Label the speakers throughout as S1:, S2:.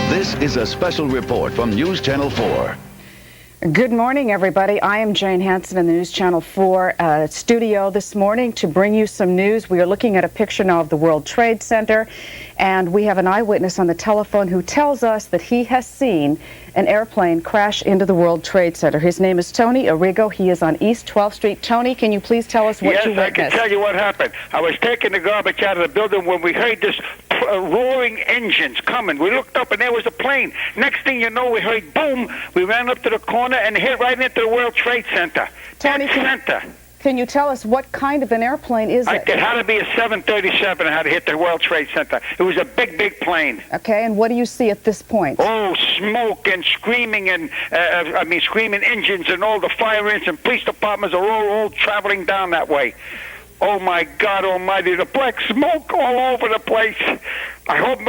S1: This is a special report from News Channel 4.
S2: Good morning, everybody. I am Jane Hansen in the News Channel 4 studio this morning to bring you some news. We are looking at a picture now of the World Trade Center, and we have an eyewitness on the telephone who tells us that he has seen an airplane crash into the World Trade Center. His name is Tony Arrigo. He is on East 12th Street. Tony, can you please tell us what you witnessed?
S3: Yes, I can tell you what happened. I was taking the garbage out of the building when we heard this roaring engines coming. We looked up and there was a plane. Next thing you know, we heard boom. We ran up to the corner and hit right into the World Trade Center.
S2: Tony, can you tell us what kind of an airplane is it?
S3: It had to be a 737. It had to hit the World Trade Center. It was a big, big plane.
S2: Okay, and what do you see at this point?
S3: Oh, smoke and screaming and, screaming engines, and all the fire engines and police departments are all traveling down that way. Oh, my God almighty, the black smoke all over the place. I hope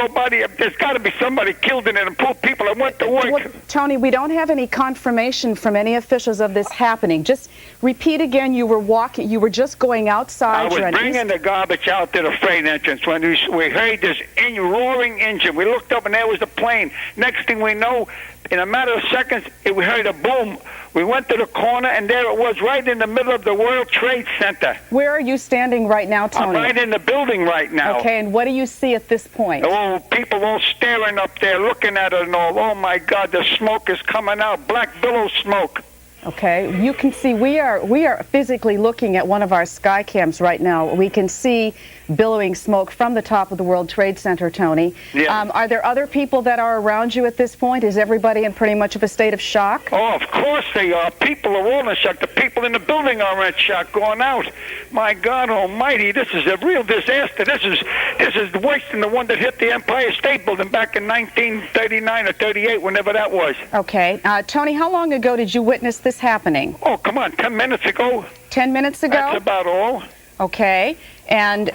S3: there's got to be somebody killed in it and poor people that went to work.
S2: Well, Tony, we don't have any confirmation from any officials of this happening. Just repeat again, you were just going outside.
S3: I was bringing the garbage out to the freight entrance when we heard this roaring engine. We looked up and there was the plane. Next thing we know, in a matter of seconds, we heard a boom. We went to the corner, and there it was, right in the middle of the World Trade Center.
S2: Where are you standing right now, Tony?
S3: I'm right in the building right now.
S2: Okay, and what do you see at this point?
S3: Oh, people all staring up there, looking at it and all. Oh, my God, the smoke is coming out, black billow smoke.
S2: Okay, you can see we are physically looking at one of our sky cams right now. We can see billowing smoke from the top of the World Trade Center, Tony.
S3: Yeah.
S2: Are there other people that are around you at this point? Is everybody in pretty much of a state of shock?
S3: Oh, of course they are. People are all in shock. The people in the building are in shock, going out. My God almighty, this is a real disaster. This is worse than the one that hit the Empire State Building back in 1939 or 38, whenever that was.
S2: Okay. Tony, how long ago did you witness this happening?
S3: Oh, come on, 10 minutes ago.
S2: 10 minutes ago?
S3: That's about all.
S2: Okay. And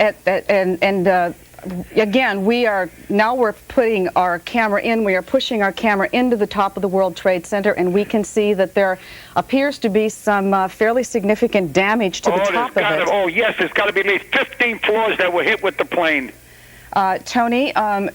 S2: again, we're putting our camera in. We are pushing our camera into the top of the World Trade Center, and we can see that there appears to be some fairly significant damage to the top of it.
S3: Oh, yes, there's got to be at least 15 floors that were hit with the plane.
S2: Tony, I'm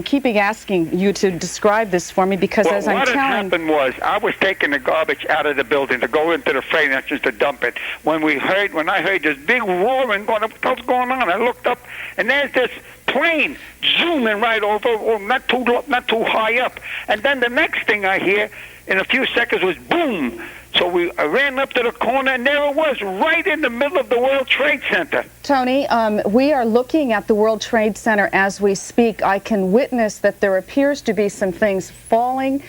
S2: keeping asking you to describe this for me because as I'm telling...
S3: What had happened was I was taking the garbage out of the building to go into the freight entrance to dump it. When I heard this big roaring going up, what's going on? I looked up, and there's this plane zooming right over, not too high up. And then the next thing I hear in a few seconds was boom. So I ran up to the corner, and there it was, right in the middle of the World Trade Center.
S2: Tony, we are looking at the World Trade Center as we speak. I can witness that there appears to be some things falling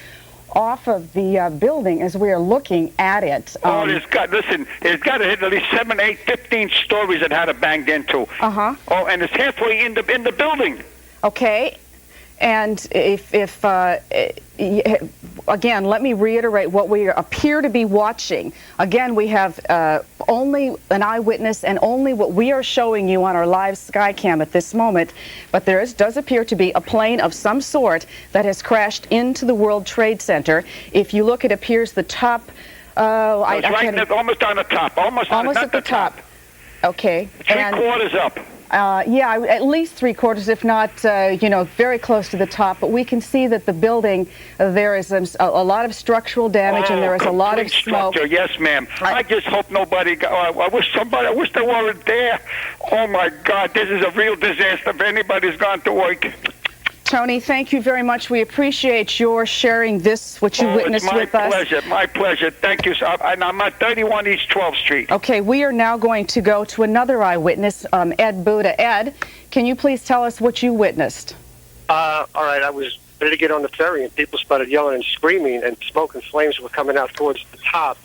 S2: off of the building as we are looking at it.
S3: It's got to hit at least 7, 8, 15 stories it had it banged into.
S2: Uh-huh.
S3: Oh, and it's halfway in the building.
S2: Okay. And if again, let me reiterate what we appear to be watching. Again, we have only an eyewitness and only what we are showing you on our live Skycam at this moment. But there does appear to be a plane of some sort that has crashed into the World Trade Center. If you look, it appears the top.
S3: Almost on the top. Almost
S2: at the top. Okay.
S3: Three-quarters up.
S2: Yeah, at least three-quarters, if not, very close to the top. But we can see that the building, there is a lot of structural damage, and there is a lot of smoke.
S3: Structure. Yes, ma'am. I just hope nobody got... I wish they weren't there. Oh, my God, this is a real disaster if anybody's gone to work.
S2: Tony, thank you very much. We appreciate your sharing this, what you witnessed with us.
S3: My pleasure. Thank you. And I'm at 31 East 12th Street.
S2: Okay, we are now going to go to another eyewitness, Ed Buddha. Ed, can you please tell us what you witnessed?
S4: All right, I was ready to get on the ferry, and people started yelling and screaming, and smoke and flames were coming out towards the top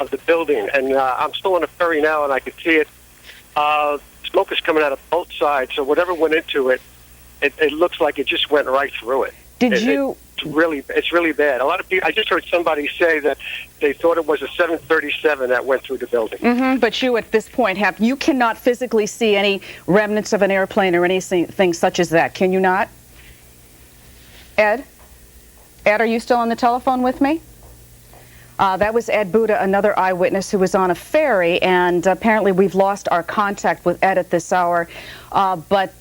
S4: of the building. And I'm still on the ferry now, and I can see it. Smoke is coming out of both sides, so whatever went into it, it looks like it just went right through it. It's really bad. A lot of people. I just heard somebody say that they thought it was a 737 that went through the building.
S2: But you, at this point, you cannot physically see any remnants of an airplane or anything such as that. Can you not? Ed, are you still on the telephone with me? That was Ed Buddha, another eyewitness who was on a ferry, and apparently we've lost our contact with Ed at this hour. But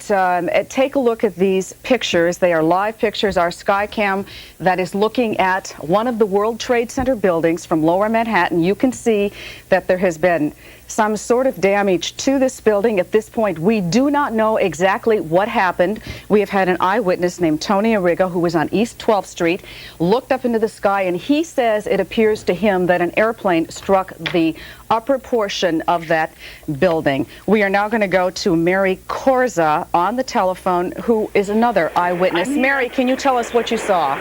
S2: take a look at these pictures. They are live pictures. Our Skycam that is looking at one of the World Trade Center buildings from Lower Manhattan. You can see that there has been some sort of damage to this building. At this point, we do not know exactly what happened. We have had an eyewitness named Tony Arriga, who was on East 12th Street, looked up into the sky, and he says it appears to him that an airplane struck the upper portion of that building. We are now going to go to Mary Corza on the telephone, who is another eyewitness. Mary, can you tell us what you saw?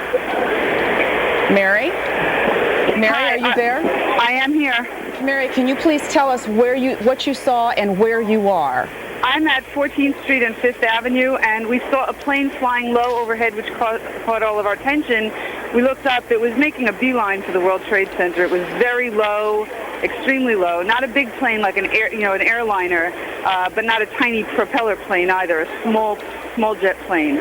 S2: Mary? Mary, are you there?
S5: I am here.
S2: Mary, can you please tell us what you saw and where you are?
S5: I'm at 14th Street and 5th Avenue, and we saw a plane flying low overhead, which caught all of our attention. We looked up. It was making a beeline for the World Trade Center. It was very low, extremely low. Not a big plane like an airliner, but not a tiny propeller plane either. A small jet plane.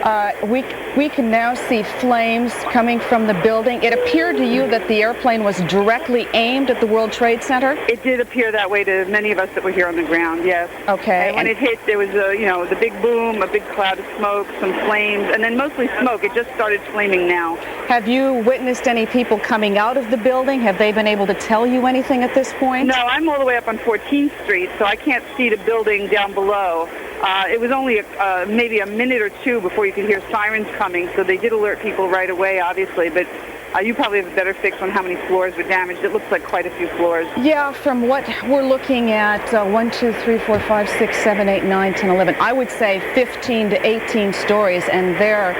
S2: We can now see flames coming from the building. It appeared to you that the airplane was directly aimed at the World Trade Center?
S5: It did appear that way to many of us that were here on the ground, yes.
S2: Okay.
S5: And when it hit, there was the big boom, a big cloud of smoke, some flames, and then mostly smoke. It just started flaming now.
S2: Have you witnessed any people coming out of the building? Have they been able to tell you anything at this point?
S5: No, I'm all the way up on 14th Street, so I can't see the building down below. It was only maybe a minute or two before you could hear sirens coming, so they did alert people right away, obviously, but you probably have a better fix on how many floors were damaged. It looks like quite a few floors.
S2: Yeah, from what we're looking at, 1, 2, 3, 4, 5, 6, 7, 8, 9, 10, 11, I would say 15 to 18 stories, and there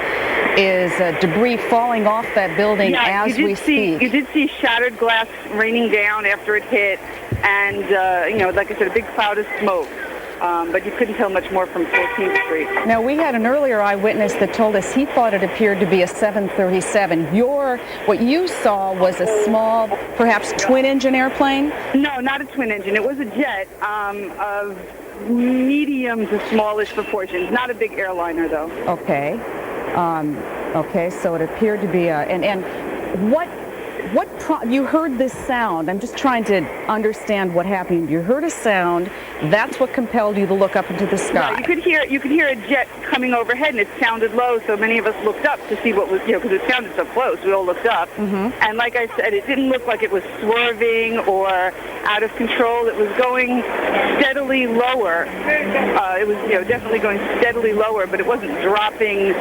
S2: is debris falling off that building as we speak.
S5: You did see shattered glass raining down after it hit, and, like I said, a big cloud of smoke. But you couldn't tell much more from 14th Street.
S2: Now, we had an earlier eyewitness that told us he thought it appeared to be a 737. What you saw was a small, perhaps twin-engine airplane?
S5: No, not a twin-engine. It was a jet of medium to smallish proportions. Not a big airliner, though.
S2: Okay. Okay, so it appeared to be you heard this sound. I'm just trying to understand what happened. You heard a sound. That's what compelled you to look up into the sky.
S5: Right, you could hear a jet coming overhead, and it sounded low. So many of us looked up to see what was, because it sounded so close. We all looked up, and like I said, it didn't look like it was swerving or out of control. It was going steadily lower. It was, definitely going steadily lower, but it wasn't dropping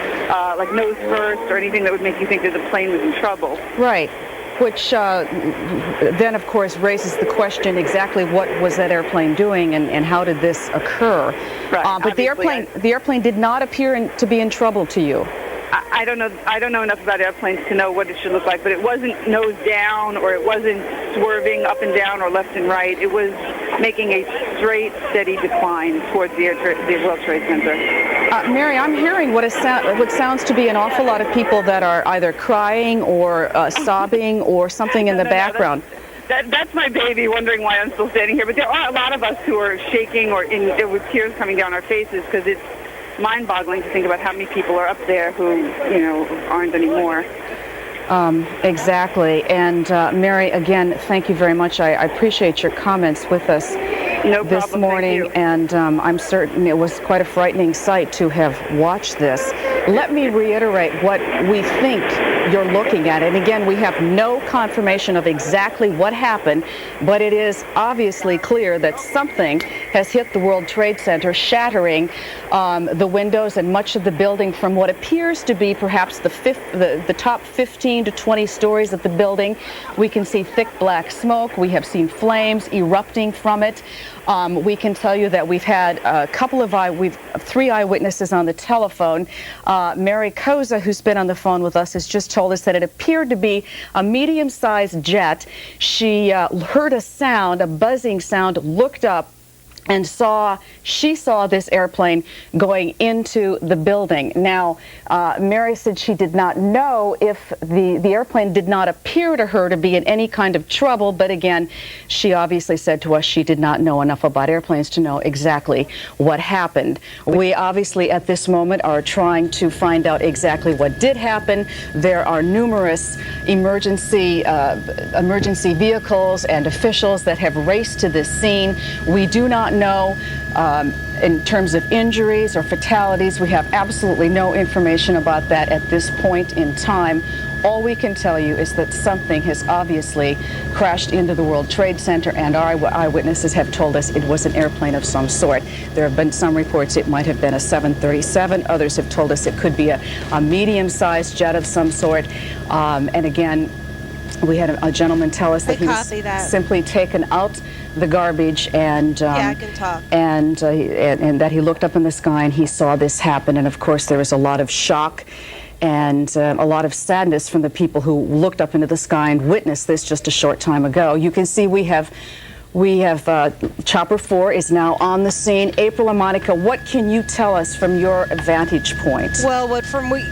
S5: like nose first or anything that would make you think that the plane was in trouble.
S2: Right. Which then, of course, raises the question exactly what was that airplane doing and how did this occur?
S5: Right.
S2: But the airplane did not appear to be in trouble to you.
S5: I don't know enough about airplanes to know what it should look like, but it wasn't nose down or it wasn't swerving up and down or left and right. It was making a straight, steady decline towards the World Trade Center.
S2: Mary, I'm hearing what sounds to be an awful lot of people that are either crying or sobbing or something in the background.
S5: That's my baby wondering why I'm still standing here. But there are a lot of us who are shaking or with tears coming down our faces because it's mind-boggling to think about how many people are up there who, aren't anymore.
S2: Exactly. And Mary, again, thank you very much. I appreciate your comments with us this morning. And I'm certain it was quite a frightening sight to have watched this. Let me reiterate what we think you're looking at. And again, we have no confirmation of exactly what happened, but it is obviously clear that something has hit the World Trade Center, shattering the windows and much of the building from what appears to be perhaps the top 15 to 20 stories of the building. We can see thick black smoke. We have seen flames erupting from it. We can tell you that we've had three eyewitnesses on the telephone. Mary Koza, who's been on the phone with us, has just told us that it appeared to be a medium-sized jet. She heard a sound, a buzzing sound, looked up, and she saw this airplane going into the building. Now, Mary said she did not know if the airplane did not appear to her to be in any kind of trouble, but again, she obviously said to us she did not know enough about airplanes to know exactly what happened. We obviously at this moment are trying to find out exactly what did happen. There are numerous emergency vehicles and officials that have raced to this scene. We do not know in terms of injuries or fatalities. We have absolutely no information about that at this point in time. All we can tell you is that something has obviously crashed into the World Trade Center, and our eyewitnesses have told us it was an airplane of some sort. There have been some reports it might have been a 737. Others have told us it could be a medium-sized jet of some sort. And again, we had a gentleman tell us that he was simply taken out the garbage and
S6: I can talk.
S2: And that he looked up in the sky and he saw this happen. And of course there was a lot of shock and a lot of sadness from the people who looked up into the sky and witnessed this just a short time ago. You can see we have Chopper 4 is now on the scene. April and Monica, what can you tell us from your vantage point?
S6: Well,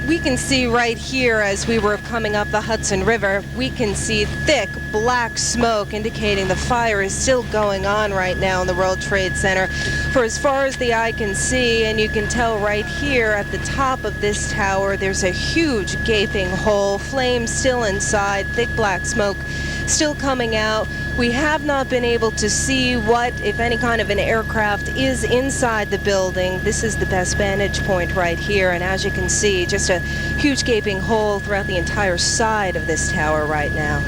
S6: we can see right here as we were coming up the Hudson River, we can see thick black smoke indicating the fire is still going on right now in the World Trade Center. For as far as the eye can see, and you can tell right here at the top of this tower, there's a huge gaping hole, flames still inside, thick black smoke still coming out. We have not been able to see what, if any kind of an aircraft is inside the building. This is the best vantage point right here, and as you can see, just a huge gaping hole throughout the entire side of this tower right now.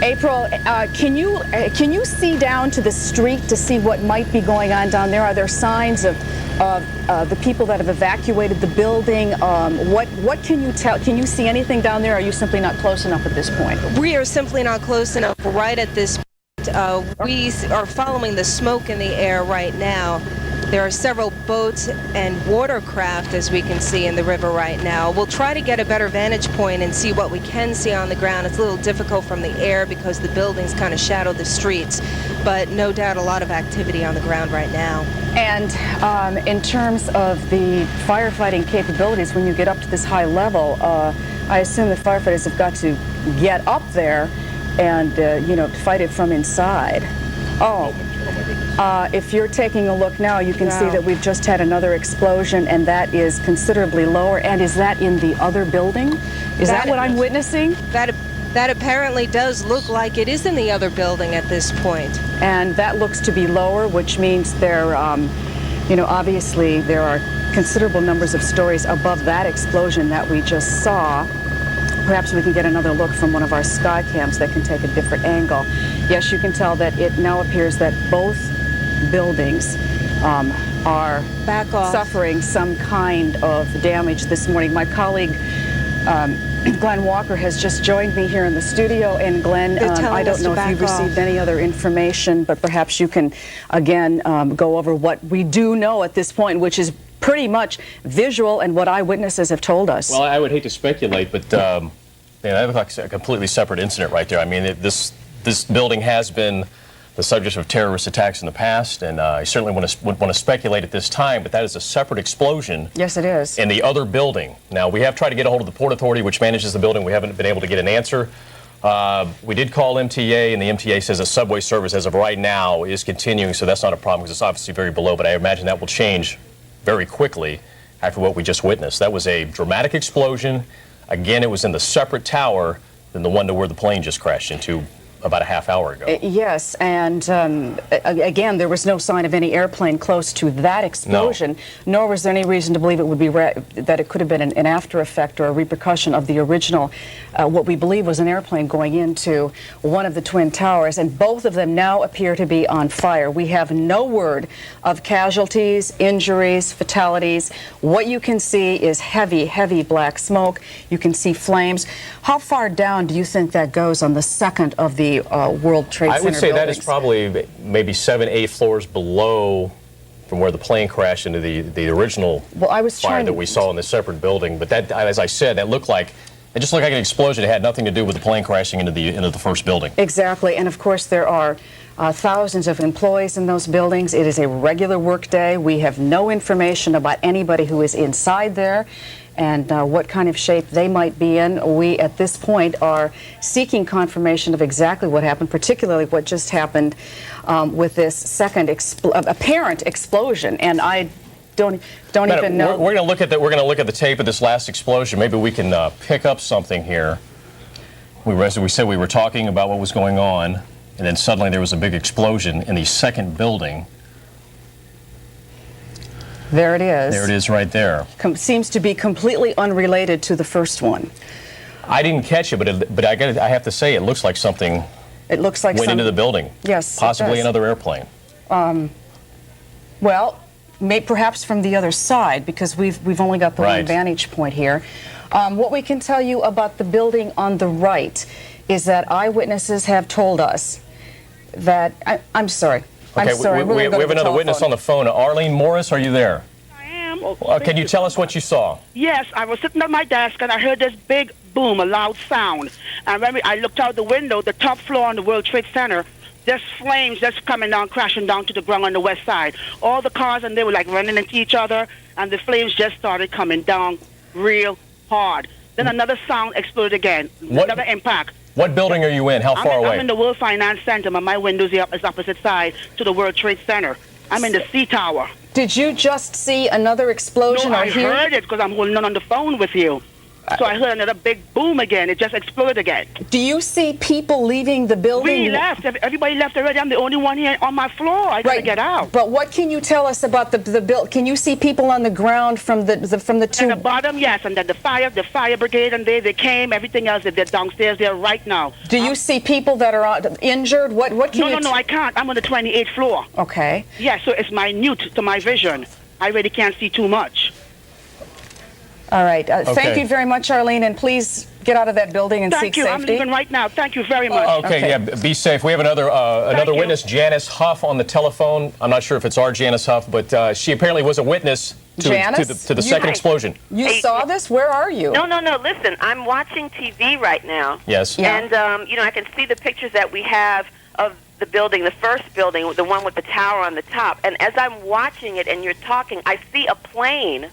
S2: April, can you see down to the street to see what might be going on down there? Are there signs of the people that have evacuated the building? What can you tell? Can you see anything down there? Or are you simply not close enough at this point?
S6: We are simply not close enough right at this point. We are following the smoke in the air right now. There are several boats and watercraft, as we can see, in the river right now. We'll try to get a better vantage point and see what we can see on the ground. It's a little difficult from the air because the buildings kind of shadow the streets, but no doubt a lot of activity on the ground right now.
S2: And in terms of the firefighting capabilities, when you get up to this high level, I assume the firefighters have got to get up there and, fight it from inside. Oh. If you're taking a look now, you can see that we've just had another explosion, and that is considerably lower. And is that in the other building? Is that what I'm witnessing?
S6: That apparently does look like it is in the other building at this point.
S2: And that looks to be lower, which means there, obviously there are considerable numbers of stories above that explosion that we just saw. Perhaps we can get another look from one of our sky cams that can take a different angle. Yes, you can tell that it now appears that both buildings are suffering some kind of damage this morning. My colleague Glenn Walker has just joined me here in the studio. And Glenn, I don't know if you've received any other information, but perhaps you can again go over what we do know at this point, which is pretty much visual and what eyewitnesses have told us.
S7: Well, I would hate to speculate, but that looks like a completely separate incident right there. I mean, this building has been the subject of terrorist attacks in the past, and I certainly wouldn't want to speculate at this time, but that is a separate explosion.
S2: Yes, it is.
S7: In the other building. Now, we have tried to get a hold of the Port Authority, which manages the building. We haven't been able to get an answer. We did call MTA, and the MTA says the subway service as of right now is continuing, so that's not a problem because it's obviously very below, but I imagine that will change very quickly after what we just witnessed. That was a dramatic explosion. Again, it was in the separate tower than the one to where the plane just crashed into about a half hour ago.
S2: Yes, and again, there was no sign of any airplane close to that explosion, nor was there any reason to believe it would be that it could have been an after effect or a repercussion of the original, what we believe was an airplane going into one of the twin towers, and both of them now appear to be on fire. We have no word of casualties, injuries, fatalities. What you can see is heavy, heavy black smoke. You can see flames. How far down do you think that goes on the second of the World Trade Center
S7: I would say
S2: buildings?
S7: that is probably maybe 7, 8 floors below from where the plane crashed into the original fire that we saw in the separate building. But that, as I said, it just looked like an explosion. It had nothing to do with the plane crashing into the first building.
S2: Exactly, and of course there are thousands of employees in those buildings. It is a regular work day. We have no information about anybody who is inside there and what kind of shape they might be in. We, at this point, are seeking confirmation of exactly what happened, particularly what just happened with this second apparent explosion. And I don't even know.
S7: We're going to look at the tape of this last explosion. Maybe we can pick up something here. We said we were talking about what was going on, and then suddenly there was a big explosion in the second building.
S2: There it is.
S7: There it is right there.
S2: Seems to be completely unrelated to the first one.
S7: I didn't catch it, but I have to say it looks like something went into the building.
S2: Yes,
S7: possibly another airplane.
S2: Well, perhaps from the other side, because we've only got the one vantage point here. What we can tell you about the building on the right is that eyewitnesses have told us that I'm sorry.
S7: Okay,
S2: I'm sorry.
S7: we have another witness on the phone. Arlene Morris, are you there?
S8: I am.
S7: Can you tell us what you saw?
S8: Yes, I was sitting at my desk and I heard this big boom, a loud sound. And when I looked out the window, the top floor on the World Trade Center, there's flames just coming down, crashing down to the ground on the west side. All the cars, and they were like running into each other, and the flames just started coming down real hard. Then another sound exploded again, another impact.
S7: What building are you in? How far away?
S8: I'm in the World Finance Center, but my window is opposite side to the World Trade Center. I'm in the C Tower.
S2: Did you just see another explosion?
S8: No, I heard it because I'm holding on the phone with you. So I heard another big boom again. It just exploded again.
S2: Do you see people leaving the building?
S8: We left. Everybody left already. I'm the only one here on my floor. I gotta get out.
S2: But what can you tell us about the build? Can you see people on the ground from the two?
S8: At the bottom, yes, and then the fire brigade, and they came. Everything else, they're downstairs there right now.
S2: Do you see people that are injured? What can you?
S8: No, I can't. I'm on the 28th floor.
S2: Okay.
S8: Yeah, so it's minute to my vision. I really can't see too much.
S2: All right. Thank you very much, Arlene, and please get out of that building and seek safety.
S8: Thank you. I'm leaving right now. Thank you very much.
S7: Okay, yeah, be safe. We have another witness, Janice Huff, on the telephone. I'm not sure if it's our Janice Huff, but she apparently was a witness to the second explosion.
S2: You saw this? Where are you?
S9: No. Listen, I'm watching TV right now.
S7: Yes.
S2: Yeah.
S9: And, I can see the pictures that we have of the building, the first building, the one with the tower on the top. And as I'm watching it and you're talking, I see a plane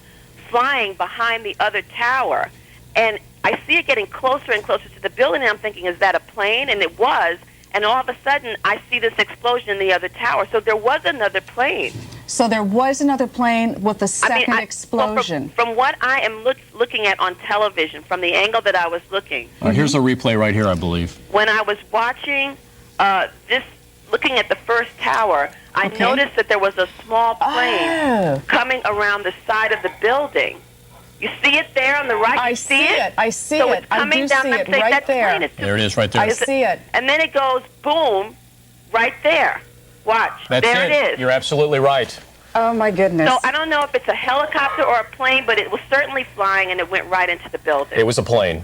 S9: flying behind the other tower, and I see it getting closer and closer to the building, and I'm thinking, is that a plane? And it was, and all of a sudden, I see this explosion in the other tower. So there was another plane.
S2: So there was another plane with the second explosion.
S9: From what I am looking at on television, from the angle that I was looking.
S7: Here's a replay right here, I believe.
S9: When I was watching looking at the first tower, I noticed that there was a small plane coming around the side of the building. You see it there on the right?
S2: I see it. I see it.
S9: So it's coming down.
S2: I do see it right there.
S7: There it is right there.
S2: I see it.
S9: And then it goes boom right there. Watch.
S7: That's
S9: there it is.
S7: You're absolutely right.
S2: Oh, my goodness.
S9: So I don't know if it's a helicopter or a plane, but it was certainly flying, and it went right into the building.
S7: It was a plane.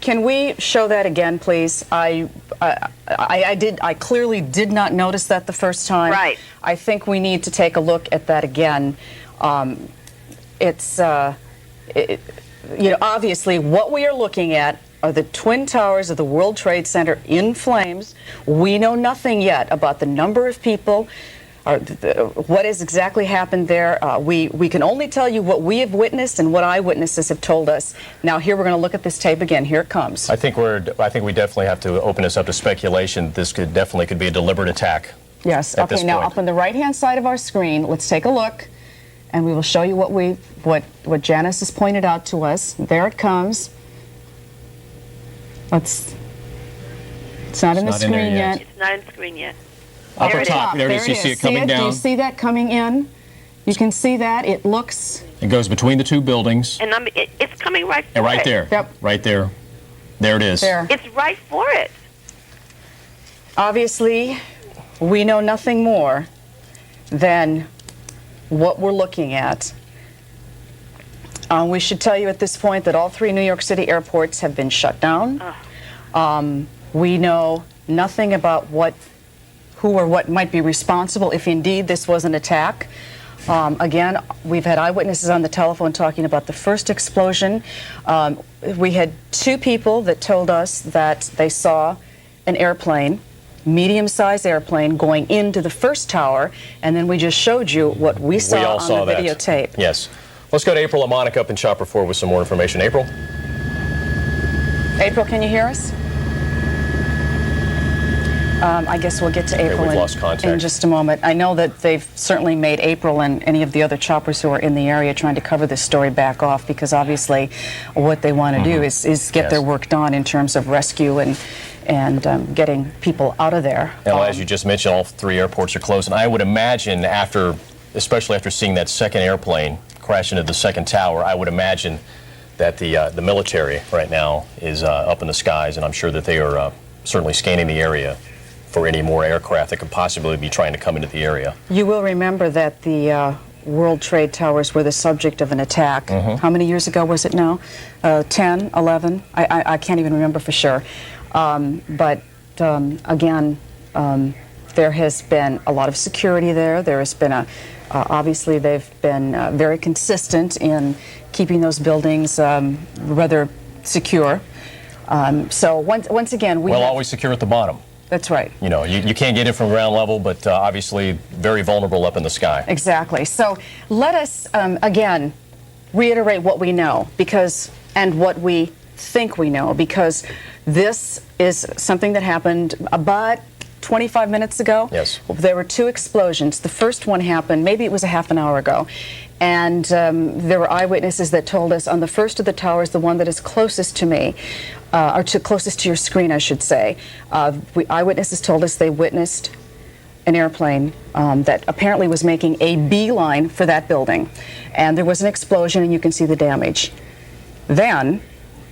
S2: Can we show that again, please? I clearly did not notice that the first time.
S9: Right.
S2: I think we need to take a look at that again. Obviously what we are looking at are the Twin Towers of the World Trade Center in flames. We know nothing yet about the number of people, or what has exactly happened there. We can only tell you what we have witnessed and what eyewitnesses have told us. Now here we're going to look at this tape again. Here it comes.
S7: I think we definitely have to open this up to speculation. This could be a deliberate attack.
S2: Yes. Okay. Now up on the right-hand side of our screen, let's take a look, and we will show you what Janice has pointed out to us. There it comes. It's not in the screen yet.
S9: It's not in the screen yet.
S7: Upper top, there it is. You see it coming down.
S2: Do you see that coming in? You can see that. It looks...
S7: It goes between the two buildings.
S9: And it's coming right for
S7: and right
S9: it.
S7: there.
S2: Yep.
S7: Right there. There it is.
S2: There.
S9: It's right for it.
S2: Obviously, we know nothing more than what we're looking at. We should tell you at this point that all 3 New York City airports have been shut down. We know nothing about who or what might be responsible if indeed this was an attack. Again, we've had eyewitnesses on the telephone talking about the first explosion. We had 2 people that told us that they saw an airplane, medium-sized airplane, going into the first tower, and then we just showed you what we saw on the videotape.
S7: Yes. Let's go to April and Monica up in Chopper 4 with some more information. April?
S2: April, can you hear us? I guess we'll get to April in just a moment. I know that they've certainly made April and any of the other choppers who are in the area trying to cover this story back off, because obviously what they want to do is get their work done in terms of rescue and getting people out of there.
S7: And as you just mentioned, all 3 airports are closed. And I would imagine especially after seeing that second airplane crash into the second tower, I would imagine that the military right now is up in the skies, and I'm sure that they are certainly scanning the area for any more aircraft that could possibly be trying to come into the area.
S2: You will remember that the World Trade Towers were the subject of an attack. How many years ago was it now? 10, 11? I can't even remember for sure. But again, there has been a lot of security there. There has been obviously they've been very consistent in keeping those buildings rather secure. So once again, we'll
S7: always secure at the bottom.
S2: That's right.
S7: You know, you can't get in from ground level, but obviously very vulnerable up in the sky.
S2: Exactly. So let us, again, reiterate what we know and what we think we know, because this is something that happened about 25 minutes ago.
S7: Yes.
S2: There were 2 explosions. The first one happened, maybe it was a half an hour ago, and there were eyewitnesses that told us on the first of the towers, the one that is closest to me, or closest to your screen, I should say, eyewitnesses told us they witnessed an airplane that apparently was making a beeline for that building, and there was an explosion, and you can see the damage. Then,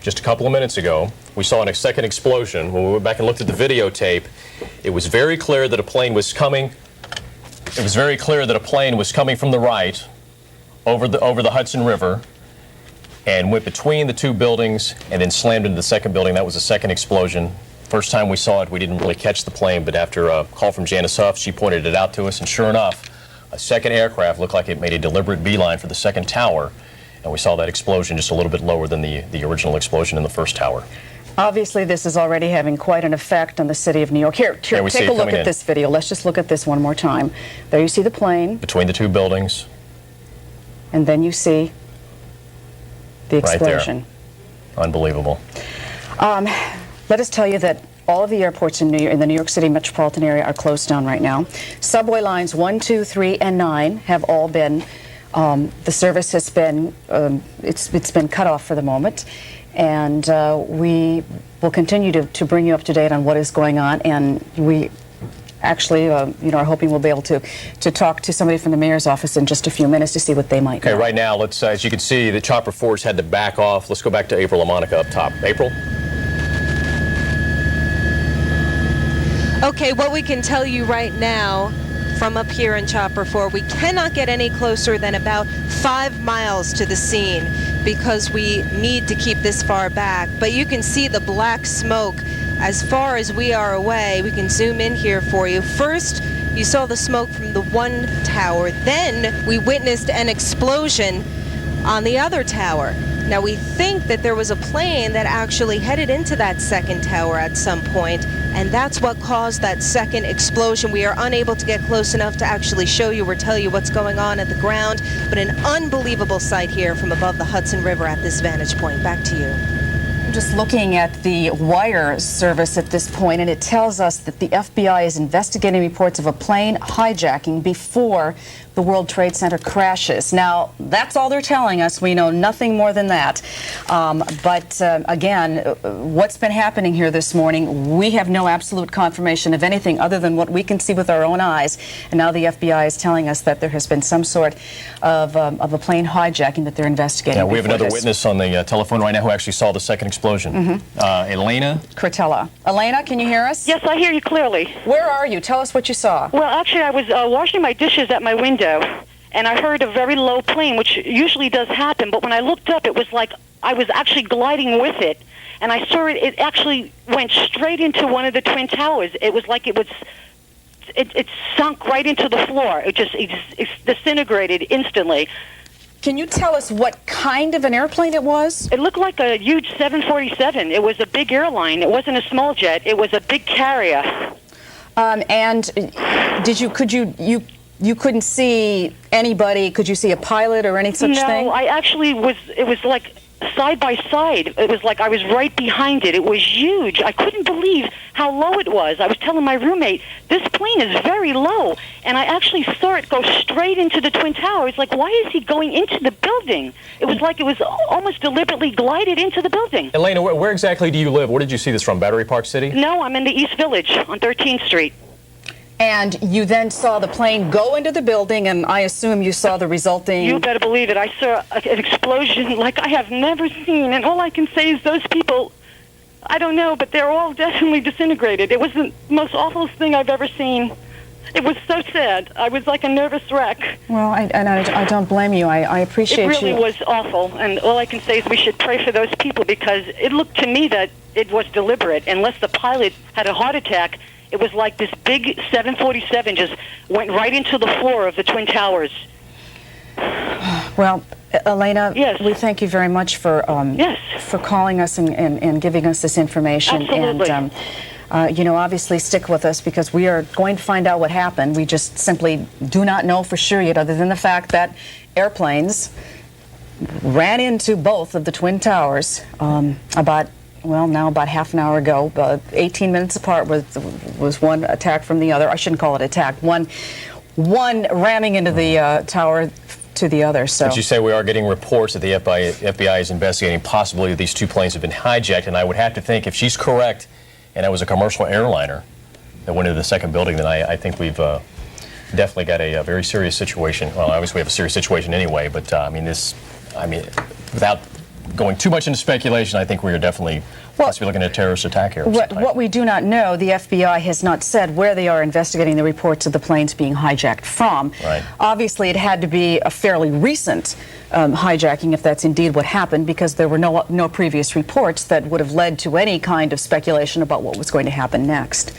S7: just a couple of minutes ago, we saw a second explosion. When we went back and looked at the videotape, it was very clear that a plane was coming. It was very clear that a plane was coming from the right over the Hudson River and went between the 2 buildings and then slammed into the second building. That was the second explosion. First time we saw it, we didn't really catch the plane, but after a call from Janice Huff, she pointed it out to us, and sure enough, a second aircraft looked like it made a deliberate beeline for the second tower, and we saw that explosion just a little bit lower than the original explosion in the first tower.
S2: Obviously, this is already having quite an effect on the city of New York. Here take a look at this video. Let's just look at this one more time. There you see the plane.
S7: Between the 2 buildings.
S2: And then you see the explosion.
S7: Right there. Unbelievable.
S2: Let us tell you that all of the airports in the New York City metropolitan area are closed down right now. Subway lines 1, 2, 3, and 9 have all been, the service has been, it's been cut off for the moment. And we will continue to bring you up to date on what is going on, and we actually, are hoping we'll be able to talk to somebody from the mayor's office in just a few minutes to see what they might know.
S7: Okay, right now, let's, as you can see, the Chopper 4's had to back off. Let's go back to April and Monica up top. April?
S6: Okay, what we can tell you right now from up here in Chopper 4, we cannot get any closer than about 5 miles to the scene because we need to keep this far back. But you can see the black smoke as far as we are away. We can zoom in here for you. First, you saw the smoke from the one tower. Then we witnessed an explosion on the other tower. Now, we think that there was a plane that actually headed into that second tower at some point, and that's what caused that second explosion. We are unable to get close enough to actually show you or tell you what's going on at the ground, but an unbelievable sight here from above the Hudson River at this vantage point. Back to you.
S2: I'm just looking at the wire service at this point, and it tells us that the FBI is investigating reports of a plane hijacking before the World Trade Center crashes. Now, that's all they're telling us. We know nothing more than that. Again, what's been happening here this morning, we have no absolute confirmation of anything other than what we can see with our own eyes. And now the FBI is telling us that there has been some sort of a plane hijacking that they're investigating.
S7: Yeah, we have another witness on the telephone right now who actually saw the second explosion. Elena?
S2: Curtella. Elena, can you hear us?
S10: Yes, I hear you clearly.
S2: Where are you? Tell us what you saw.
S10: Well, actually, I was washing my dishes at my window, and I heard a very low plane, which usually does happen, but when I looked up, it was like I was actually gliding with it, and I saw it actually went straight into one of the Twin Towers. It was like it sunk right into the floor. It just disintegrated instantly.
S2: Can you tell us what kind of an airplane it was?
S10: It looked like a huge 747. It was a big airline. It wasn't a small jet. It was a big carrier.
S2: And you couldn't see anybody? Could you see a pilot or any such thing?
S10: No, I actually was. It was like side by side. It was like I was right behind it. It was huge. I couldn't believe how low it was. I was telling my roommate, this plane is very low. And I actually saw it go straight into the Twin Towers. Like, why is he going into the building? It was like it was almost deliberately glided into the building.
S7: Elena, where exactly do you live? Where did you see this from? Battery Park City?
S10: No, I'm in the East Village on 13th Street.
S2: And you then saw the plane go into the building, and I assume you saw the resulting...
S10: You better believe it. I saw an explosion like I have never seen, and all I can say is those people, I don't know, but they're all definitely disintegrated. It was the most awful thing I've ever seen. It was so sad. I was like a nervous wreck.
S2: Well, I don't blame you. I appreciate you.
S10: It really was awful, and all I can say is we should pray for those people, because it looked to me that it was deliberate. Unless the pilot had a heart attack, it was like this big 747 just went right into the floor of the Twin Towers.
S2: Well, Elena,
S10: yes.
S2: We thank you very much for calling us and giving us this information.
S10: Absolutely.
S2: And obviously stick with us, because we are going to find out what happened. We just simply do not know for sure yet, other than the fact that airplanes ran into both of the Twin Towers about half an hour ago. 18 minutes apart was one attack from the other. I shouldn't call it attack. One ramming into the tower to the other. So.
S7: But you say we are getting reports that the FBI is investigating possibly these two planes have been hijacked, and I would have to think if she's correct, and it was a commercial airliner that went into the second building, then I think we've definitely got a very serious situation. Well, obviously we have a serious situation anyway, but without going too much into speculation, I think we are definitely possibly looking at a terrorist attack here.
S2: What we do not know, the FBI has not said where they are investigating the reports of the planes being hijacked from.
S7: Right.
S2: Obviously, it had to be a fairly recent hijacking, if that's indeed what happened, because there were no previous reports that would have led to any kind of speculation about what was going to happen next.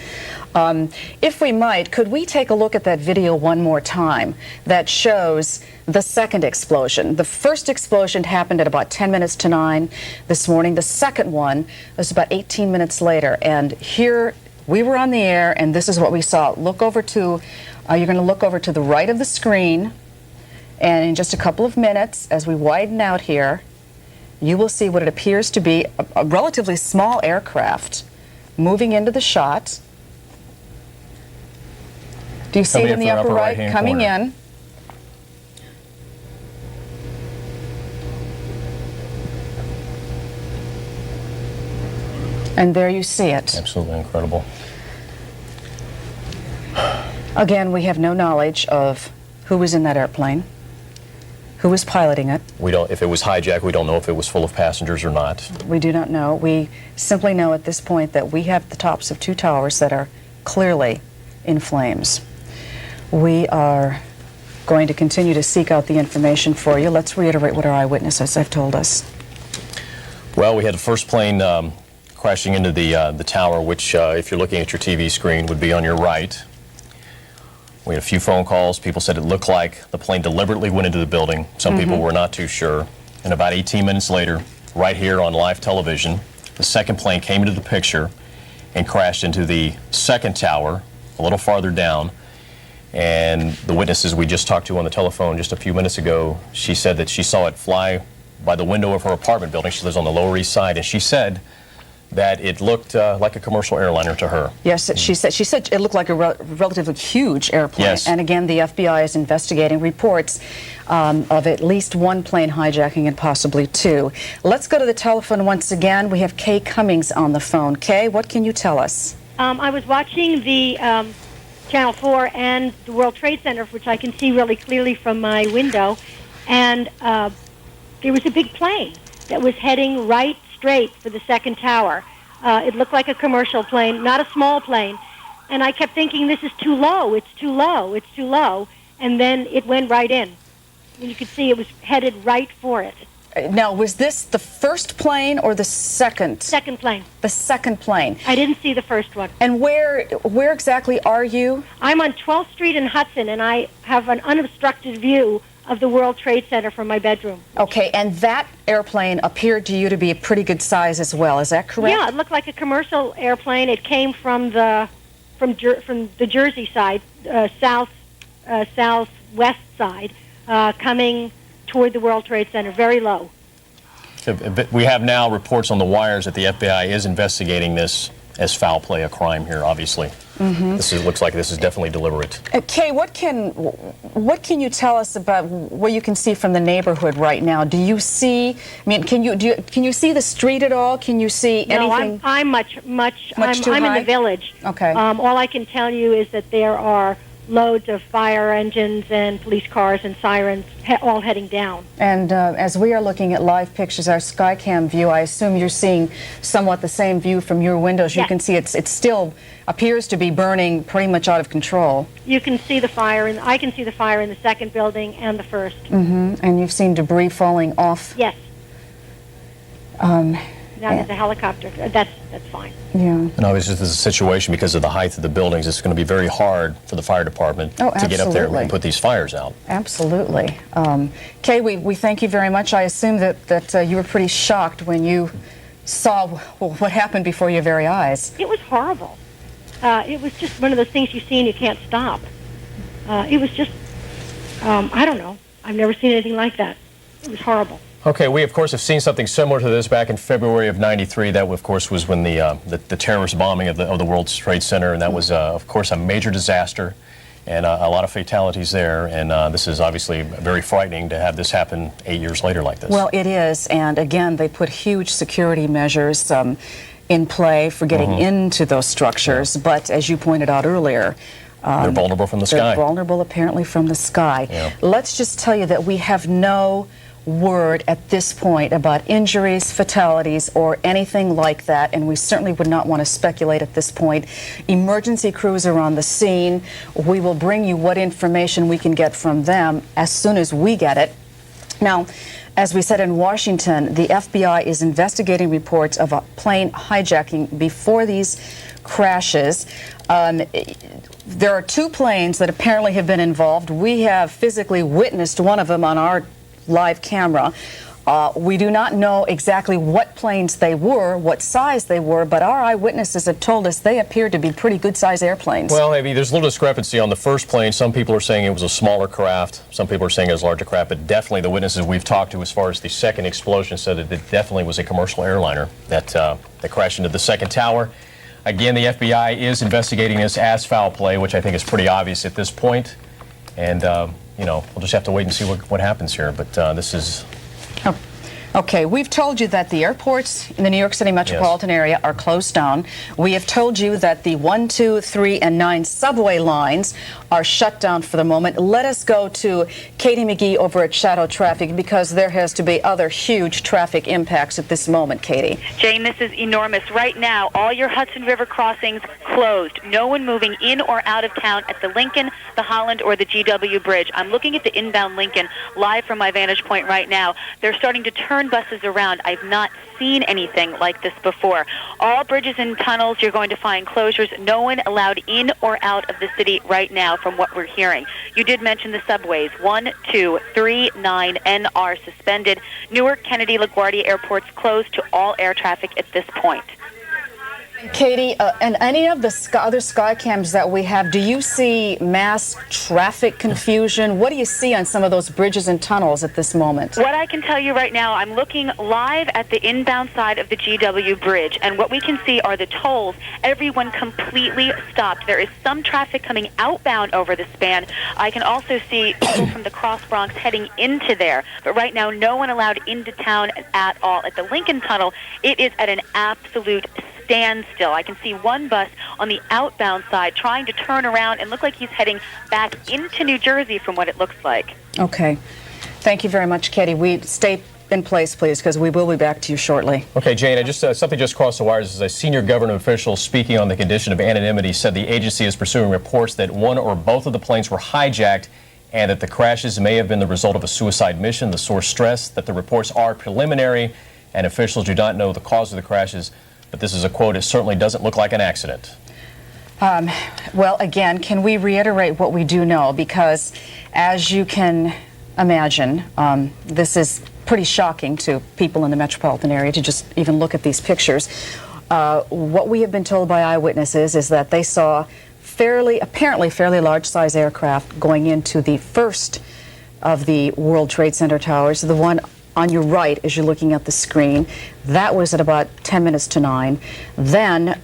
S2: If we might, could we take a look at that video one more time that shows the second explosion? The first explosion happened at about 10 minutes to 9 this morning. The second one was about 18 minutes later. And here we were on the air, and this is what we saw. Look over to, you're going to look over to the right of the screen, and in just a couple of minutes, as we widen out here, you will see what it appears to be a relatively small aircraft moving into the shot. Do you see it in the upper right? Coming in. And there you see it.
S7: Absolutely incredible.
S2: Again, we have no knowledge of who was in that airplane, who was piloting it.
S7: We don't. If it was hijacked, we don't know if it was full of passengers or not.
S2: We do not know. We simply know at this point that we have the tops of two towers that are clearly in flames. We are going to continue to seek out the information for you. Let's reiterate what our eyewitnesses have told us.
S7: Well, we had the first plane crashing into the tower, which, if you're looking at your TV screen, would be on your right. We had a few phone calls. People said it looked like the plane deliberately went into the building. Some people were not too sure. And about 18 minutes later, right here on live television, the second plane came into the picture and crashed into the second tower a little farther down. And the witnesses we just talked to on the telephone just a few minutes ago, she said that she saw it fly by the window of her apartment building. She lives on the Lower East Side, and she said that it looked like a commercial airliner to her.
S2: Yes, she said it looked like a relatively huge airplane.
S7: Yes.
S2: And again, the FBI is investigating reports of at least one plane hijacking and possibly two. Let's go to the telephone once again. We have Kay Cummings on the phone. Kay, what can you tell us?
S11: I was watching the Channel 4 and the World Trade Center, which I can see really clearly from my window, and there was a big plane that was heading right straight for the second tower. It looked like a commercial plane, not a small plane. And I kept thinking, this is too low, it's too low, it's too low. And then it went right in. You could see it was headed right for it.
S2: Now, was this the first plane or the second?
S11: Second plane.
S2: The second plane.
S11: I didn't see the first one.
S2: And where exactly are you?
S11: I'm on 12th Street in Hudson, and I have an unobstructed view of the World Trade Center from my bedroom.
S2: Okay, and that airplane appeared to you to be a pretty good size as well. Is that correct?
S11: Yeah, it looked like a commercial airplane. It came from the Jersey side, southwest side, coming toward the World Trade Center, very low.
S7: We have now reports on the wires that the FBI is investigating this as foul play, a crime here, obviously. Mm-hmm. Looks like this is definitely deliberate.
S2: Kay, what can you tell us about what you can see from the neighborhood right now? Do you see? I mean, can you see the street at all? Can you see anything?
S11: No, I'm much too
S2: high?
S11: in the village.
S2: Okay.
S11: All I can tell you is that there are loads of fire engines and police cars and sirens all heading down.
S2: And as we are looking at live pictures, our Skycam view, I assume you're seeing somewhat the same view from your windows. You can see it still appears to be burning pretty much out of control.
S11: You can see the fire, and I can see the fire in the second building and the first.
S2: Mm-hmm. And you've seen debris falling off.
S11: Yes. Now there's a helicopter. That's fine.
S2: Yeah.
S7: And obviously this is a situation because of the height of the buildings. It's going to be very hard for the fire department to get up there and put these fires out.
S2: Absolutely. Kay, we thank you very much. I assume that you were pretty shocked when you saw what happened before your very eyes.
S11: It was horrible. It was just one of those things you see and you can't stop. It was just, I don't know. I've never seen anything like that. It was horrible.
S7: Okay, we of course have seen something similar to this back in February of '93. That of course was when the terrorist bombing of the World Trade Center, and that was of course a major disaster, and a lot of fatalities there. And this is obviously very frightening to have this happen 8 years later like this.
S2: Well, it is, and again, they put huge security measures in play for getting into those structures. But as you pointed out earlier,
S7: they're vulnerable from the sky.
S2: They're vulnerable apparently from the sky.
S7: Yeah.
S2: Let's just tell you that we have no word at this point about injuries, fatalities, or anything like that, and we certainly would not want to speculate at this point. Emergency crews are on the scene. We will bring you what information we can get from them as soon as we get it. Now, as we said in Washington, the FBI is investigating reports of a plane hijacking before these crashes. There are two planes that apparently have been involved. We have physically witnessed one of them on our live camera. We do not know exactly what planes they were, what size they were, but our eyewitnesses have told us they appeared to be pretty good-sized airplanes.
S7: Well, maybe there's a little discrepancy on the first plane. Some people are saying it was a smaller craft. Some people are saying it was a larger craft, but definitely the witnesses we've talked to as far as the second explosion said that it definitely was a commercial airliner that crashed into the second tower. Again, the FBI is investigating this as foul play, which I think is pretty obvious at this point. And, you know, we'll just have to wait and see what happens here. But this is...
S2: Okay, we've told you that the airports in the New York City metropolitan area are closed down. We have told you that the 1, 2, 3, and 9 subway lines are shut down for the moment. Let us go to Katie McGee over at Shadow Traffic, because there has to be other huge traffic impacts at this moment, Katie.
S12: Jane, this is enormous. Right now, all your Hudson River crossings closed. No one moving in or out of town at the Lincoln, the Holland, or the GW Bridge. I'm looking at the inbound Lincoln live from my vantage point right now. They're starting to turn turn buses around. I've not seen anything like this before. All bridges and tunnels, you're going to find closures. No one allowed in or out of the city right now from what we're hearing. You did mention the subways. 1, 2, 3, 9, and are suspended. Newark, Kennedy, LaGuardia airports closed to all air traffic at this point.
S2: Katie, and any of the other sky cams that we have, do you see mass traffic confusion? What do you see on some of those bridges and tunnels at this moment?
S12: What I can tell you right now, I'm looking live at the inbound side of the GW Bridge, and what we can see are the tolls. Everyone completely stopped. There is some traffic coming outbound over the span. I can also see people from the Cross Bronx heading into there, but right now no one allowed into town at all. At the Lincoln Tunnel, it is at an absolute standstill. I can see one bus on the outbound side trying to turn around and look like he's heading back into New Jersey from what it looks like.
S2: Okay. Thank you very much, Katie. We stay in place, please, because we will be back to you shortly.
S7: Okay, Jane, I just something just crossed the wires. As a senior government official speaking on the condition of anonymity said the agency is pursuing reports that one or both of the planes were hijacked and that the crashes may have been the result of a suicide mission. The source stressed that the reports are preliminary and officials do not know the cause of the crashes. But this is a quote, "It certainly doesn't look like an accident."
S2: Well, again, can we reiterate what we do know? Because as you can imagine, this is pretty shocking to people in the metropolitan area to just even look at these pictures. What we have been told by eyewitnesses is that they saw apparently fairly large-size aircraft going into the first of the World Trade Center towers, the one on your right as you're looking at the screen. That was at about 10 minutes to 9. Then,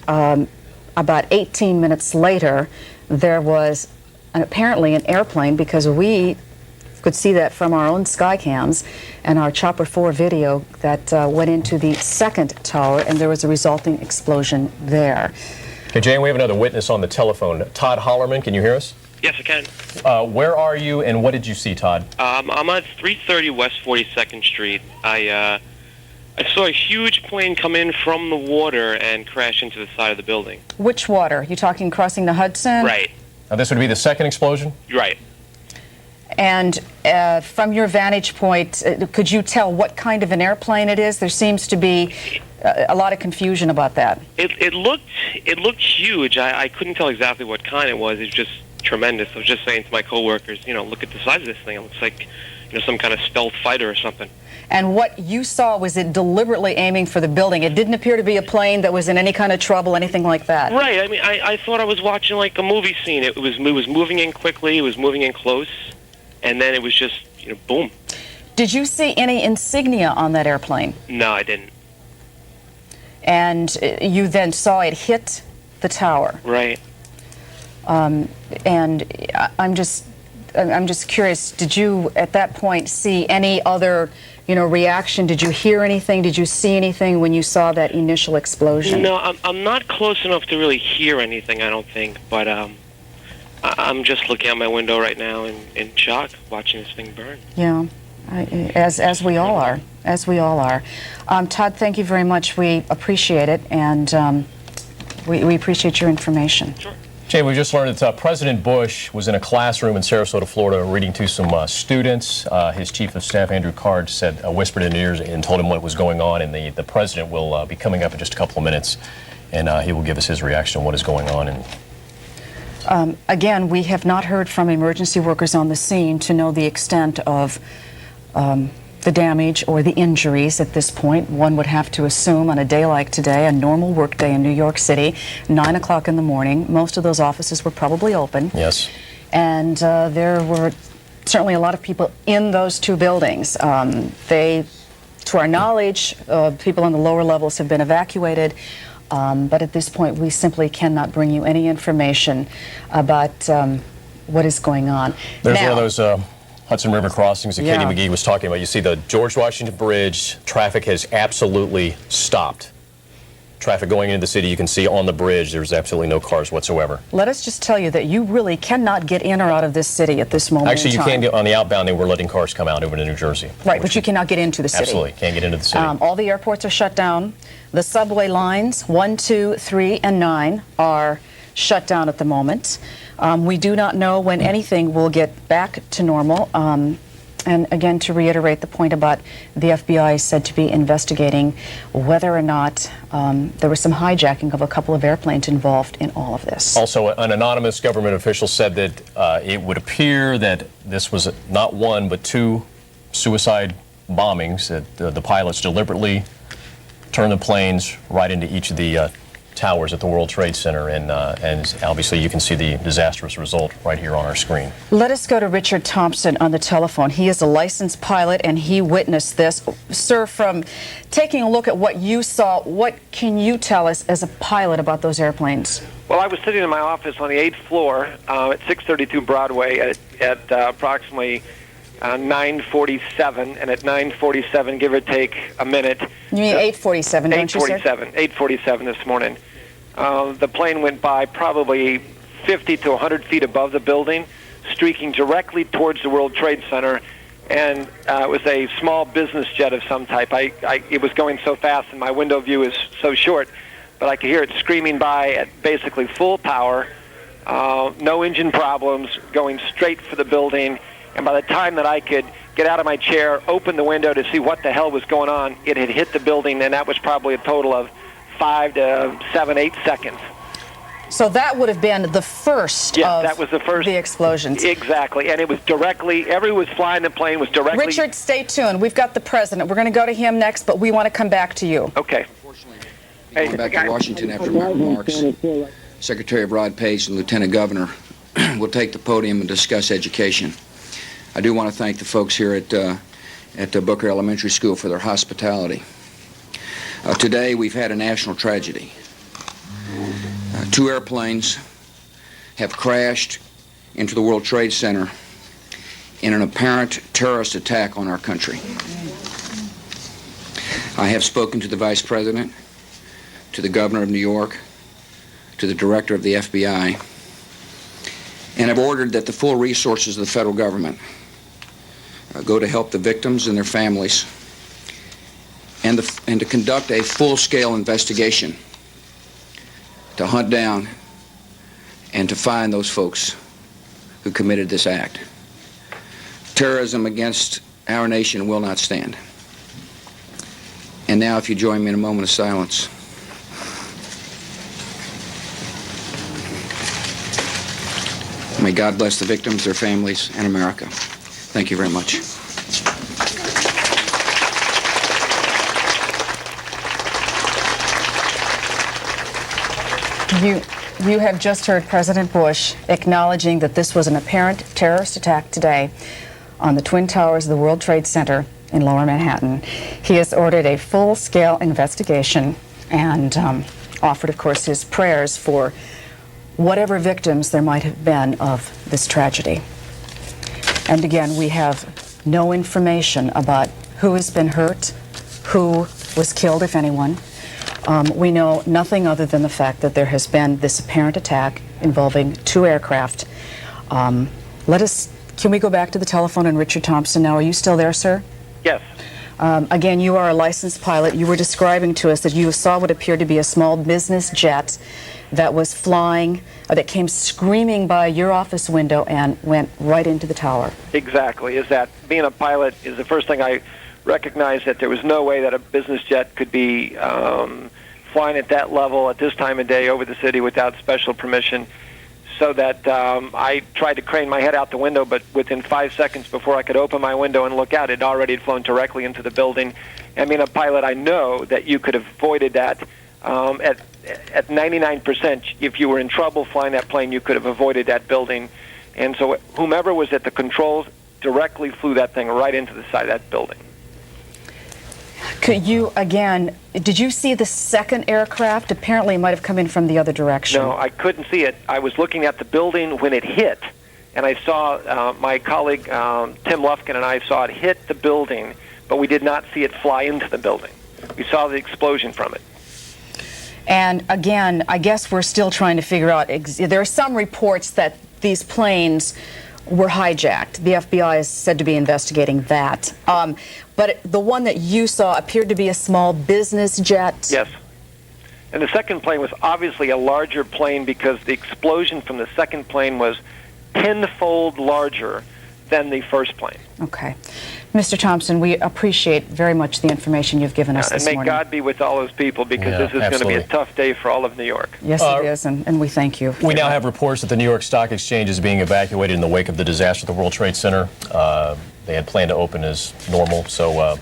S2: about 18 minutes later, there was apparently an airplane, because we could see that from our own sky cams and our Chopper 4 video, that went into the second tower, and there was a resulting explosion there.
S7: Okay, Jane, we have another witness on the telephone. Todd Hollerman, can you hear us?
S13: Yes, I can.
S7: Where are you, and what did you see, Todd?
S13: I'm at 330 West 42nd Street. I saw a huge plane come in from the water and crash into the side of the building.
S2: Which water? You talking crossing the Hudson?
S13: Right.
S7: Now, this would be the second explosion?
S13: Right.
S2: And from your vantage point, could you tell what kind of an airplane it is? There seems to be a lot of confusion about that.
S13: It looked huge. I couldn't tell exactly what kind it was. It was just tremendous. I was just saying to my coworkers, look at the size of this thing. It looks like, some kind of stealth fighter or something.
S2: And what you saw, was it deliberately aiming for the building? It didn't appear to be a plane that was in any kind of trouble, anything like that.
S13: Right. I mean, I thought I was watching like a movie scene. It was moving in quickly. It was moving in close, and then it was just, boom.
S2: Did you see any insignia on that airplane?
S13: No, I didn't.
S2: And you then saw it hit the tower.
S13: Right.
S2: And I'm just curious, did you at that point see any other, reaction? Did you hear anything? Did you see anything when you saw that initial explosion?
S13: No, I'm not close enough to really hear anything, I don't think, but I'm just looking out my window right now in shock, watching this thing burn.
S2: Yeah, as we all are, Todd, thank you very much. We appreciate it, and we appreciate your information.
S13: Sure.
S7: Jay, we just learned that President Bush was in a classroom in Sarasota, Florida, reading to some students. His chief of staff, Andrew Card, whispered in ears and told him what was going on, and the president will be coming up in just a couple of minutes, and he will give us his reaction on what is going on. And
S2: again, we have not heard from emergency workers on the scene to know the extent of the damage or the injuries at this point. One would have to assume on a day like today, a normal work day in New York City, 9 o'clock in the morning, most of those offices were probably open.
S7: Yes.
S2: And there were certainly a lot of people in those two buildings. To our knowledge, people on the lower levels have been evacuated. But at this point, we simply cannot bring you any information about what is going on.
S7: There's one of those Hudson River crossings that
S2: Yeah.
S7: Katie McGee was talking about. You see the George Washington Bridge, traffic has absolutely stopped. Traffic going into the city, you can see on the bridge, there's absolutely no cars whatsoever.
S2: Let us just tell you that you really cannot get in or out of this city at this moment
S7: Actually,
S2: in
S7: you
S2: time.
S7: can get on the outbound, they were letting cars come out over to New Jersey.
S2: Right, but you cannot get into the city.
S7: Absolutely, can't get into the city.
S2: All the airports are shut down. The subway lines, 1, 2, 3, and 9, are shut down at the moment. We do not know when anything will get back to normal. And again, to reiterate the point about the FBI is said to be investigating whether or not there was some hijacking of a couple of airplanes involved in all of this.
S7: Also, an anonymous government official said that it would appear that this was not one but two suicide bombings, that the pilots deliberately turned the planes right into each of the towers at the World Trade Center, and obviously you can see the disastrous result right here on our screen.
S2: Let us go to Richard Thompson on the telephone. He is a licensed pilot and he witnessed this. Sir, from taking a look at what you saw, what can you tell us as a pilot about those airplanes?
S14: Well, I was sitting in my office on the 8th floor at 632 Broadway at approximately 9:47, and at 9:47, give or take a minute.
S2: You mean 8:47, don't you, sir?
S14: 8:47 this morning. The plane went by probably 50 to 100 feet above the building, streaking directly towards the World Trade Center, and it was a small business jet of some type. It was going so fast, and my window view is so short, but I could hear it screaming by at basically full power, no engine problems, going straight for the building. And by the time that I could get out of my chair, open the window to see what the hell was going on, it had hit the building, and that was probably a total of 5 to 7, 8 seconds.
S2: So that would have been the first
S14: that was the first.
S2: The explosions.
S14: Exactly, and it was directly, everyone was flying the plane was directly...
S2: Richard, stay tuned. We've got the president. We're going to go to him next, but we want to come back to you.
S14: Okay.
S15: Going back to Washington after my remarks, Secretary of Rod Pace and Lieutenant Governor will take the podium and discuss education. I do want to thank the folks here at Booker Elementary School for their hospitality. Today we've had a national tragedy. 2 airplanes have crashed into the World Trade Center in an apparent terrorist attack on our country. I have spoken to the Vice President, to the Governor of New York, to the Director of the FBI, and have ordered that the full resources of the federal government go to help the victims and their families, and to conduct a full-scale investigation to hunt down and to find those folks who committed this act. Terrorism against our nation will not stand. And now, if you join me in a moment of silence. May God bless the victims, their families, and America. Thank you very much.
S2: You have just heard President Bush acknowledging that this was an apparent terrorist attack today on the Twin Towers of the World Trade Center in Lower Manhattan. He has ordered a full-scale investigation and offered, of course, his prayers for whatever victims there might have been of this tragedy. And again, we have no information about who has been hurt, who was killed, if anyone. We know nothing other than the fact that there has been this apparent attack involving 2 aircraft. Can we go back to the telephone and Richard Thompson now? Are you still there, sir?
S14: Yes.
S2: Again, you are a licensed pilot. You were describing to us that you saw what appeared to be a small business jet that was flying, that came screaming by your office window and went right into the tower.
S14: Exactly. Is that being a pilot is the first thing I recognized, that there was no way that a business jet could be flying at that level at this time of day over the city without special permission. So that I tried to crane my head out the window, but within 5 seconds before I could open my window and look out, it already had flown directly into the building. I mean, a pilot, I know that you could have avoided that at 99%. If you were in trouble flying that plane, you could have avoided that building. And so whomever was at the controls directly flew that thing right into the side of that building.
S2: Could you, again, did you see the second aircraft? Apparently it might have come in from the other direction.
S14: No, I couldn't see it. I was looking at the building when it hit, and I saw my colleague Tim Lufkin and I saw it hit the building, but we did not see it fly into the building. We saw the explosion from it.
S2: And again, I guess we're still trying to figure out, there are some reports that these planes were hijacked. The FBI is said to be investigating that. But the one that you saw appeared to be a small business jet.
S14: Yes. And the second plane was obviously a larger plane because the explosion from the second plane was tenfold larger than the first plane.
S2: Okay. Mr. Thompson, we appreciate very much the information you've given us
S14: And
S2: this
S14: may
S2: morning.
S14: God be with all those people, because this is going to be a tough day for all of New York.
S2: Yes, it is, and we thank you.
S7: We now have reports that the New York Stock Exchange is being evacuated in the wake of the disaster at the World Trade Center. They had planned to open as normal, so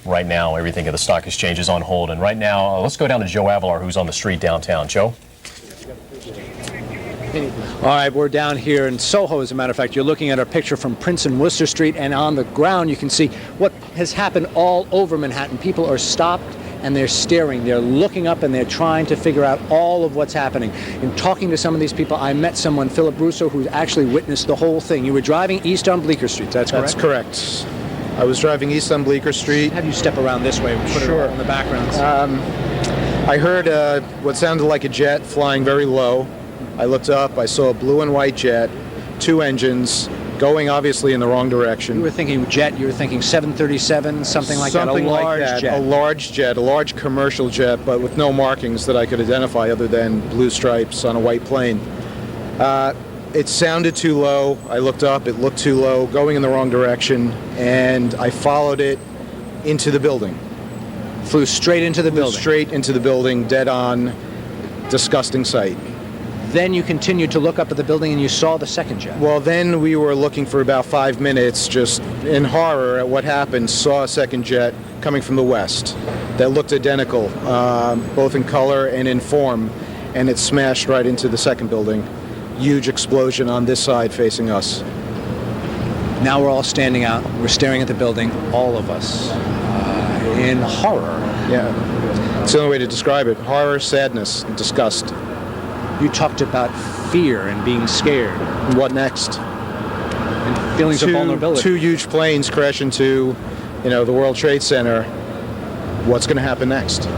S7: right now everything at the Stock Exchange is on hold. And right now, let's go down to Joe Avalar, who's on the street downtown. Joe?
S16: All right, we're down here in Soho, as a matter of fact. You're looking at a picture from Prince and Worcester Street, and on the ground you can see what has happened all over Manhattan. People are stopped and they're staring. They're looking up and they're trying to figure out all of what's happening. In talking to some of these people, I met someone, Philip Russo, who actually witnessed the whole thing. You were driving east on Bleecker Street, that's correct?
S17: That's correct. I was driving east on Bleecker Street.
S16: Have you step around this way? Put it in the background.
S17: I heard what sounded like a jet flying very low. I looked up, I saw a blue and white jet, 2 engines, going obviously in the wrong direction.
S16: You were thinking jet, you were thinking 737, something like that, a large jet.
S17: A large jet, a large commercial jet, but with no markings that I could identify other than blue stripes on a white plane. It sounded too low. I looked up, it looked too low, going in the wrong direction, and I followed it into the building.
S16: Flew straight into the building?
S17: Straight into the building, dead on, disgusting sight.
S16: Then you continued to look up at the building and you saw the second jet.
S17: Well, then we were looking for about 5 minutes, just in horror at what happened, saw a second jet coming from the west that looked identical, both in color and in form, and it smashed right into the second building. Huge explosion on this side facing us.
S16: Now we're all standing out, we're staring at the building, all of us, in horror.
S17: Yeah, it's the only way to describe it. Horror, sadness, and disgust.
S16: You talked about fear and being scared.
S17: What next?
S16: And feelings of vulnerability.
S17: 2 huge planes crash into, the World Trade Center. What's going to happen next?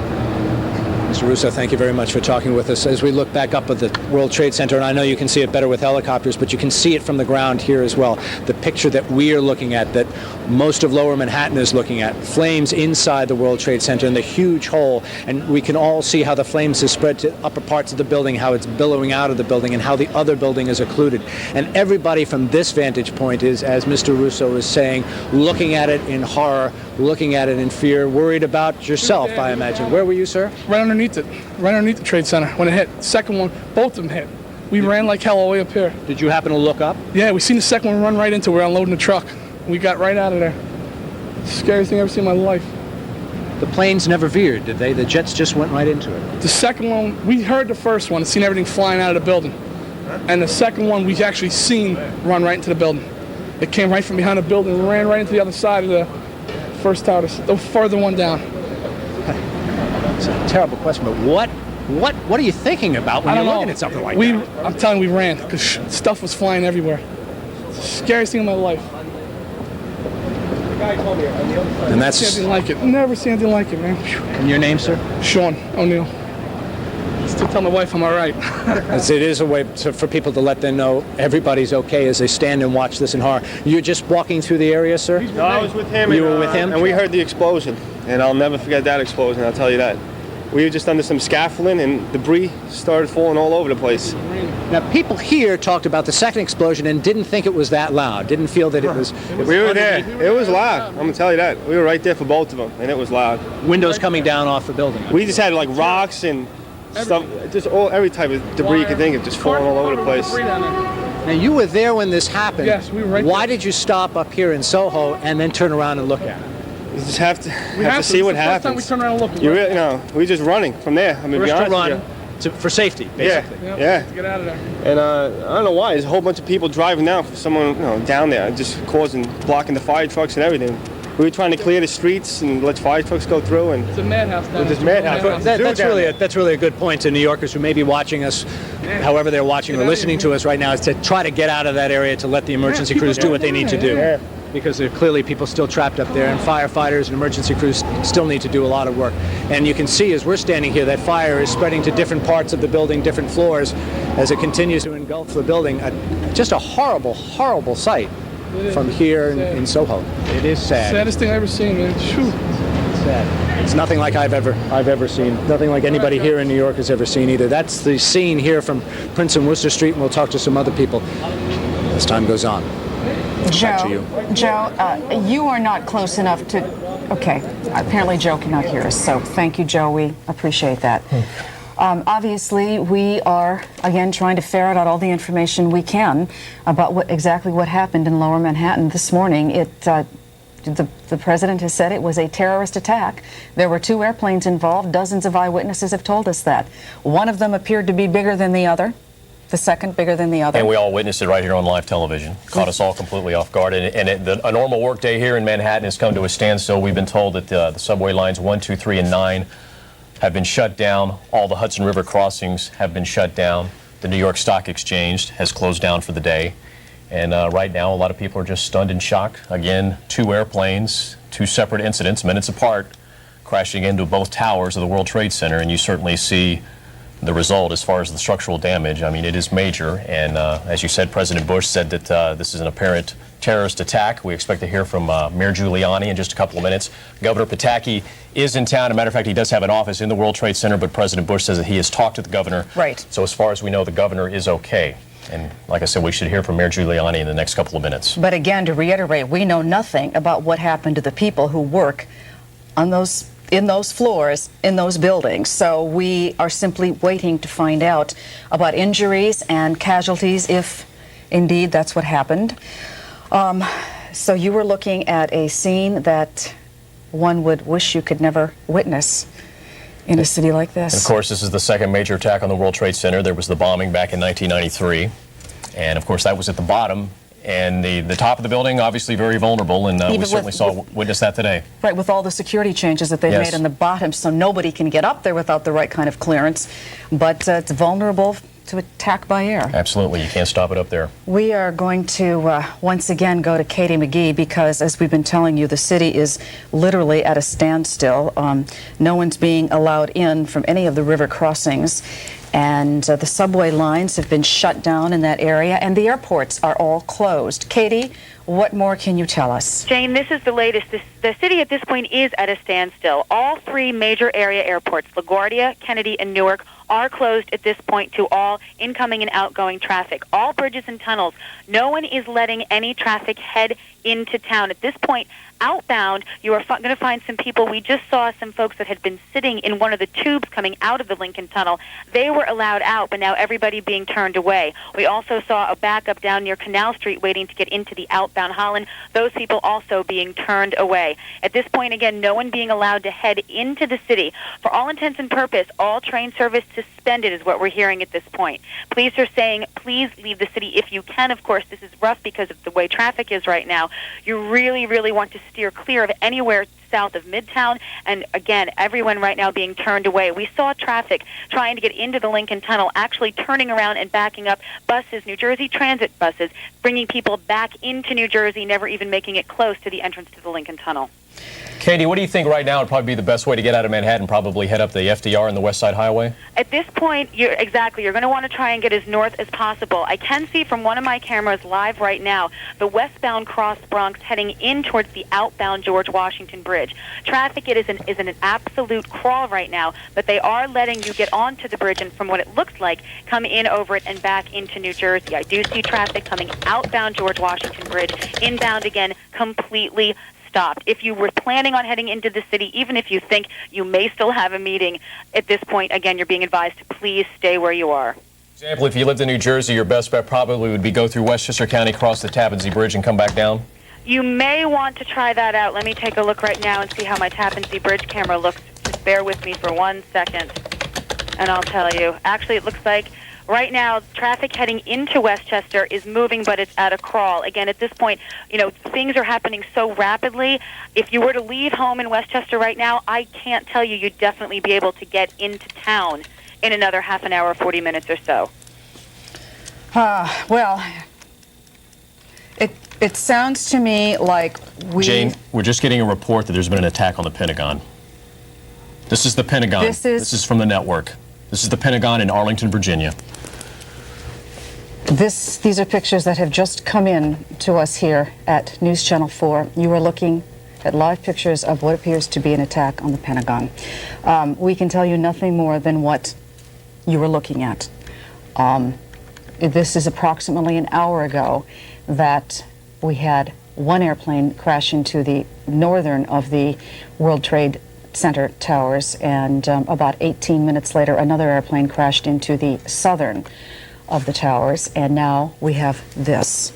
S16: Mr. Russo, thank you very much for talking with us. As we look back up at the World Trade Center, and I know you can see it better with helicopters, but you can see it from the ground here as well. The picture that we are looking at, that most of Lower Manhattan is looking at, flames inside the World Trade Center and the huge hole, and we can all see how the flames have spread to upper parts of the building, how it's billowing out of the building, and how the other building is occluded. And everybody from this vantage point is, as Mr. Russo is saying, looking at it in horror, looking at it in fear, worried about yourself, I imagine. Where were you, sir?
S18: Right underneath the Trade Center. When it hit, the second one, both of them hit. We ran like hell all the way up here.
S16: Did you happen to look up?
S18: Yeah, we seen the second one run right into it. We're unloading the truck. We got right out of there. Scariest thing I've ever seen in my life.
S16: The planes never veered, did they? The jets just went right into it.
S18: The second one, we heard the first one and seen everything flying out of the building. And the second one, we actually seen run right into the building. It came right from behind the building and ran right into the other side of the first tower, the further one down.
S16: It's a terrible question, but what are you thinking about when you're looking at something like that?
S18: I'm telling you, we ran because stuff was flying everywhere. It's the scariest thing in my life.
S16: And that's
S18: Never seen anything like it. Never seen anything like it, man.
S16: And your name, sir?
S18: Sean O'Neill. Still tell my wife I'm all right.
S16: It is a way for people to let them know everybody's okay as they stand and watch this in horror. You're just walking through the area, sir?
S19: No, I was with him.
S16: You were with him?
S19: And we heard the explosion. And I'll never forget that explosion, I'll tell you that. We were just under some scaffolding and debris started falling all over the place.
S16: Now, people here talked about the second explosion and didn't think it was that loud, didn't feel that it was...
S19: We were there. It was loud. I'm going to tell you that. We were right there for both of them, and it was loud.
S16: Windows coming down off the building.
S19: We just had like rocks and stuff, just every type of debris you could think of, just falling all over the place.
S16: Now, you were there when this happened.
S18: Yes, we were right
S16: Why did you stop up here in Soho and then turn around and look at it?
S19: You just have to see what happens.
S18: First time we turn around and look.
S19: You really, we're just running from there. I mean,
S16: First
S19: be honest
S16: to run
S19: with you.
S16: for safety, basically.
S19: Yeah.
S18: To get out of there.
S19: And I don't know why. There's a whole bunch of people driving down for someone down there, just blocking the fire trucks and everything. We were trying to clear the streets and let fire trucks go through. And
S18: it's a madhouse down
S19: there. Madhouse.
S16: That's really a good point to New Yorkers who may be watching us, however they're watching or listening to us right now, is to try to get out of that area to let the emergency crews do what they need to do.
S19: Yeah.
S16: Because there are clearly people still trapped up there, and firefighters and emergency crews still need to do a lot of work. And you can see as we're standing here that fire is spreading to different parts of the building, different floors, as it continues to engulf the building. Just a horrible, horrible sight from here in Soho. It is sad.
S18: Saddest thing I've ever seen, man. Shoo.
S16: It's sad. It's nothing like I've ever seen. Nothing like anybody here in New York has ever seen either. That's the scene here from Prince and Worcester Street, and we'll talk to some other people as time goes on. Back to you.
S2: Joe, you are not close enough to. Okay, apparently Joe cannot hear us. So thank you, Joe. We appreciate that. Obviously, we are again trying to ferret out all the information we can about exactly what happened in Lower Manhattan this morning. The president has said it was a terrorist attack. There were 2 airplanes involved. Dozens of eyewitnesses have told us that. One of them appeared to be bigger than the other. The second bigger than the other.
S7: And we all witnessed it right here on live television. Caught us all completely off guard. A normal work day here in Manhattan has come to a standstill. We've been told that the subway lines 1, 2, 3, and 9 have been shut down. All the Hudson River crossings have been shut down. The New York Stock Exchange has closed down for the day. And right now, a lot of people are just stunned in shock. Again, 2 airplanes, 2 separate incidents, minutes apart, crashing into both towers of the World Trade Center. And you certainly see the result as far as the structural damage. I mean, it is major. And as you said, President Bush said that this is an apparent terrorist attack. We expect to hear from Mayor Giuliani in just a couple of minutes. Governor Pataki is in town. As a matter of fact, he does have an office in the World Trade Center, but President Bush says that he has talked to the governor.
S2: Right.
S7: So as far as we know, the governor is okay. And like I said, we should hear from Mayor Giuliani in the next couple of minutes.
S2: But again, to reiterate, we know nothing about what happened to the people who work on in those floors, in those buildings. So we are simply waiting to find out about injuries and casualties, if indeed that's what happened. So you were looking at a scene that one would wish you could never witness in a city like this.
S7: And of course, this is the second major attack on the World Trade Center. There was the bombing back in 1993. And of course, that was at the bottom. And the top of the building, obviously very vulnerable, and we certainly witnessed that today.
S2: Right, with all the security changes that they've made on the bottom, so nobody can get up there without the right kind of clearance. But it's vulnerable to attack by air.
S7: Absolutely, you can't stop it up there.
S2: We are going to once again go to Katie McGee because, as we've been telling you, the city is literally at a standstill. No one's being allowed in from any of the river crossings. And the subway lines have been shut down in that area, and the airports are all closed. Katie, what more can you tell us?
S12: Jane, this is the latest. The city at this point is at a standstill. All 3 major area airports, LaGuardia, Kennedy, and Newark, are closed at this point to all incoming and outgoing traffic. All bridges and tunnels, no one is letting any traffic head into town. At this point, outbound, you are going to find some people. We just saw some folks that had been sitting in one of the tubes coming out of the Lincoln Tunnel. They were allowed out, but now everybody being turned away. We also saw a backup down near Canal Street waiting to get into the outbound Holland. Those people also being turned away. At this point, again, no one being allowed to head into the city. For all intents and purposes, all train service suspended is what we're hearing at this point. Police are saying, please leave the city if you can. Of course, this is rough because of the way traffic is right now. You really, really want to steer clear of anywhere south of Midtown, and again, everyone right now being turned away. We saw traffic trying to get into the Lincoln Tunnel, actually turning around and backing up buses, New Jersey Transit buses, bringing people back into New Jersey, never even making it close to the entrance to the Lincoln Tunnel.
S7: Katie, what do you think right now would probably be the best way to get out of Manhattan? Probably head up the FDR and the West Side Highway?
S12: At this point, you're going to want to try and get as north as possible. I can see from one of my cameras live right now the westbound Cross Bronx heading in towards the outbound George Washington Bridge. Traffic is in an absolute crawl right now, but they are letting you get onto the bridge and, from what it looks like, come in over it and back into New Jersey. I do see traffic coming outbound George Washington Bridge, inbound again, completely stopped. If you were planning on heading into the city, even if you think you may still have a meeting, at this point, again, you're being advised to please stay where you are.
S7: For example, if you lived in New Jersey, your best bet probably would be go through Westchester County, cross the Tappan Zee Bridge, and come back down?
S12: You may want to try that out. Let me take a look right now and see how my Tappan Zee Bridge camera looks. Just bear with me for 1 second, and I'll tell you. Actually, it looks like right now, traffic heading into Westchester is moving, but it's at a crawl. Again, at this point, things are happening so rapidly. If you were to leave home in Westchester right now, I can't tell you you'd definitely be able to get into town in another half an hour, 40 minutes or so.
S2: Well, it sounds to me like
S7: Jane, we're just getting a report that there's been an attack on the Pentagon. This is the Pentagon. This is from the network. This is the Pentagon in Arlington, Virginia.
S2: These are pictures that have just come in to us here at News Channel 4. You are looking at live pictures of what appears to be an attack on the Pentagon. We can tell you nothing more than what you were looking at. This is approximately an hour ago that we had one airplane crash into the northern of the World Trade Center towers, and about 18 minutes later, another airplane crashed into the southern of the towers, and now we have this.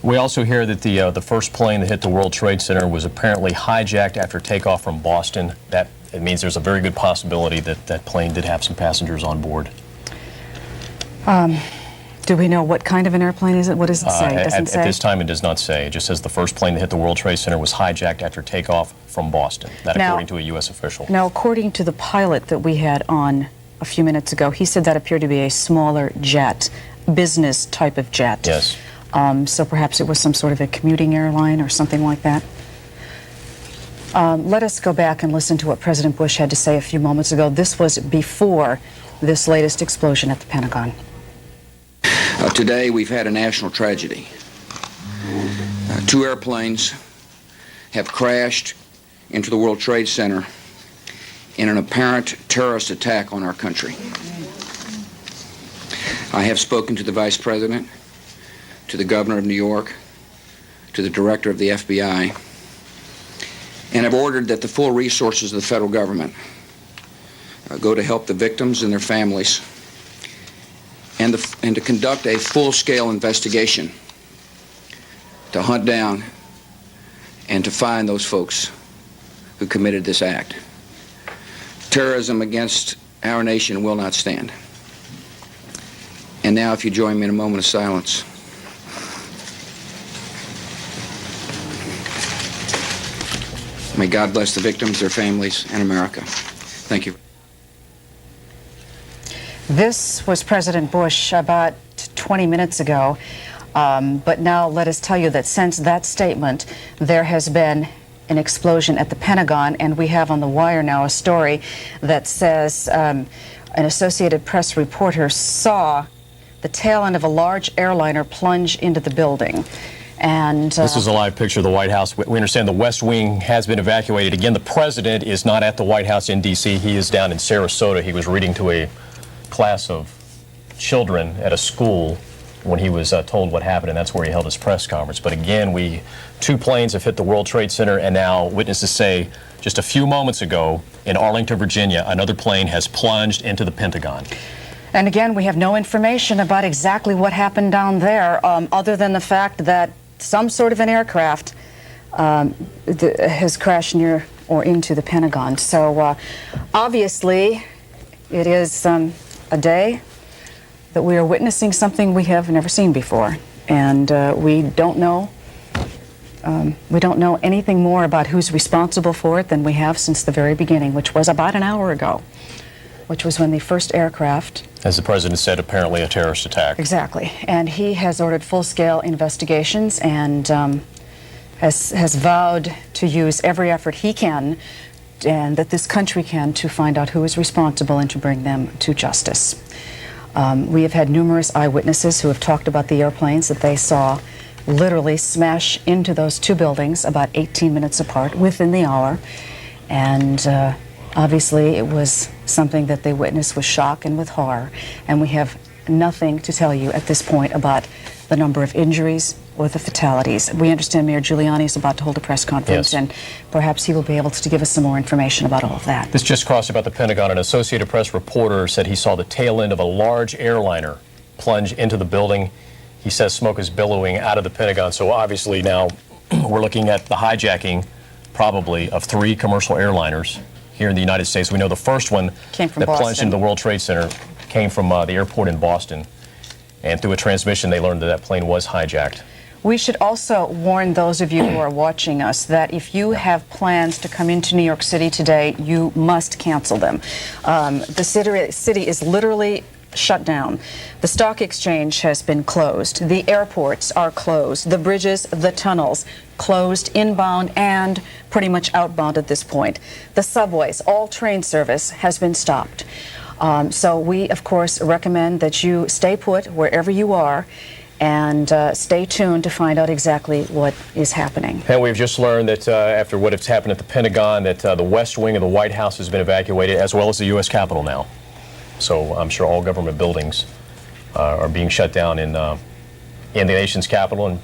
S7: We also hear that the first plane that hit the World Trade Center was apparently hijacked after takeoff from Boston. It means there's a very good possibility that that plane did have some passengers on board.
S2: Do we know what kind of an airplane is it? What does it say? It doesn't say?
S7: At this time, it does not say. It just says the first plane that hit the World Trade Center was hijacked after takeoff from Boston. That according to a U.S. official.
S2: Now, according to the pilot that we had on a few minutes ago, he said that appeared to be a smaller jet, business type of jet.
S7: Yes.
S2: So perhaps it was some sort of a commuting airline or something like that. Let us go back and listen to what President Bush had to say a few moments ago. This was before this latest explosion at the Pentagon.
S15: Today we've had a national tragedy. Two airplanes have crashed into the World Trade Center in an apparent terrorist attack on our country. I have spoken to the Vice President, to the Governor of New York, to the Director of the FBI, and have ordered that the full resources of the federal government go to help the victims and their families, and to conduct a full-scale investigation to hunt down and to find those folks who committed this act. Terrorism against our nation will not stand. And now, if you join me in a moment of silence. May God bless the victims, their families, and America. Thank you.
S2: This was President Bush about 20 minutes ago. But now let us tell you that since that statement, there has been an explosion at the Pentagon, and we have on the wire now a story that says an Associated Press reporter saw the tail end of a large airliner plunge into the building. And
S7: this is a live picture of the White House. We understand the West Wing has been evacuated. Again, the president is not at the White House in D.C. He is down in Sarasota. He was reading to a class of children at a school when he was told what happened, and that's where he held his press conference. But again, two planes have hit the World Trade Center, and now witnesses say just a few moments ago in Arlington, Virginia, another plane has plunged into the Pentagon.
S2: And again, we have no information about exactly what happened down there, other than the fact that some sort of an aircraft has crashed near or into the Pentagon. So obviously, it is a day that we are witnessing something we have never seen before, and we don't know anything more about who's responsible for it than we have since the very beginning, which was about an hour ago, which was when the first aircraft,
S7: as the president said, apparently a terrorist attack.
S2: Exactly, and he has ordered full-scale investigations and has vowed to use every effort he can and that this country can to find out who is responsible and to bring them to justice. We have had numerous eyewitnesses who have talked about the airplanes that they saw literally smash into those two buildings about 18 minutes apart within the hour. And obviously it was something that they witnessed with shock and with horror. And we have nothing to tell you at this point about the number of injuries or the fatalities. We understand Mayor Giuliani is about to hold a press conference, and perhaps he will be able to give us some more information about all of that.
S7: This just crossed about the Pentagon. An Associated Press reporter said he saw the tail end of a large airliner plunge into the building. He says smoke is billowing out of the Pentagon. So obviously now we're looking at the hijacking probably of 3 commercial airliners here in the United States. We know the first one that plunged into the World Trade Center came from the airport in Boston. And through a transmission, they learned that that plane was hijacked.
S2: We should also warn those of you who are watching us that if you have plans to come into New York City today, you must cancel them. The city is literally shut down. The stock exchange has been closed. The airports are closed. The bridges, the tunnels, closed inbound and pretty much outbound at this point. The subways, all train service has been stopped. So we, of course, recommend that you stay put wherever you are and stay tuned to find out exactly what is happening.
S7: And we've just learned that after what has happened at the Pentagon, that the West Wing of the White House has been evacuated, as well as the U.S. Capitol now. So I'm sure all government buildings are being shut down in the nation's capital and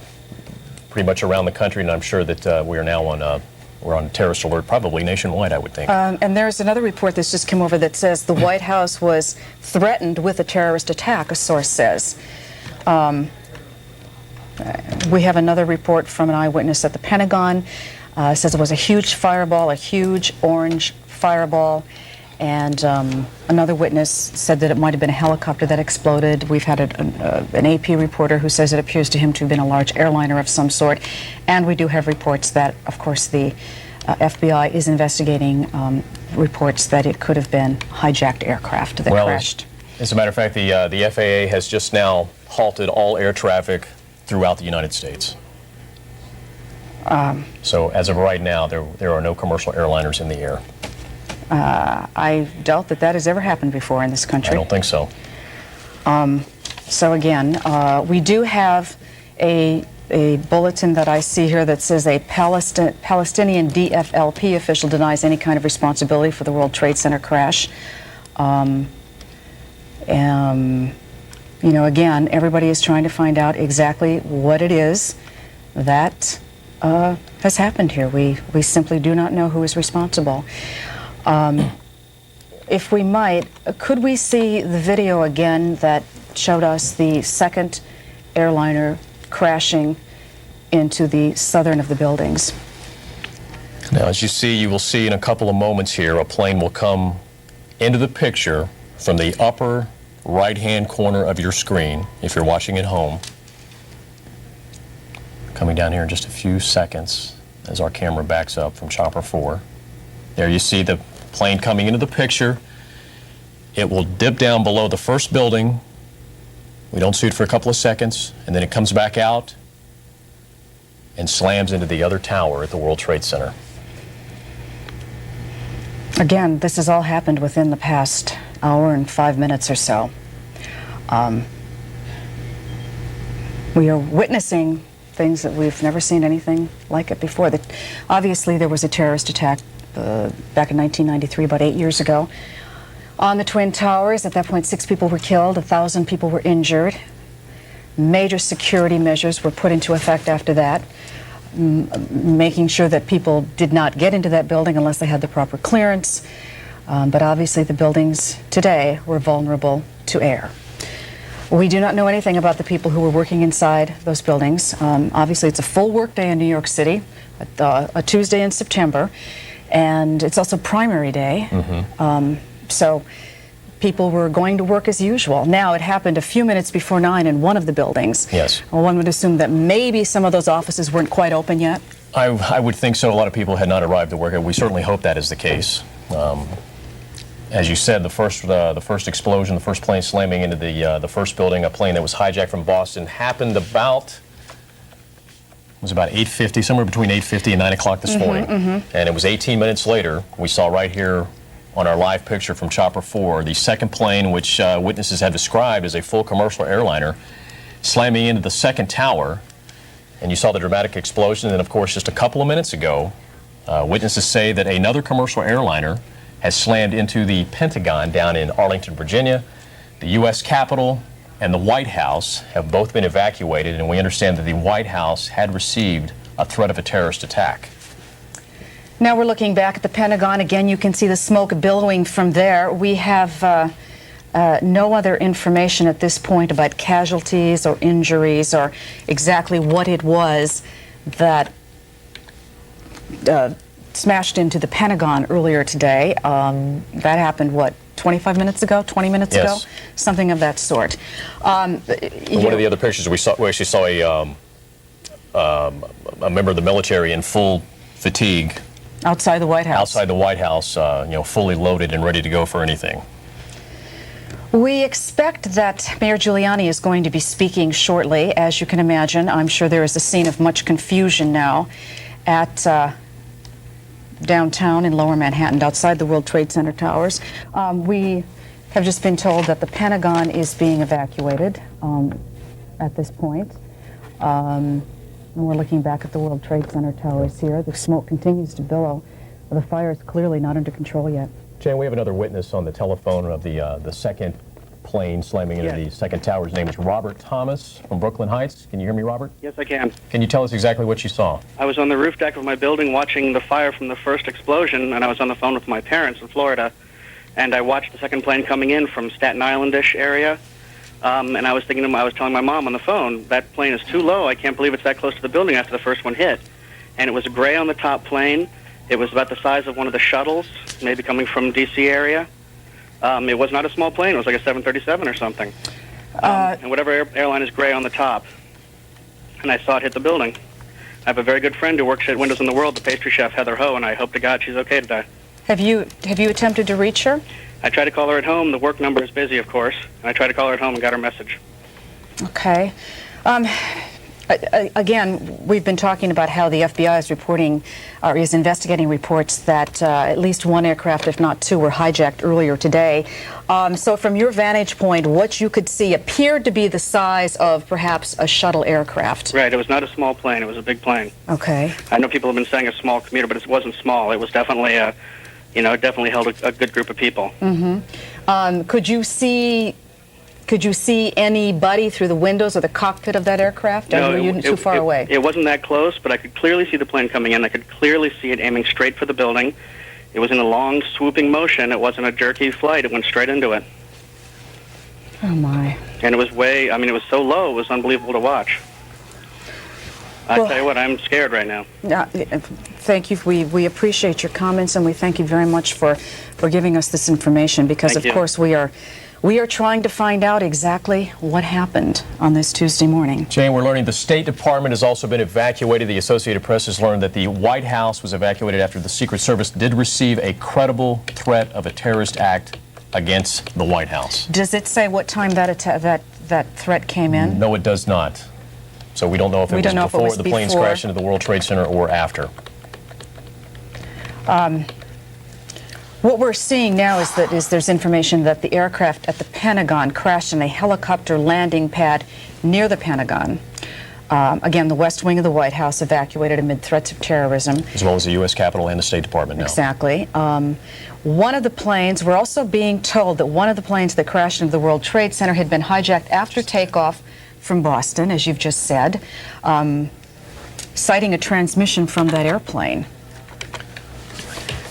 S7: pretty much around the country, and I'm sure that we are now on we're on terrorist alert, probably nationwide, I would think.
S2: And there's another report that's just come over that says the White House was threatened with a terrorist attack, a source says. We have another report from an eyewitness at the Pentagon. Says it was a huge fireball, a huge orange fireball. And another witness said that it might have been a helicopter that exploded. We've had an AP reporter who says it appears to him to have been a large airliner of some sort. And we do have reports that, of course, the FBI is investigating reports that it could have been hijacked aircraft that crashed.
S7: As a matter of fact, the FAA has just now halted all air traffic throughout the United States. So as of right now, there are no commercial airliners in the air.
S2: I doubt that has ever happened before in this country.
S7: I don't think so.
S2: So again, we do have a bulletin that I see here that says a Palestinian DFLP official denies any kind of responsibility for the World Trade Center crash. You know, again, everybody is trying to find out exactly what it is that has happened here. We simply do not know who is responsible. If we might, could we see the video again that showed us the second airliner crashing into the southern of the buildings?
S7: Now, as you will see in a couple of moments here, a plane will come into the picture from the upper right-hand corner of your screen, if you're watching at home. Coming down here in just a few seconds as our camera backs up from Chopper 4. There you see the plane coming into the picture. It will dip down below the first building. We don't see it for a couple of seconds, and then it comes back out and slams into the other tower at the World Trade Center.
S2: Again, this has all happened within the past hour and 5 minutes or so. We are witnessing things that we've never seen anything like it before. Obviously, there was a terrorist attack back in 1993, about 8 years ago, on the Twin Towers. At that point, 6 people were killed, 1,000 people were injured. Major security measures were put into effect after that, making sure that people did not get into that building unless they had the proper clearance. But obviously, the buildings today were vulnerable to air. We do not know anything about the people who were working inside those buildings. Obviously, it's a full work day in New York City, a Tuesday in September, and it's also primary day. So people were going to work as usual. Now, it happened a few minutes before 9 in one of the buildings.
S7: Yes.
S2: Well, one would assume that maybe some of those offices weren't quite open yet.
S7: I would think so. A lot of people had not arrived to work. We certainly hope that is the case. As you said, the first explosion, the first plane slamming into the first building, a plane that was hijacked from Boston, happened about 8:50, somewhere between 8:50 and 9 o'clock this morning. And it was 18 minutes later, we saw right here on our live picture from Chopper 4, the second plane, which witnesses have described as a full commercial airliner, slamming into the second tower. And you saw the dramatic explosion. And of course, just a couple of minutes ago, witnesses say that another commercial airliner has slammed into the Pentagon down in Arlington, Virginia. The U.S. Capitol and the White House have both been evacuated, and we understand that the White House had received a threat of a terrorist attack.
S2: Now we're looking back at the Pentagon. Again, you can see the smoke billowing from there. We have no other information at this point about casualties or injuries or exactly what it was that smashed into the Pentagon earlier today. That happened, what, 25 minutes ago, 20 minutes ago? Something of that sort.
S7: One of the other pictures we actually saw a member of the military in full fatigue.
S2: Outside the White House.
S7: Outside the White House, fully loaded and ready to go for anything.
S2: We expect that Mayor Giuliani is going to be speaking shortly. As you can imagine, I'm sure there is a scene of much confusion now at downtown in Lower Manhattan, outside the World Trade Center towers. We have just been told that the Pentagon is being evacuated at this point. And we're looking back at the World Trade Center towers here. The smoke continues to billow. The fire is clearly not under control yet.
S7: Jan, we have another witness on the telephone of the second plane slamming into the second tower. His name is Robert Thomas from Brooklyn Heights. Can you hear me, Robert?
S20: Yes, I can.
S7: Can you tell us exactly what you saw?
S20: I was on the roof deck of my building watching the fire from the first explosion, and I was on the phone with my parents in Florida, and I watched the second plane coming in from Staten Island-ish area, and I was telling my mom on the phone, that plane is too low. I can't believe it's that close to the building after the first one hit. And it was gray on the top plane. It was about the size of one of the shuttles, maybe coming from D.C. area. It was not a small plane. It was like a 737 or something. And whatever airline is gray on the top. And I saw it hit the building. I have a very good friend who works at Windows in the World, the pastry chef, Heather Ho, and I hope to God she's okay today.
S2: Have you attempted to reach her?
S20: I tried to call her at home. The work number is busy, of course. And I tried to call her at home and got her message.
S2: Okay. Again, we've been talking about how the FBI is reporting, or is investigating reports that at least one aircraft, if not two, were hijacked earlier today. So from your vantage point, what you could see appeared to be the size of perhaps a shuttle aircraft.
S20: Right. It was not a small plane. It was a big plane.
S2: Okay.
S20: I know people have been saying a small commuter, but it wasn't small. It was definitely it definitely held a good group of people.
S2: Mm-hmm. Could you see anybody through the windows of the cockpit of that aircraft?
S20: No,
S2: or were you too far away?
S20: It wasn't that close, but I could clearly see the plane coming in. I could clearly see it aiming straight for the building. It was in a long, swooping motion. It wasn't a jerky flight. It went straight into it.
S2: Oh, my.
S20: And it was it was so low, it was unbelievable to watch. I tell you what, I'm scared right now.
S2: Thank you. We appreciate your comments, and we thank you very much for giving us this information, because,
S20: Thank
S2: of course, we are trying to find out exactly what happened on this Tuesday morning.
S7: Jane, we're learning the State Department has also been evacuated. The Associated Press has learned that the White House was evacuated after the Secret Service did receive a credible threat of a terrorist act against the White House.
S2: Does it say what time that threat came in?
S7: No, it does not. So we don't know if it was before the planes crashed into the World Trade Center or after.
S2: What we're seeing now is there's information that the aircraft at the Pentagon crashed in a helicopter landing pad near the Pentagon. Again, the West Wing of the White House evacuated amid threats of terrorism.
S7: As well as the U.S. Capitol and the State Department now.
S2: Exactly. One of the planes, we're also being told that one of the planes that crashed into the World Trade Center had been hijacked after takeoff from Boston, as you've just said, citing a transmission from that airplane.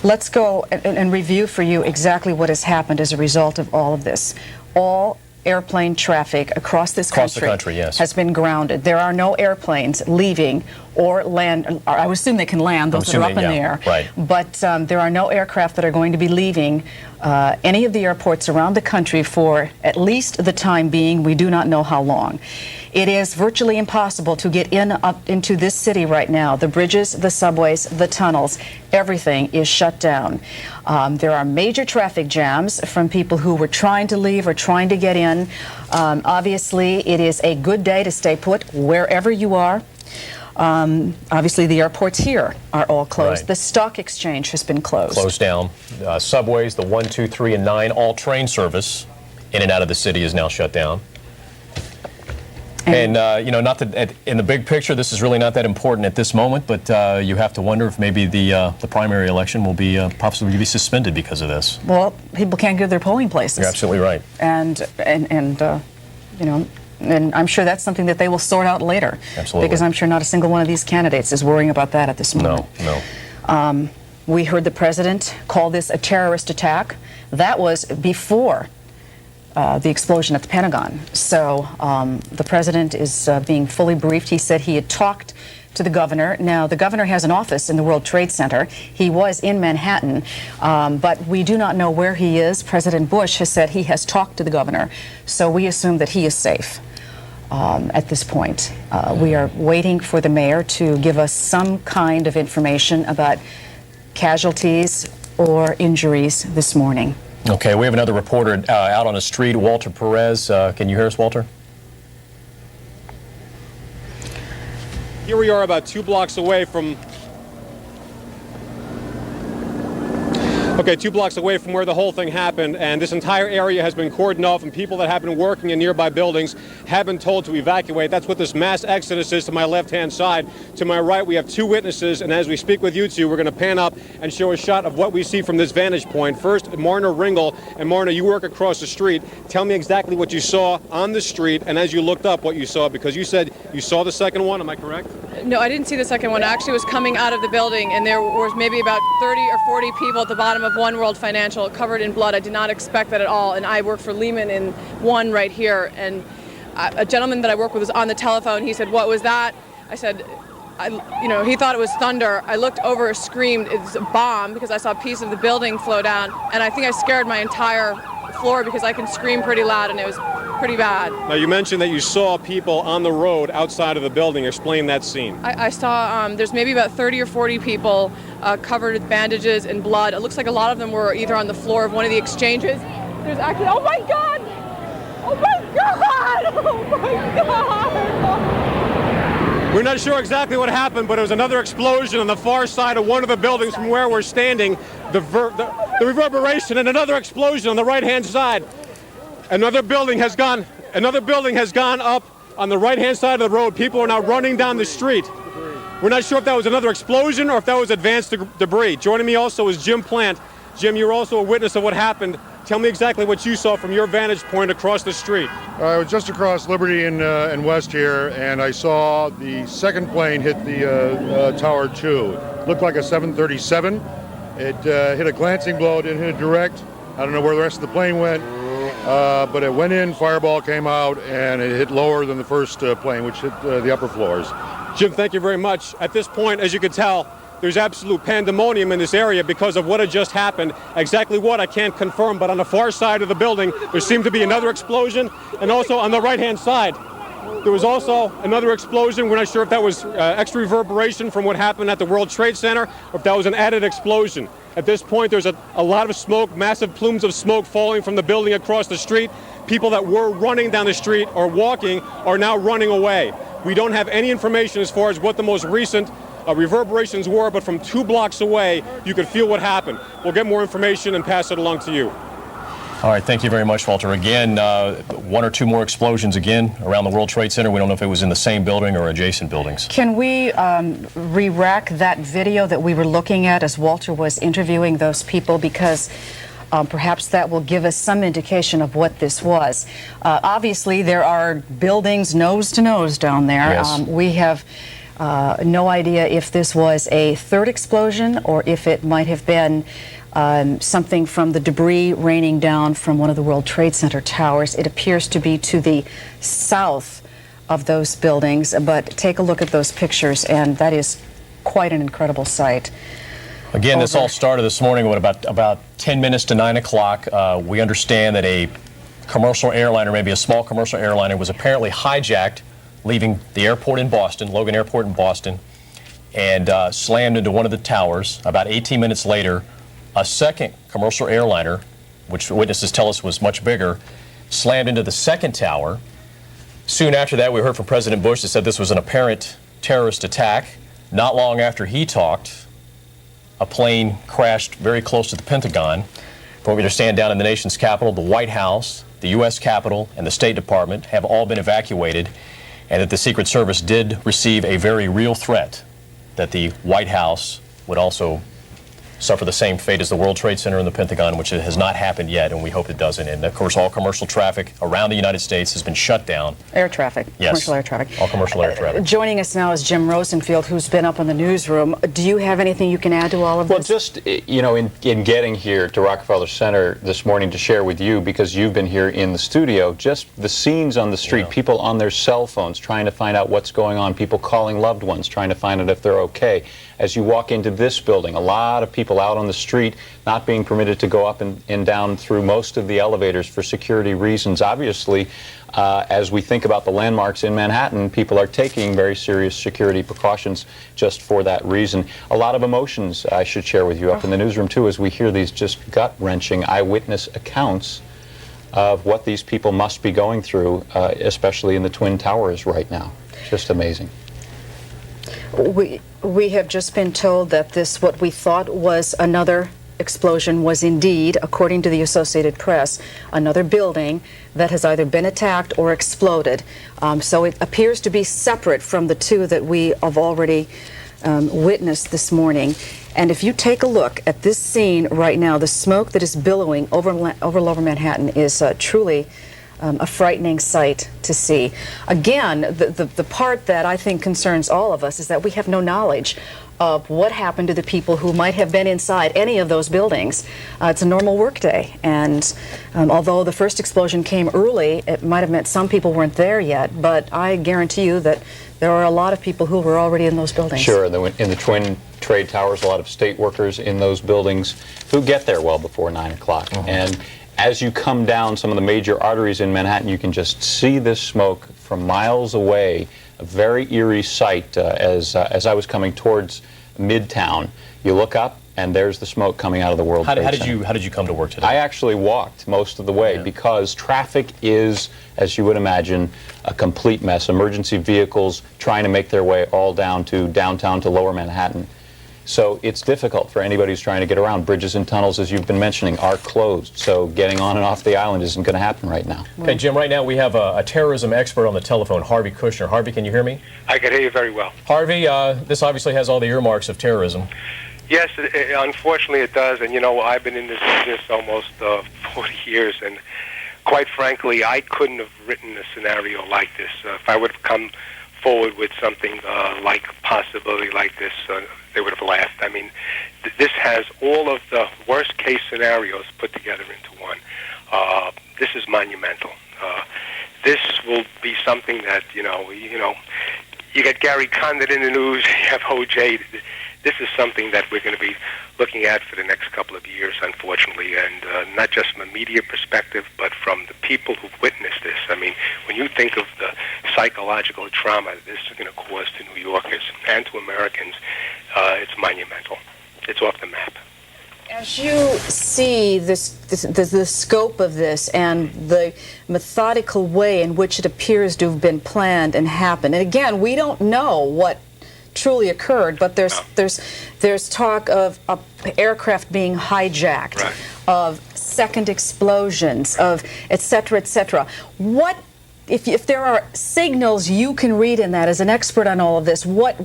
S2: Let's go and review for you exactly what has happened as a result of all of this. All airplane traffic across this country
S7: yes,
S2: has been grounded. There are no airplanes leaving or land. I would assume they can land, those that are up in the air.
S7: Right.
S2: But there are no aircraft that are going to be leaving any of the airports around the country for at least the time being. We do not know how long. It is virtually impossible to get up into this city right now. The bridges, the subways, the tunnels, everything is shut down. There are major traffic jams from people who were trying to leave or trying to get in. Obviously, it is a good day to stay put wherever you are. Obviously, the airports here are all closed.
S7: Right.
S2: The stock exchange has been closed.
S7: Closed down. Subways, the 1, 2, 3, and 9, all train service in and out of the city is now shut down. And not that in the big picture, this is really not that important at this moment, but you have to wonder if maybe the primary election will be possibly be suspended because of this.
S2: Well, people can't go to their polling places.
S7: You're absolutely right.
S2: And I'm sure that's something that they will sort out later.
S7: Absolutely.
S2: Because I'm sure not a single one of these candidates is worrying about that at this moment.
S7: No.
S2: We heard the president call this a terrorist attack. That was before the explosion at the Pentagon. So the president is being fully briefed. He said he had talked to the governor. Now, the governor has an office in the World Trade Center. He was in Manhattan, but we do not know where he is. President Bush has said he has talked to the governor, so we assume that he is safe at this point. We are waiting for the mayor to give us some kind of information about casualties or injuries this morning.
S7: Okay, we have another reporter out on the street, Walter Perez. Can you hear us, Walter?
S21: Here we are about 2 blocks away from... Okay, 2 blocks away from where the whole thing happened, and this entire area has been cordoned off, and people that have been working in nearby buildings have been told to evacuate. That's what this mass exodus is to my left-hand side. To my right, we have two witnesses, and as we speak with you two, we're going to pan up and show a shot of what we see from this vantage point. First, Marna Ringel. And Marna, you work across the street. Tell me exactly what you saw on the street, and as you looked up, what you saw, because you said you saw the second one. Am I correct?
S1: No, I didn't see the second one. I actually was coming out of the building, and there was maybe about 30 or 40 people at the bottom of One World Financial covered in blood. I did not expect that at all, and I work for Lehman in One right here, and a gentleman that I work with was on the telephone. He said, "What was that?" I said, he thought it was thunder. I looked over, screamed, "It's a bomb," because I saw a piece of the building flow down, and I think I scared my entire floor because I can scream pretty loud, and it was pretty bad.
S21: Now, you mentioned that you saw people on the road outside of the building. Explain that scene.
S1: I saw there's maybe about 30 or 40 people covered with bandages and blood. It looks like a lot of them were either on the floor of one of the exchanges. There's actually, oh my God! Oh my God! Oh my God!
S21: We're not sure exactly what happened, but it was another explosion on the far side of one of the buildings from where we're standing. The reverberation, and another explosion on the right-hand side. Another building has gone up on the right-hand side of the road. People are now running down the street. We're not sure if that was another explosion or if that was advanced debris. Joining me also is Jim Plant. Jim, you're also a witness of what happened. Tell me exactly what you saw from your vantage point across the street.
S22: I was just across Liberty and West here, and I saw the second plane hit the Tower 2. Looked like a 737. It hit a glancing blow. It didn't hit it direct. I don't know where the rest of the plane went, but it went in, fireball came out, and it hit lower than the first plane, which hit the upper floors.
S21: Jim, thank you very much. At this point, as you can tell, there's absolute pandemonium in this area because of what had just happened. Exactly what, I can't confirm, but on the far side of the building, there seemed to be another explosion, and also on the right-hand side, there was also another explosion. We're not sure if that was extra reverberation from what happened at the World Trade Center, or if that was an added explosion. At this point, there's a lot of smoke, massive plumes of smoke falling from the building across the street. People that were running down the street or walking are now running away. We don't have any information as far as what the most recent reverberations were, but from 2 blocks away, you could feel what happened. We'll get more information and pass it along to you.
S7: All right, thank you very much, Walter. Again, 1 or 2 more explosions again around the World Trade Center. We don't know if it was in the same building or adjacent buildings.
S2: Can we re-rack that video that we were looking at as Walter was interviewing those people, because perhaps that will give us some indication of what this was. Obviously, there are buildings nose to nose down there.
S7: Yes.
S2: We have no idea if this was a third explosion or if it might have been something from the debris raining down from one of the World Trade Center towers. It appears to be to the south of those buildings, but take a look at those pictures, and that is quite an incredible sight.
S7: Again, this all started this morning when about 10 minutes to 9 o'clock. We understand that a commercial airliner, maybe a small commercial airliner, was apparently hijacked leaving the airport in Boston, Logan Airport in Boston, and slammed into one of the towers. About 18 minutes later, a second commercial airliner, which witnesses tell us was much bigger, slammed into the second tower. Soon after that, we heard from President Bush that said this was an apparent terrorist attack. Not long after he talked, a plane crashed very close to the Pentagon. From what we understand, down in the nation's capital, the White House, the U.S. Capitol, and the State Department have all been evacuated, and that the Secret Service did receive a very real threat that the White House would also suffer the same fate as the World Trade Center and the Pentagon, which has not happened yet, and we hope it doesn't. And of course, all commercial traffic around the United States has been shut down.
S2: Air traffic,
S7: yes.
S2: Commercial air traffic.
S7: All commercial air traffic.
S2: Joining us now is Jim Rosenfield, who's been up in the newsroom. Do you have anything you can add to all of this?
S23: Well, just, in getting here to Rockefeller Center this morning to share with you, because you've been here in the studio, just the scenes on the street, people on their cell phones trying to find out what's going on, people calling loved ones trying to find out if they're okay. As you walk into this building, a lot of people out on the street not being permitted to go up and down through most of the elevators for security reasons. Obviously, as we think about the landmarks in Manhattan, people are taking very serious security precautions just for that reason. A lot of emotions I should share with you up in the newsroom, too, as we hear these just gut-wrenching eyewitness accounts of what these people must be going through, especially in the Twin Towers right now. Just amazing.
S2: We have just been told that this, what we thought was another explosion was indeed, according to the Associated Press, another building that has either been attacked or exploded. So it appears to be separate from the two that we have already witnessed this morning. And if you take a look at this scene right now, the smoke that is billowing over Lower Manhattan is truly a frightening sight to see. Again, the part that I think concerns all of us is that we have no knowledge of what happened to the people who might have been inside any of those buildings. It's a normal workday, and although the first explosion came early, it might have meant some people weren't there yet, but I guarantee you that there are a lot of people who were already in those buildings.
S23: Sure, in the Twin Trade Towers, a lot of state workers in those buildings who get there well before 9 o'clock. And as you come down some of the major arteries in Manhattan, you can just see this smoke from miles away. A very eerie sight as I was coming towards Midtown. You look up, and there's the smoke coming out of the World Trade Center.
S7: How did you come to work today?
S23: I actually walked most of the way because traffic is, as you would imagine, a complete mess. Emergency vehicles trying to make their way all down to downtown to Lower Manhattan. So it's difficult for anybody who's trying to get around. Bridges and tunnels, as you've been mentioning, are closed. So getting on and off the island isn't going to happen right now.
S7: Okay, Jim, right now we have a terrorism expert on the telephone, Harvey Kushner. Harvey, can you hear me?
S3: I can hear you very well.
S7: Harvey, this obviously has all the earmarks of terrorism.
S3: Yes, unfortunately it does. And, you know, I've been in this business almost 40 years, and quite frankly, I couldn't have written a scenario like this. If I would have come forward with something like a possibility like this, they would have laughed. I mean, this has all of the worst case scenarios put together into one. This is monumental. This will be something that, you got Gary Condit in the news, you have OJ. This is something that we're going to be looking at for the next couple of years, unfortunately, and not just from a media perspective, but from the people who've witnessed this. I mean, when you think of the psychological trauma this is going to cause to New Yorkers and to Americans, it's monumental. It's off the map.
S2: As you see the scope of this and the methodical way in which it appears to have been planned and happened, and again, we don't know what truly occurred, but there's talk of aircraft being hijacked,
S3: right,
S2: of second explosions, of et cetera, et cetera. What, if there are signals you can read in that as an expert on all of this, what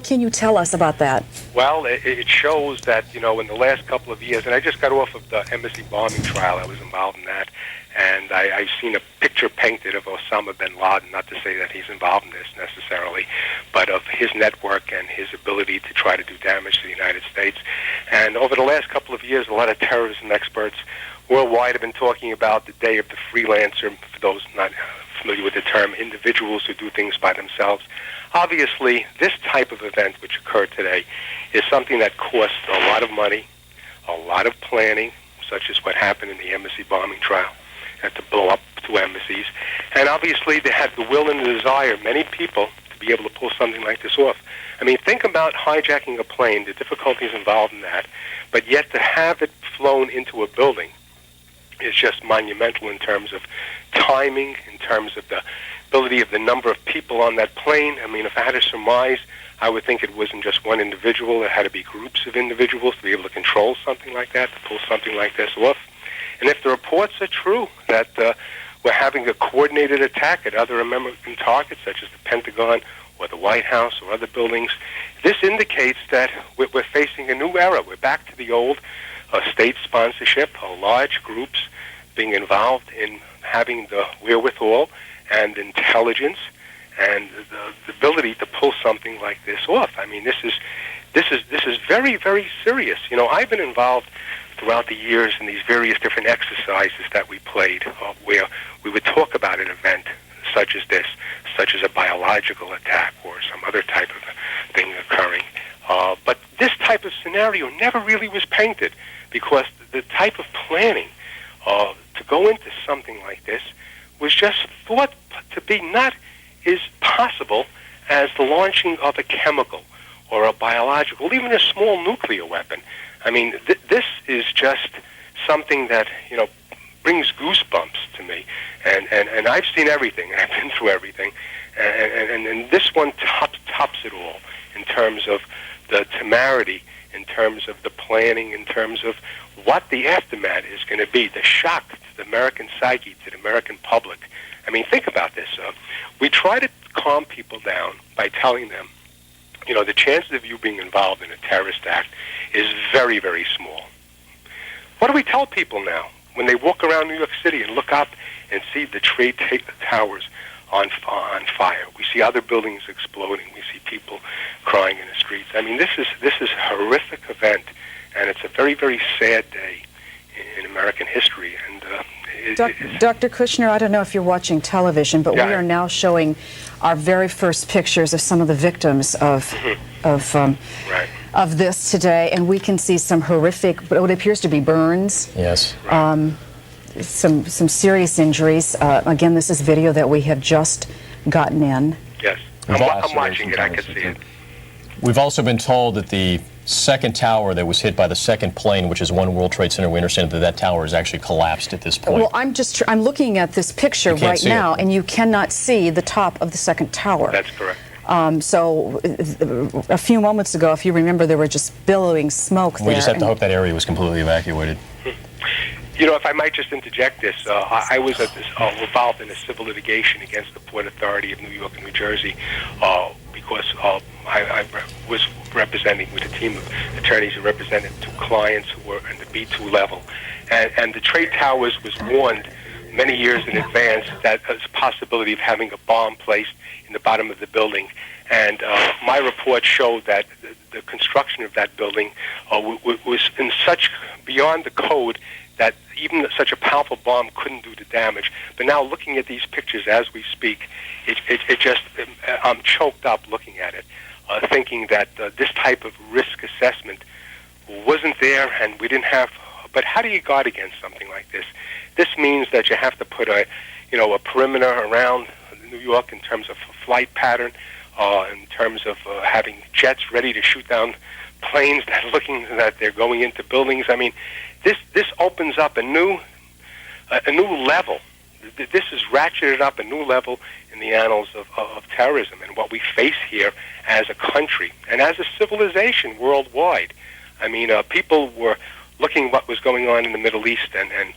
S2: can you tell us about that?
S3: Well, it shows that, in the last couple of years, and I just got off of the embassy bombing trial. I was involved in that, and I've seen a picture painted of Osama bin Laden, not to say that he's involved in this necessarily, but of his network and his ability to try to do damage to the United States. And over the last couple of years, a lot of terrorism experts worldwide have been talking about the day of the freelancer, for those not familiar with the term, individuals who do things by themselves. Obviously, this type of event which occurred today is something that costs a lot of money, a lot of planning, such as what happened in the embassy bombing trial, had to blow up 2 embassies. And obviously, they had the will and the desire, many people, to be able to pull something like this off. I mean, think about hijacking a plane, the difficulties involved in that, but yet to have it flown into a building is just monumental in terms of timing, in terms of the ability of the number of people on that plane. I mean, if I had to surmise, I would think it wasn't just one individual. It had to be groups of individuals to be able to control something like that, to pull something like this off. And if the reports are true that we're having a coordinated attack at other American targets, such as the Pentagon or the White House or other buildings, this indicates that we're facing a new era. We're back to the old state sponsorship, large groups being involved in having the wherewithal and intelligence and the ability to pull something like this off. I mean, this is very, very serious. I've been involved throughout the years in these various different exercises that we played, where we would talk about an event such as this, such as a biological attack or some other type of thing occurring. But this type of scenario never really was painted, because the type of planning to go into something like this was just thought to be not as possible as the launching of a chemical or a biological, even a small nuclear weapon. I mean, this is just something that, brings goosebumps to me. And I've seen everything. I've been through everything. And this one tops it all in terms of the temerity in terms of the planning, in terms of what the aftermath is going to be, the shock to the American psyche, to the American public. I mean, think about this. We try to calm people down by telling them, you know, the chances of you being involved in a terrorist act is very, very small. What do we tell people now when they walk around New York City and look up and see the trade towers on fire? We see other buildings exploding. We see people crying in the streets. I mean, this is a horrific event, and it's a very, very sad day in American history. And
S2: Dr. Kushner, I don't know if you're watching television, but we are now showing our very first pictures of some of the victims of this today, and we can see some horrific, what appears to be burns.
S7: Yes.
S2: Some serious injuries. Again, this is video that we have just gotten in.
S3: Yes, I'm watching it. I can see it.
S7: We've also been told that the second tower that was hit by the second plane, which is One World Trade Center, we understand that that tower is actually collapsed at this point.
S2: Well, I'm looking at this picture right now, and you cannot see the top of the second tower.
S3: That's correct.
S2: So a few moments ago, if you remember, there were just billowing smoke there.
S7: We just have to hope that area was completely evacuated.
S3: You know, if I might just interject this, I was involved in a civil litigation against the Port Authority of New York and New Jersey because I was representing with a team of attorneys who represented two clients who were in the B2 level. And the trade towers was warned many years in advance that there's a possibility of having a bomb placed in the bottom of the building. And my report showed that the construction of that building was in such beyond the code that even such a powerful bomb couldn't do the damage. But now looking at these pictures as we speak, it just, I'm choked up looking at it, thinking that this type of risk assessment wasn't there and we didn't have, but how do you guard against something like this? This means that you have to put a perimeter around New York in terms of flight pattern, in terms of having jets ready to shoot down planes that they're going into buildings. I mean, this opens up a new level. This is ratcheted up a new level in the annals of terrorism and what we face here as a country and as a civilization worldwide. I mean, people were looking what was going on in the Middle East and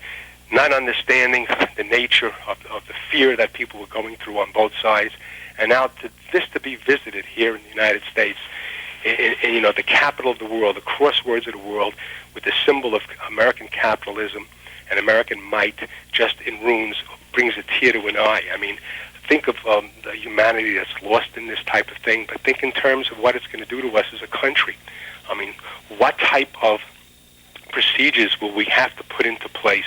S3: not understanding the nature of the fear that people were going through on both sides. And now this to be visited here in the United States, in the capital of the world, the crosswords of the world, with the symbol of American capitalism and American might just in ruins, brings a tear to an eye. I mean, think of the humanity that's lost in this type of thing, but think in terms of what it's going to do to us as a country. I mean, what type of procedures will we have to put into place?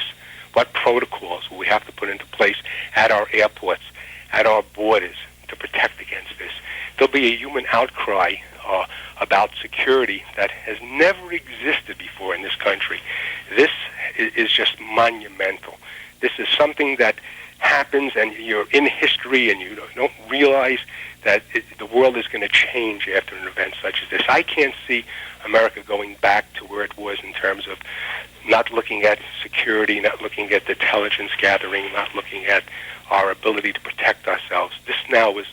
S3: What protocols will we have to put into place at our airports, at our borders to protect against this? There'll be a human outcry about security that has never existed before in this country. This is just monumental. This is something that happens and you're in history and you don't realize that the world is going to change after an event such as this. I can't see America going back to where it was in terms of not looking at security, not looking at the intelligence gathering, not looking at our ability to protect ourselves. This now is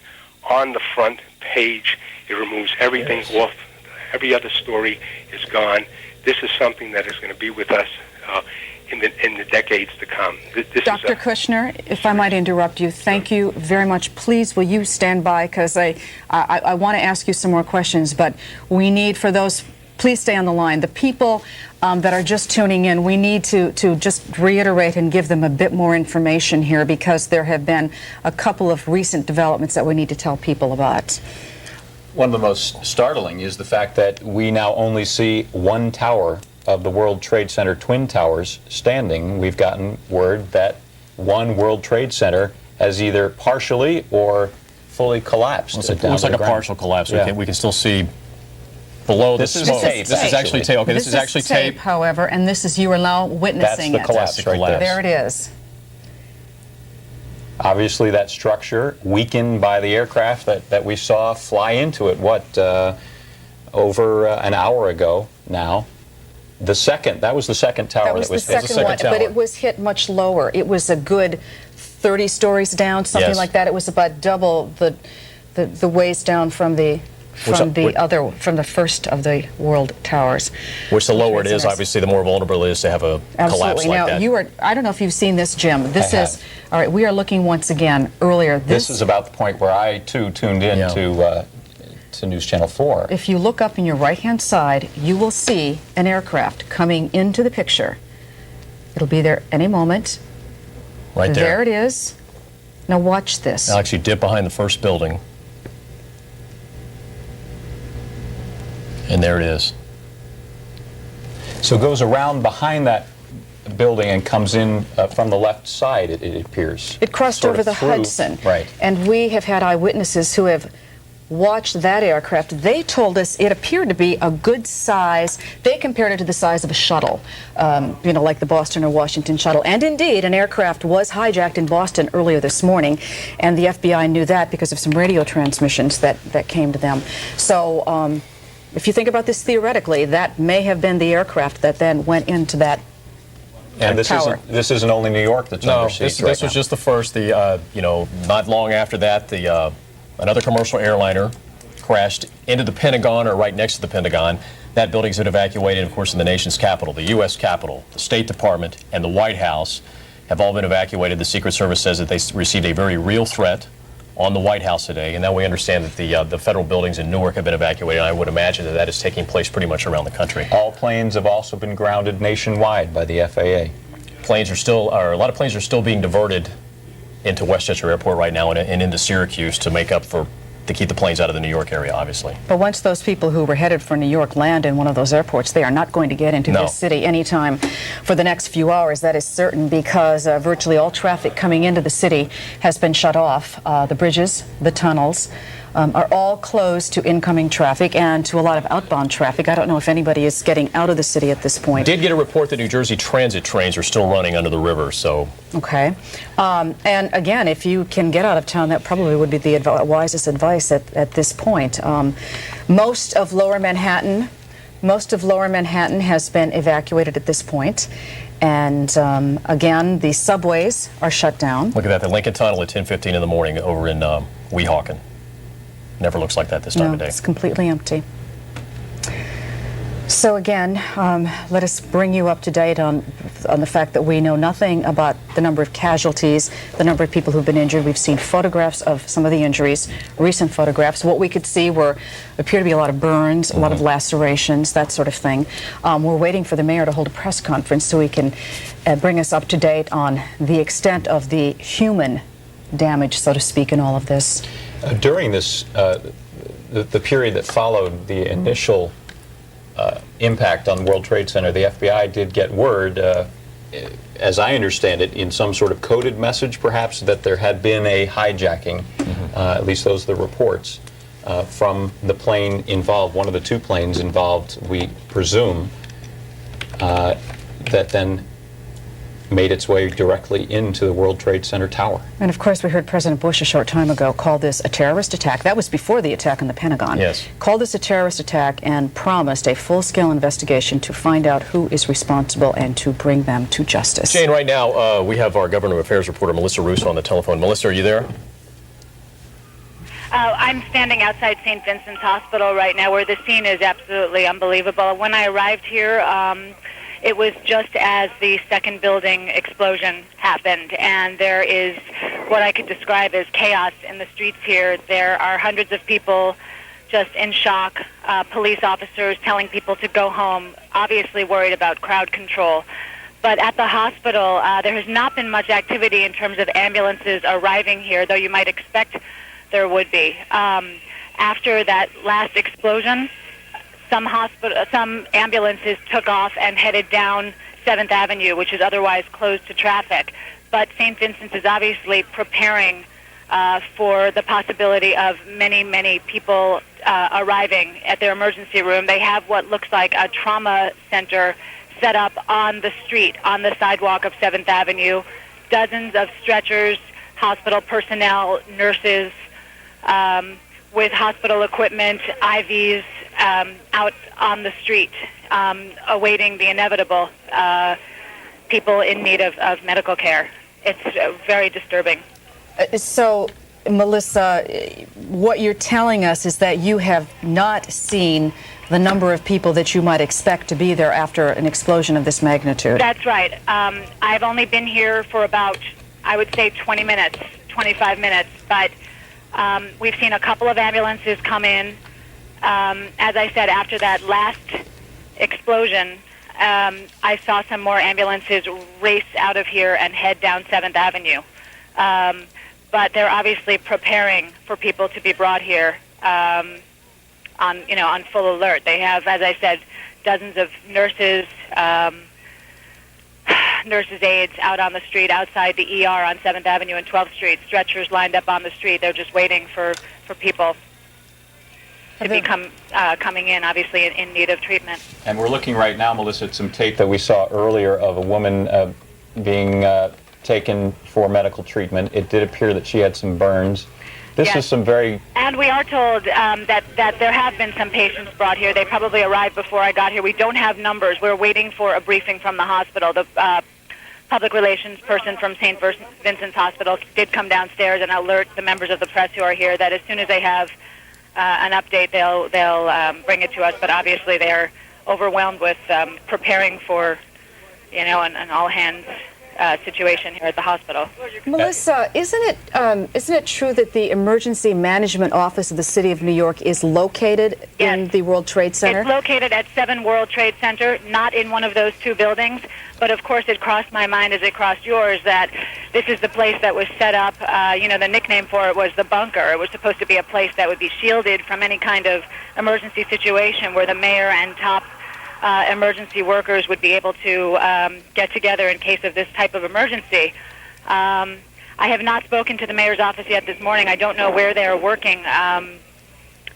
S3: on the front page. It removes everything off. Every other story is gone. This is something that is going to be with us in the decades to come.
S2: Dr. Kushner, if I might interrupt you, thank you very much. Please, will you stand by, because I want to ask you some more questions, but we need, for those, please stay on the line. The people that are just tuning in, we need to just reiterate and give them a bit more information here, because there have been a couple of recent developments that we need to tell people about.
S23: One of the most startling is the fact that we now only see one tower of the World Trade Center Twin Towers standing. We've gotten word that One World Trade Center has either partially or fully collapsed.
S7: Well, it looks like a partial collapse.
S23: Yeah.
S7: We can still see below the smoke.
S23: This
S7: is actually tape. Okay, this is actually
S2: tape, however, and this is, you are now witnessing
S23: That's the collapse right there.
S2: There it is.
S23: Obviously, that structure weakened by the aircraft that we saw fly into it, over an hour ago now. That was the second tower.
S2: That was the second one, but it was hit much lower. It was a good 30 stories down, something like that. It was about double the ways down from the from the first of the world towers.
S7: Which the lower it is, obviously, the more vulnerable it is to have a collapse like that.
S2: Now, I don't know if you've seen this, Jim. This is, all right, we are looking once again earlier.
S23: This is about the point where I, too, tuned in to News Channel 4.
S2: If you look up in your right-hand side, you will see an aircraft coming into the picture. It'll be there any moment.
S7: Right there.
S2: There it is. Now watch this.
S7: Alex, you dip behind the first building. And there it is.
S23: So it goes around behind that building and comes in from the left side, it appears.
S2: It crossed over the Hudson.
S23: Right.
S2: And we have had eyewitnesses who have watched that aircraft. They told us it appeared to be a good size. They compared it to the size of a shuttle, like the Boston or Washington shuttle. And indeed, an aircraft was hijacked in Boston earlier this morning, and the FBI knew that because of some radio transmissions that came to them. So if you think about this theoretically, that may have been the aircraft that then went into that
S23: and this isn't only New York that's under siege right
S7: this was just the first. Not long after that, another commercial airliner crashed into the Pentagon or right next to the Pentagon. That building's been evacuated, of course, in the nation's capital. The U.S. Capitol, the State Department, and the White House have all been evacuated. The Secret Service says that they received a very real threat on the White House today, and now we understand that the federal buildings in Newark have been evacuated. And I would imagine that is taking place pretty much around the country.
S23: All planes have also been grounded nationwide by the FAA.
S7: A lot of planes are still being diverted into Westchester Airport right now and into Syracuse to keep the planes out of the New York area, obviously.
S2: But once those people who were headed for New York land in one of those airports, they are not going to get into this city anytime for the next few hours. That is certain, because virtually all traffic coming into the city has been shut off. The bridges, the tunnels are all closed to incoming traffic and to a lot of outbound traffic. I don't know if anybody is getting out of the city at this point.
S7: Did get a report that New Jersey Transit trains are still running under the river, so...
S2: Okay. And again, if you can get out of town, that probably would be the wisest advice at this point. Most of Lower Manhattan has been evacuated at this point. And again, the subways are shut down.
S7: Look at that, the Lincoln Tunnel at 10:15 in the morning over in Weehawken. Never looks like that this time of day.
S2: It's completely empty. So again, let us bring you up to date on the fact that we know nothing about the number of casualties, the number of people who've been injured. We've seen photographs of some of the injuries, recent photographs. What we could see appear to be a lot of burns, a lot of lacerations, that sort of thing. We're waiting for the mayor to hold a press conference so he can bring us up to date on the extent of the human damage, so to speak, in all of this.
S23: During this, the period that followed the initial impact on the World Trade Center, the FBI did get word, as I understand it, in some sort of coded message perhaps, that there had been a hijacking, at least those are the reports, from the plane involved, one of the two planes involved, we presume, that then made its way directly into the World Trade Center tower.
S2: And of course, we heard President Bush a short time ago call this a terrorist attack. That was before the attack on the Pentagon.
S7: Yes.
S2: Called this a terrorist attack and promised a full-scale investigation to find out who is responsible and to bring them to justice.
S7: Jane, right now we have our Government Affairs reporter Melissa Russo on the telephone. Melissa, are you there?
S12: I'm standing outside St. Vincent's Hospital right now, where the scene is absolutely unbelievable. When I arrived here, it was just as the second building explosion happened, and there is what I could describe as chaos in the streets here. There are hundreds of people just in shock, police officers telling people to go home, obviously worried about crowd control. But at the hospital, there has not been much activity in terms of ambulances arriving here, though you might expect there would be. After that last explosion, some ambulances took off and headed down 7th Avenue, which is otherwise closed to traffic. But St. Vincent's is obviously preparing for the possibility of many, many people arriving at their emergency room. They have what looks like a trauma center set up on the street, on the sidewalk of 7th Avenue. Dozens of stretchers, hospital personnel, nurses, with hospital equipment, IVs, out on the street, awaiting the inevitable, people in need of medical care. It's very disturbing.
S2: So Melissa, what you're telling us is that you have not seen the number of people that you might expect to be there after an explosion of this magnitude.
S12: That's right. I've only been here for about, I would say, 20 minutes, 25 minutes, but we've seen a couple of ambulances come in. As I said, after that last explosion, I saw some more ambulances race out of here and head down 7th Avenue. But they're obviously preparing for people to be brought here on full alert. They have, as I said, dozens of nurses, nurses' aides out on the street outside the ER on 7th Avenue and 12th Street, stretchers lined up on the street. They're just waiting for people to be coming in, obviously in need of treatment.
S23: And we're looking right now, Melissa, at some tape that we saw earlier of a woman being taken for medical treatment. It did appear that she had some burns. This is some very...
S12: And we are told that there have been some patients brought here. They probably arrived before I got here. We don't have numbers. We're waiting for a briefing from the hospital. The public relations person from St. Vincent's Hospital did come downstairs and alert the members of the press who are here that as soon as they have an update, they'll bring it to us. But obviously they're overwhelmed with preparing for, an all-hands situation here at the hospital.
S2: Melissa, isn't it true that the Emergency Management Office of the City of New York is located in the World Trade Center?
S12: It's located at 7 World Trade Center, not in one of those two buildings. But of course, it crossed my mind as it crossed yours that this is the place that was set up. The nickname for it was the bunker. It was supposed to be a place that would be shielded from any kind of emergency situation where the mayor and top emergency workers would be able to get together in case of this type of emergency. I have not spoken to the mayor's office yet this morning. I don't know where they are working,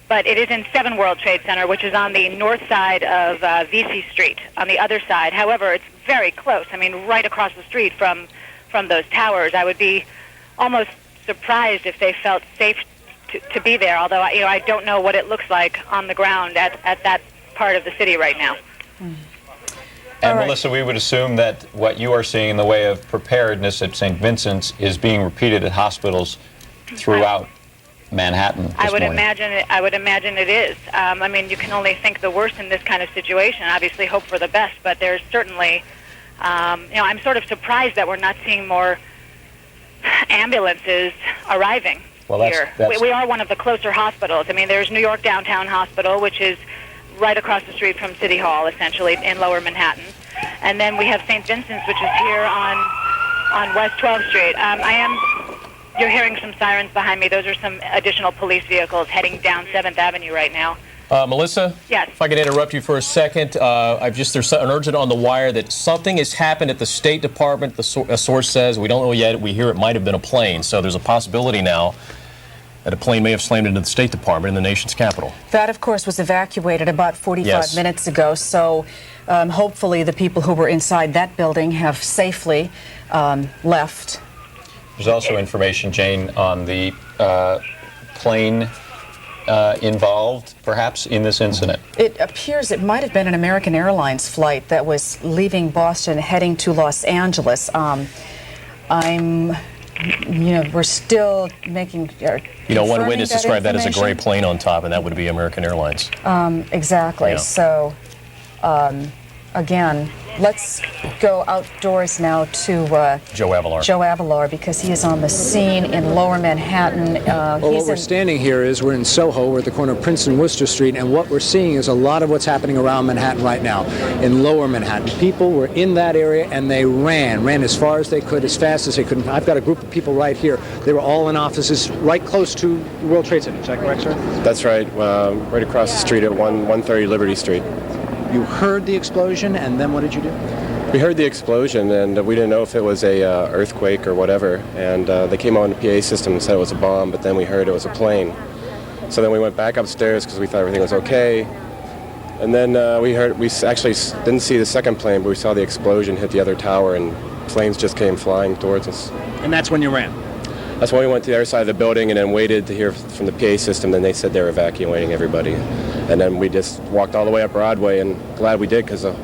S12: but it is in 7 World Trade Center, which is on the north side of VC Street, on the other side. However, it's very close. I mean, right across the street from those towers. I would be almost surprised if they felt safe to be there, although I don't know what it looks like on the ground at that part of the city right now.
S23: And Melissa, we would assume that what you are seeing in the way of preparedness at St. Vincent's is being repeated at hospitals throughout Manhattan.
S12: I would imagine it is. I mean, you can only think the worst in this kind of situation. Obviously, hope for the best, but there's certainly, I'm sort of surprised that we're not seeing more ambulances arriving here. We are one of the closer hospitals. I mean, there's New York Downtown Hospital, which is right across the street from City Hall, essentially, in Lower Manhattan. And then we have St. Vincent's, which is here on West 12th Street. You're hearing some sirens behind me. Those are some additional police vehicles heading down 7th Avenue right now.
S7: Melissa?
S12: Yes.
S7: If I could interrupt you for a second, there's an urgent on the wire that something has happened at the State Department. A source says, we don't know yet, we hear it might have been a plane. So there's a possibility now that a plane may have slammed into the State Department in the nation's capital.
S2: That, of course, was evacuated about 45 minutes ago, so hopefully the people who were inside that building have safely left.
S23: There's also information, Jane, on the plane involved, perhaps, in this incident.
S2: It appears it might have been an American Airlines flight that was leaving Boston heading to Los Angeles. We're still making...
S7: one witness described that as a gray plane on top, and that would be American Airlines.
S2: Exactly. Yeah. So, again, let's go outdoors now to
S7: Joe Avalar.
S2: Joe Avalar, because he is on the scene in Lower Manhattan.
S16: What we're standing here is we're in Soho. We're at the corner of Princeton and Worcester Street, and what we're seeing is a lot of what's happening around Manhattan right now. In Lower Manhattan, people were in that area, and they ran as far as they could, as fast as they could. I've got a group of people right here. They were all in offices right close to the World Trade Center. Is that correct, sir?
S4: That's right. Right across the street at 130 Liberty Street.
S16: You heard the explosion, and then what did you do?
S4: We heard the explosion, and we didn't know if it was a earthquake or whatever. And they came on the PA system and said it was a bomb, but then we heard it was a plane. So then we went back upstairs because we thought everything was okay. And then we actually didn't see the second plane, but we saw the explosion hit the other tower, and planes just came flying towards us.
S16: And that's when you ran?
S4: That's when we went to the other side of the building and then waited to hear from the PA system. Then they said they were evacuating everybody. And then we just walked all the way up Broadway, and glad we did, because a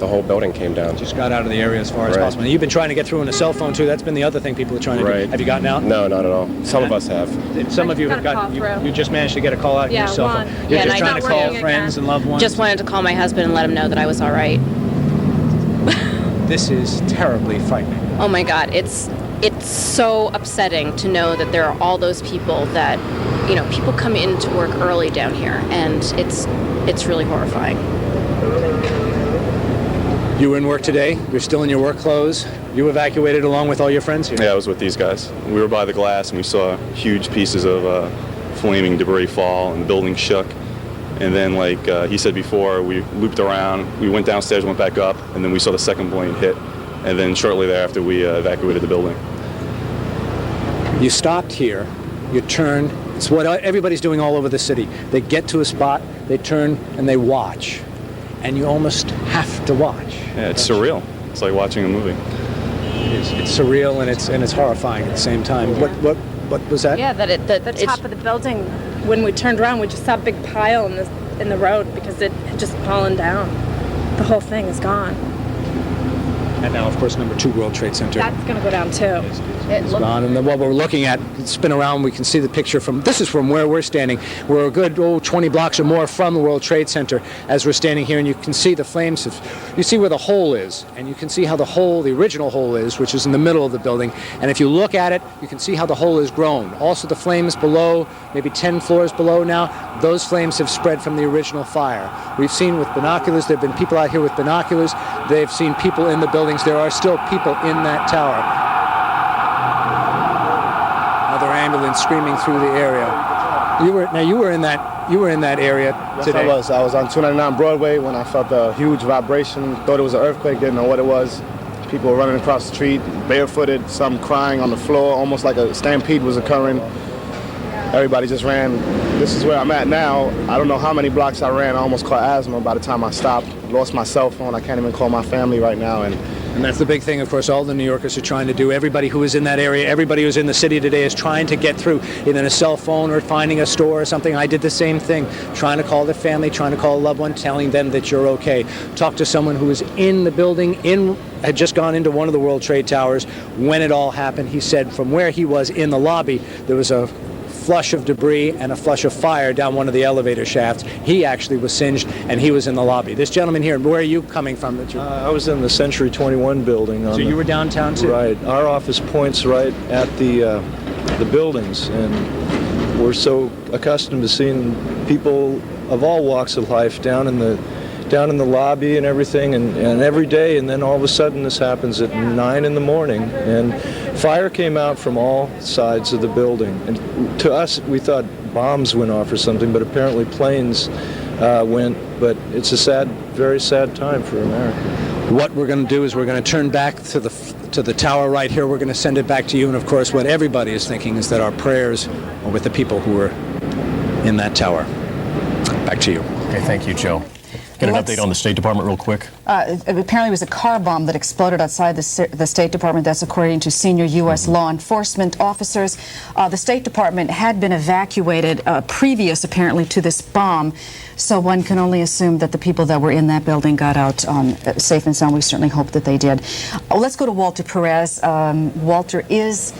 S4: the whole building came down.
S16: Just got out of the area as far as possible. And you've been trying to get through on a cell phone too. That's been the other thing people are trying to do. Have you gotten out?
S4: No, not at all. Some of us have.
S16: Some of you have gotten. You just managed to get a call out on your cell phone. You're just trying to call friends and loved ones.
S5: Just wanted to call my husband and let him know that I was all right.
S16: This is terribly frightening.
S5: Oh my God, it's so upsetting to know that there are all those people that, you know, people come into work early down here, and it's really horrifying.
S16: You were in work today. You're still in your work clothes. You evacuated along with all your friends here.
S8: Yeah, I was with these guys. We were by the glass and we saw huge pieces of flaming debris fall and the building shook. And then, like he said before, we looped around. We went downstairs, went back up, and then we saw the second plane hit. And then shortly thereafter, we evacuated the building.
S16: You stopped here. You turned. It's what everybody's doing all over the city. They get to a spot, they turn, and they watch. And you almost have to watch.
S8: Yeah, it's surreal. It's like watching a movie.
S16: It is. It's surreal and it's horrifying at the same time. What was that?
S1: Yeah, the top of the building. When we turned around, we just saw a big pile in the road because it had just fallen down. The whole thing is gone.
S16: And now, of course, number 2 World Trade Center.
S1: That's going to go down too.
S16: It's gone. And then what we're looking at, spin around, we can see the picture from, this is from where we're standing. We're a good 20 blocks or more from the World Trade Center as we're standing here, and you can see the flames. You see where the hole is, and you can see how the original hole is, which is in the middle of the building. And if you look at it, you can see how the hole has grown. Also the flames below, maybe 10 floors below now, those flames have spread from the original fire. We've seen with binoculars, there have been people out here with binoculars. They've seen people in the buildings. There are still people in that tower. Another ambulance screaming through the area. You were in that area today.
S9: Yes, I was on 299 Broadway when I felt a huge vibration. Thought it was an earthquake, didn't know what it was. People were running across the street, barefooted, some crying on the floor, almost like a stampede was occurring. Everybody just ran. This is where I'm at now. I don't know how many blocks I ran. I almost caught asthma by the time I stopped. Lost my cell phone. I can't even call my family right now.
S16: And that's the big thing, of course, all the New Yorkers are trying to do. Everybody who is in that area, everybody who's in the city today is trying to get through, either a cell phone or finding a store or something. I did the same thing, trying to call their family, trying to call a loved one, telling them that you're okay. Talk to someone who was in the building, had just gone into one of the World Trade Towers when it all happened. He said from where he was in the lobby, there was a flush of debris and a flush of fire down one of the elevator shafts. He actually was singed, and he was in the lobby. This gentleman here, where are you coming from?
S24: I was in the Century 21 building.
S16: So you were downtown too?
S24: Right. Our office points right at the buildings, and we're so accustomed to seeing people of all walks of life down in the lobby and everything, and every day, and then all of a sudden this happens at 9 in the morning, and fire came out from all sides of the building. And to us, we thought bombs went off or something, but apparently planes went. But it's a very sad time for America.
S16: What we're going to do is we're going to turn back to the tower right here. We're going to send it back to you, and of course what everybody is thinking is that our prayers are with the people who are in that tower. Back to you.
S7: Okay, thank you, Joe. Get an update on the State Department real quick.
S2: Apparently it was a car bomb that exploded outside the State Department. That's according to senior U.S. law enforcement officers. The State Department had been evacuated previous, apparently, to this bomb. So one can only assume that the people that were in that building got out safe and sound. We certainly hope that they did. Let's go to Walter Perez. Walter is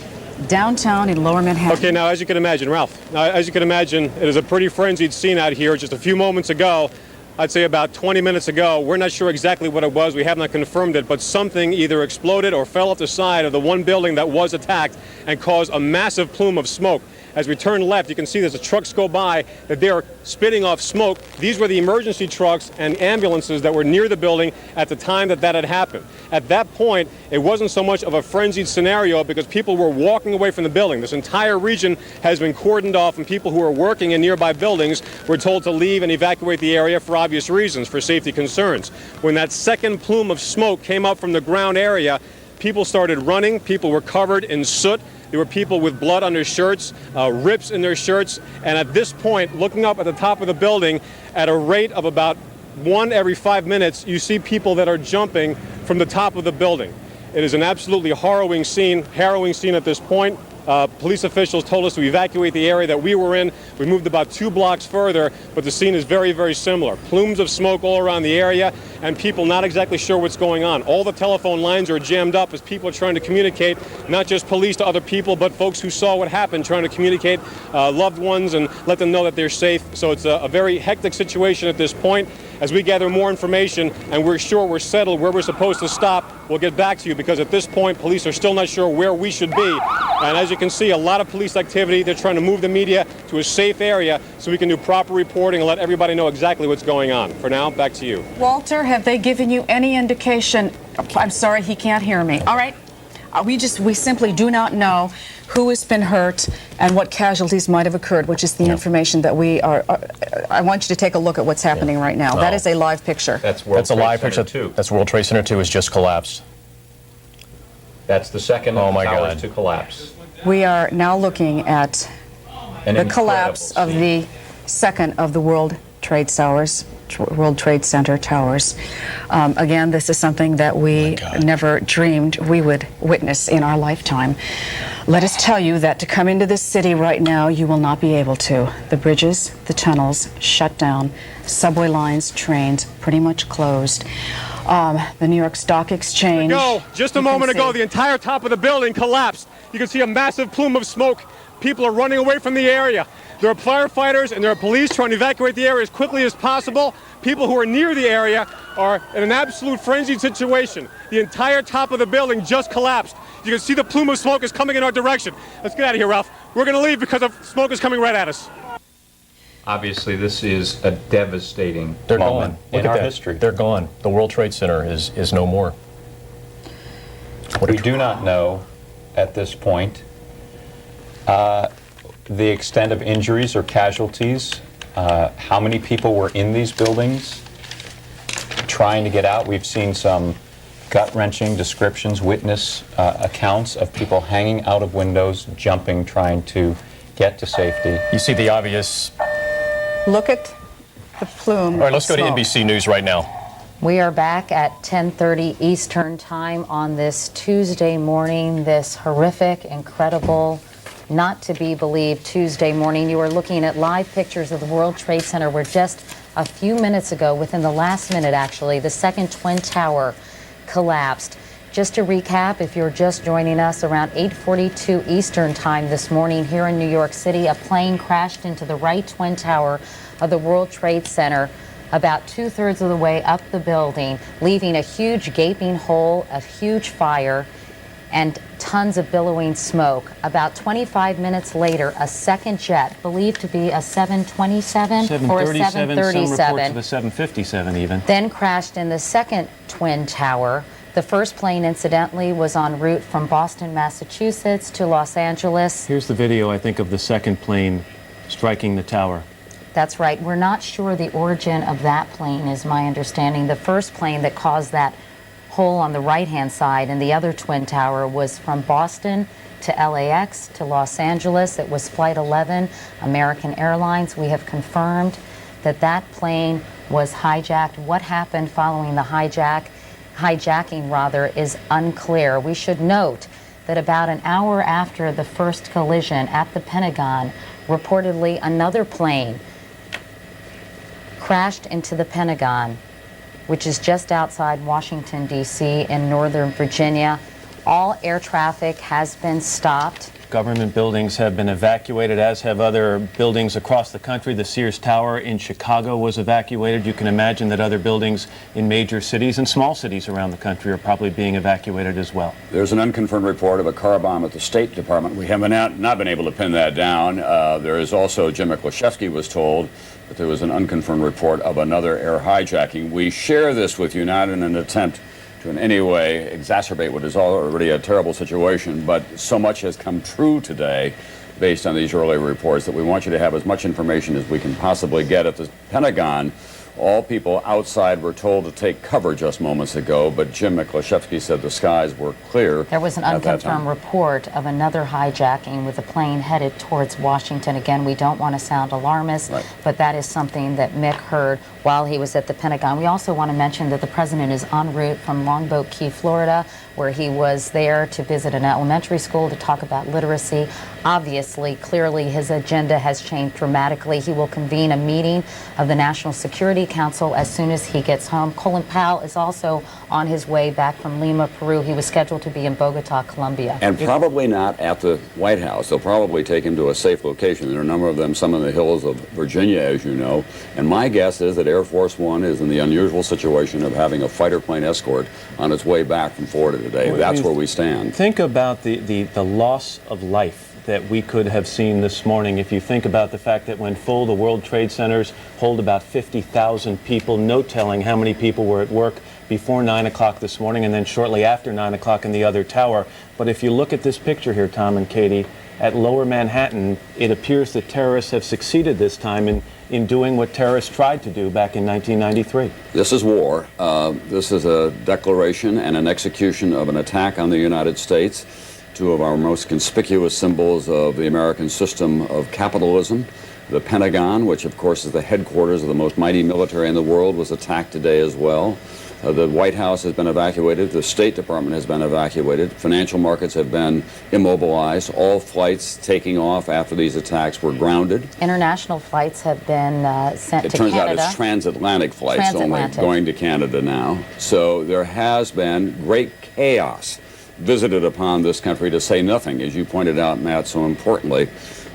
S2: downtown in Lower Manhattan.
S21: Okay, now as you can imagine, Ralph, it is a pretty frenzied scene out here just a few moments ago. I'd say about 20 minutes ago. We're not sure exactly what it was. We have not confirmed it, but something either exploded or fell off the side of the one building that was attacked and caused a massive plume of smoke. As we turn left, you can see there's a trucks go by that they are spitting off smoke. These were the emergency trucks and ambulances that were near the building at the time that had happened. At that point, it wasn't so much of a frenzied scenario because people were walking away from the building. This entire region has been cordoned off, and people who are working in nearby buildings were told to leave and evacuate the area for obvious reasons, for safety concerns. When that second plume of smoke came up from the ground area, people started running. People were covered in soot. There were people with blood on their shirts, rips in their shirts, and at this point, looking up at the top of the building, at a rate of about 1 every 5 minutes, you see people that are jumping from the top of the building. It is an absolutely harrowing scene at this point. Police officials told us to evacuate the area that we were in. We moved about 2 blocks further, but the scene is very, very similar. Plumes of smoke all around the area, and people not exactly sure what's going on. All the telephone lines are jammed up as people are trying to communicate, not just police to other people, but folks who saw what happened, trying to communicate loved ones and let them know that they're safe. So it's a very hectic situation at this point. As we gather more information and we're sure we're settled where we're supposed to stop, we'll get back to you, because at this point, police are still not sure where we should be. And as you can see, a lot of police activity. They're trying to move the media to a safe area so we can do proper reporting and let everybody know exactly what's going on. For now, back to you.
S2: Walter, have they given you any indication? I'm sorry, he can't hear me. All right. We simply do not know who has been hurt and what casualties might have occurred, which is the information that we are. I want you to take a look at what's happening right now. That is a live picture.
S23: That's a live picture
S7: too. That's World Trade Center 2 has just collapsed.
S23: That's the second of the towers to collapse.
S2: We are now looking at the collapse of the second of the World Trade Center towers. Again, this is something that we never dreamed we would witness in our lifetime. Let us tell you that to come into this city right now, you will not be able to. The bridges, the tunnels, shut down. Subway lines, trains, pretty much closed. The New York Stock Exchange.
S21: Just a moment ago, the entire top of the building collapsed. You can see a massive plume of smoke. People are running away from the area. There are firefighters and there are police trying to evacuate the area as quickly as possible. People who are near the area are in an absolute frenzied situation. The entire top of the building just collapsed. You can see the plume of smoke is coming in our direction. Let's get out of here, Ralph. We're going to leave because the smoke is coming right at us.
S23: Obviously, this is a devastating
S7: They're
S23: moment
S7: gone.
S23: in our
S7: Look at that.
S23: history.
S7: They're gone. The World Trade Center is no more.
S23: We do not know at this point the extent of injuries or casualties, how many people were in these buildings trying to get out. We've seen some gut-wrenching descriptions, witness accounts of people hanging out of windows, jumping, trying to get to safety.
S7: You see the obvious.
S2: Look at the plume.
S7: All right, let's go to NBC News right now.
S6: We are back at 10:30 Eastern Time on this Tuesday morning, this horrific, incredible, not to be believed Tuesday morning. You are looking at live pictures of the World Trade Center where just a few minutes ago, within the last minute actually, the second Twin Tower collapsed. Just to recap, if you're just joining us, around 8:42 Eastern Time this morning here in New York City, a plane crashed into the right Twin Tower of the World Trade Center about 2/3 of the way up the building, leaving a huge gaping hole, a huge fire, and tons of billowing smoke. About 25 minutes later, a second jet, believed to be a 727 or a 737,
S7: some reports of a 757 even,
S6: then crashed in the second Twin Tower. The first plane, incidentally, was en route from Boston, Massachusetts to Los Angeles.
S7: Here's the video, I think, of the second plane striking the tower.
S6: That's right. We're not sure the origin of that plane, is my understanding. The first plane that caused that hole on the right-hand side in the other Twin Tower was from Boston to LAX to Los Angeles. It was Flight 11, American Airlines. We have confirmed that that plane was hijacked. What happened following the hijacking is unclear. We should note that about an hour after the first collision at the Pentagon, reportedly another plane crashed into the Pentagon, which is just outside Washington, D.C. in Northern Virginia. All air traffic has been stopped.
S7: Government buildings have been evacuated, as have other buildings across the country. The Sears Tower in Chicago was evacuated. You can imagine that other buildings in major cities and small cities around the country are probably being evacuated as well.
S10: There's an unconfirmed report of a car bomb at the State Department. We have not been able to pin that down. There is also, Jim Miklashevsky was told that there was an unconfirmed report of another air hijacking. We share this with you not in an attempt to in any way exacerbate what is already a terrible situation, but so much has come true today based on these early reports that we want you to have as much information as we can possibly get. At the Pentagon, all people outside were told to take cover just moments ago, but Jim Miklashevsky said the skies were clear.
S6: There was an unconfirmed report of another hijacking with a plane headed towards Washington. Again, we don't want to sound alarmist, but that is something that Mick heard while he was at the Pentagon. We also want to mention that the president is en route from Longboat Key, Florida, where he was there to visit an elementary school to talk about literacy. Obviously, clearly, his agenda has changed dramatically. He will convene a meeting of the National Security Council as soon as he gets home. Colin Powell is also on his way back from Lima, Peru. He was scheduled to be in Bogota, Colombia.
S10: And probably not at the White House. They'll probably take him to a safe location. There are a number of them, some in the hills of Virginia, as you know. And my guess is that Air Force One is in the unusual situation of having a fighter plane escort on its way back from Florida today. That's where we stand.
S11: Think about the loss of life that we could have seen this morning. If you think about the fact that when full, the World Trade Centers hold about 50,000 people, no telling how many people were at work before 9 o'clock this morning and then shortly after 9 o'clock in the other tower. But if you look at this picture here, Tom and Katie, at Lower Manhattan, it appears that terrorists have succeeded this time in doing what terrorists tried to do back in 1993.
S10: This is war. This is a declaration and an execution of an attack on the United States, two of our most conspicuous symbols of the American system of capitalism. The Pentagon, which of course is the headquarters of the most mighty military in the world, was attacked today as well. The White House has been evacuated. The State Department has been evacuated. Financial markets have been immobilized. All flights taking off after these attacks were grounded.
S6: International flights have been sent to Canada.
S10: It turns out it's transatlantic flights only going to Canada now. So there has been great chaos visited upon this country, to say nothing, as you pointed out, Matt, so importantly,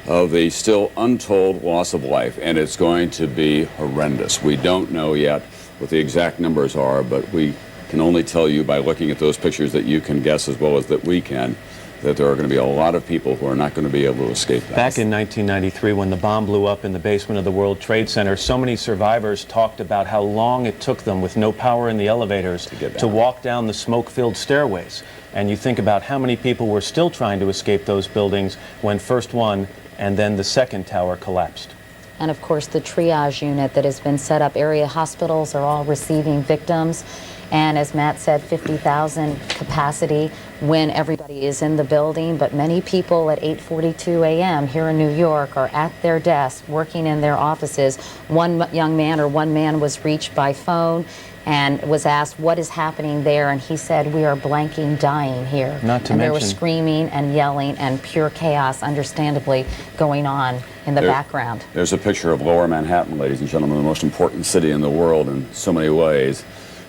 S10: of the still untold loss of life. And it's going to be horrendous. We don't know yet what the exact numbers are, but we can only tell you by looking at those pictures that you can guess as well as that we can, that there are going to be a lot of people who are not going to be able to escape that.
S11: Back in 1993, when the bomb blew up in the basement of the World Trade Center, so many survivors talked about how long it took them, with no power in the elevators, to walk down the smoke-filled stairways. And you think about how many people were still trying to escape those buildings when first one and then the second tower collapsed.
S6: And of course, the triage unit that has been set up. Area hospitals are all receiving victims. And as Matt said, 50,000 capacity when everybody is in the building. But many people at 8:42 a.m. here in New York are at their desks, working in their offices. One young man or one man was reached by phone and was asked what is happening there, and he said, "We are blanking, dying here." And there was screaming and yelling and pure chaos, understandably, going on in the background.
S10: There's a picture of Lower Manhattan, ladies and gentlemen, the most important city in the world in so many ways.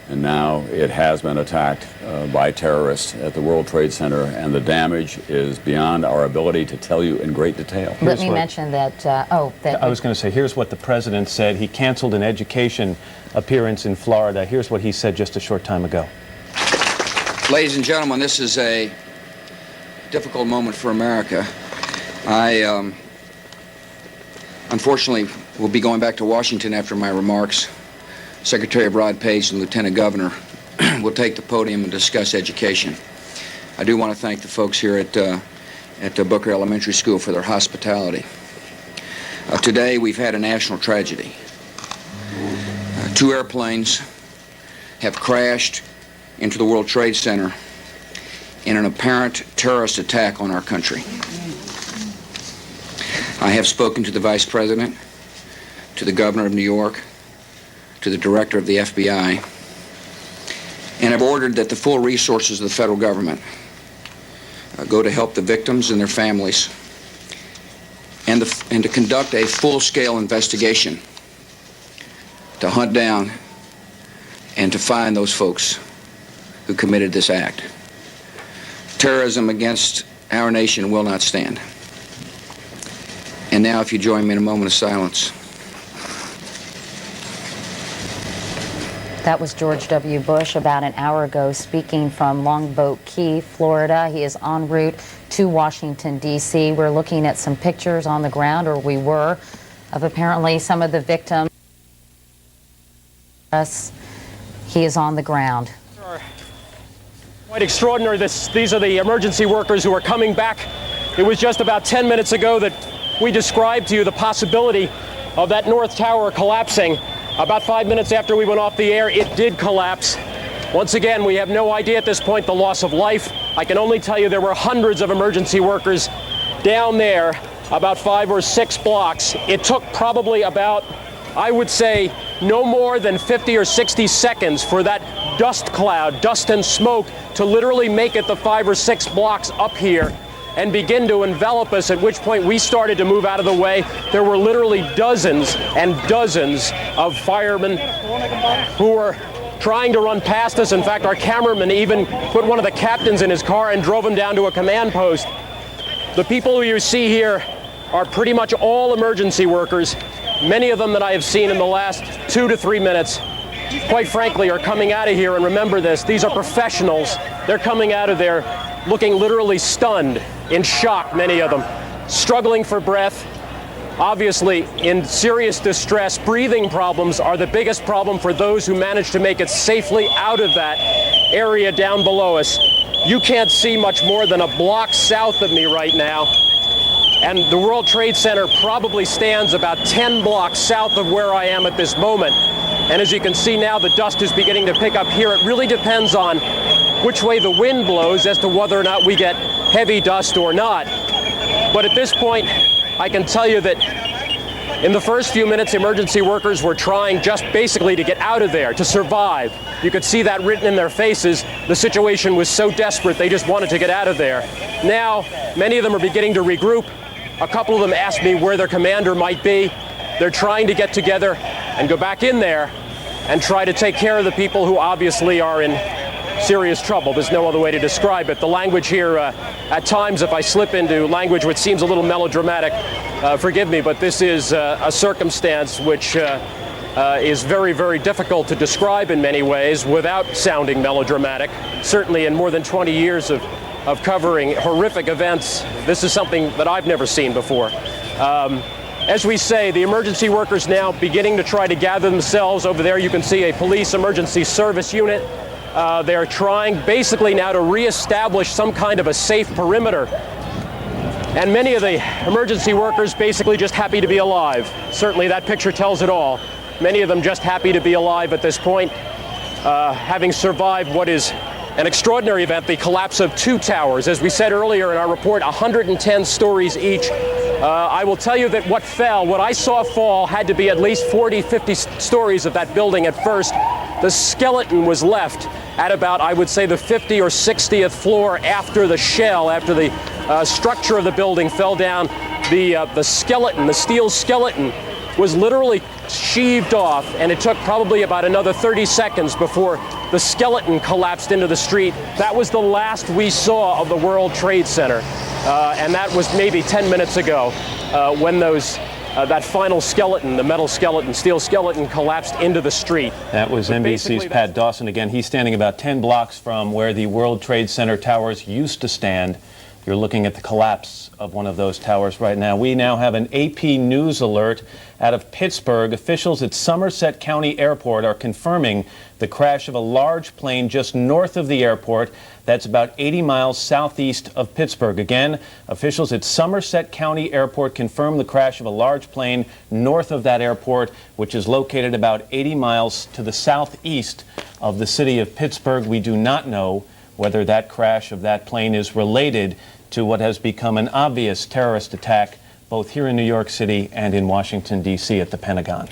S10: And now it has been attacked by terrorists at the World Trade Center, and the damage is beyond our ability to tell you in great detail.
S6: Let me mention that,
S11: I was going to say, here's what the president said. He canceled an education appearance in Florida. Here's what he said just a short time ago.
S15: Ladies and gentlemen, this is a difficult moment for America. I, unfortunately, will be going back to Washington after my remarks. Secretary Rod Page and Lieutenant Governor will take the podium and discuss education. I do want to thank the folks here at Booker Elementary School for their hospitality. Today we've had a national tragedy. Two airplanes have crashed into the World Trade Center in an apparent terrorist attack on our country. I have spoken to the Vice President, to the Governor of New York, to the Director of the FBI, and have ordered that the full resources of the federal government go to help the victims and their families, and to conduct a full-scale investigation to hunt down and to find those folks who committed this act. Terrorism against our nation will not stand. And now, if you join me in a moment of silence.
S6: That was George W. Bush about an hour ago, speaking from Longboat Key, Florida. He is en route to Washington, D.C. We're looking at some pictures on the ground, or we were, of apparently some of the victims. He is on the ground.
S13: Quite extraordinary. These are the emergency workers who are coming back. It was just about 10 minutes ago that we described to you the possibility of that North Tower collapsing. About 5 minutes after we went off the air, it did collapse. Once again, we have no idea at this point the loss of life. I can only tell you there were hundreds of emergency workers down there, about 5 or 6 blocks. It took probably about, I would say, no more than 50 or 60 seconds for that dust cloud, dust and smoke, to literally make it the 5 or 6 blocks up here and begin to envelop us, at which point we started to move out of the way. There were literally dozens and dozens of firemen who were trying to run past us. In fact, our cameraman even put one of the captains in his car and drove him down to a command post. The people who you see here are pretty much all emergency workers. Many of them that I have seen in the last 2 to 3 minutes, quite frankly, are coming out of here. And remember this, these are professionals. They're coming out of there looking literally stunned, in shock, many of them, struggling for breath, obviously in serious distress. Breathing problems are the biggest problem for those who manage to make it safely out of that area down below us. You can't see much more than a block south of me right now, and the World Trade Center probably stands about 10 blocks south of where I am at this moment. And as you can see now, the dust is beginning to pick up here. It really depends on which way the wind blows as to whether or not we get heavy dust or not. But at this point, I can tell you that in the first few minutes, emergency workers were trying just basically to get out of there, to survive. You could see that written in their faces. The situation was so desperate, they just wanted to get out of there. Now, many of them are beginning to regroup. A couple of them asked me where their commander might be. They're trying to get together and go back in there and try to take care of the people who obviously are in serious trouble. There's no other way to describe it. The language here, at times, if I slip into language which seems a little melodramatic, forgive me, but this is a circumstance which is very, very difficult to describe in many ways without sounding melodramatic. Certainly in more than 20 years of covering horrific events, this is something that I've never seen before. As we say, the emergency workers now beginning to try to gather themselves. Over there you can see a police emergency service unit. They're trying basically now to reestablish some kind of a safe perimeter. And many of the emergency workers basically just happy to be alive. Certainly that picture tells it all. Many of them just happy to be alive at this point, having survived what is an extraordinary event, the collapse of 2 towers. As we said earlier in our report, 110 stories each. I will tell you that what I saw fall had to be at least 40, 50 stories of that building at first. The skeleton was left at about, I would say, the 50 or 60th floor after the shell, after the structure of the building fell down. The skeleton, the steel skeleton, was literally sheaved off, and it took probably about another 30 seconds before the skeleton collapsed into the street. That was the last we saw of the World Trade Center, and that was maybe 10 minutes ago when that final skeleton, the metal skeleton, steel skeleton, collapsed into the street.
S11: That was NBC's Pat Dawson again. He's standing about 10 blocks from where the World Trade Center towers used to stand. You're looking at the collapse of one of those towers right now. We now have an AP News alert out of Pittsburgh. Officials at Somerset County Airport are confirming the crash of a large plane just north of the airport. That's about 80 miles southeast of Pittsburgh. Again, officials at Somerset County Airport confirm the crash of a large plane north of that airport, which is located about 80 miles to the southeast of the city of Pittsburgh. We do not know whether that crash of that plane is related to what has become an obvious terrorist attack both here in New York City and in Washington, D.C. at the Pentagon.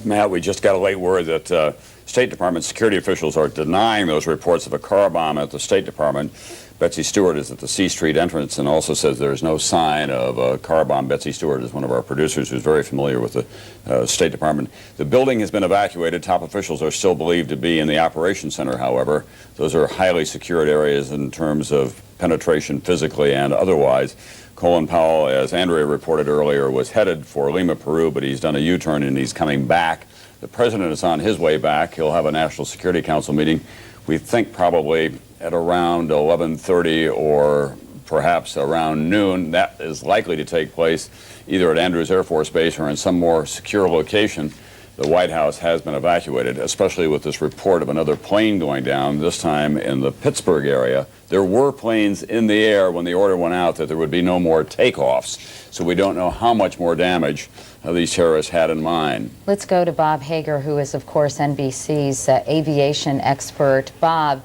S10: Matt, we just got a late word that State Department security officials are denying those reports of a car bomb at the State Department. Betsy Stewart is at the C Street entrance and also says there's no sign of a car bomb. Betsy Stewart is one of our producers who's very familiar with the State Department. The building has been evacuated. Top officials are still believed to be in the Operations Center, however. Those are highly secured areas in terms of penetration physically and otherwise. Colin Powell, as Andrea reported earlier, was headed for Lima, Peru, but he's done a U-turn and he's coming back. The president is on his way back. He'll have a National Security Council meeting, we think probably at around 11:30 or perhaps around noon. That is likely to take place either at Andrews Air Force Base or in some more secure location. The White House has been evacuated, especially with this report of another plane going down, this time in the Pittsburgh area. There were planes in the air when the order went out that there would be no more takeoffs, so we don't know how much more damage these terrorists had in mind.
S6: Let's go to Bob Hager, who is, of course, NBC's
S14: aviation expert. Bob,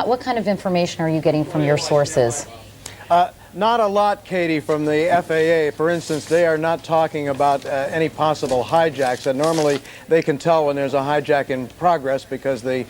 S14: what kind of information are you getting from your sources? Not a lot, Katie, from the FAA. For instance, they are not talking about any possible hijacks. And normally they can tell when there's a hijack in progress because the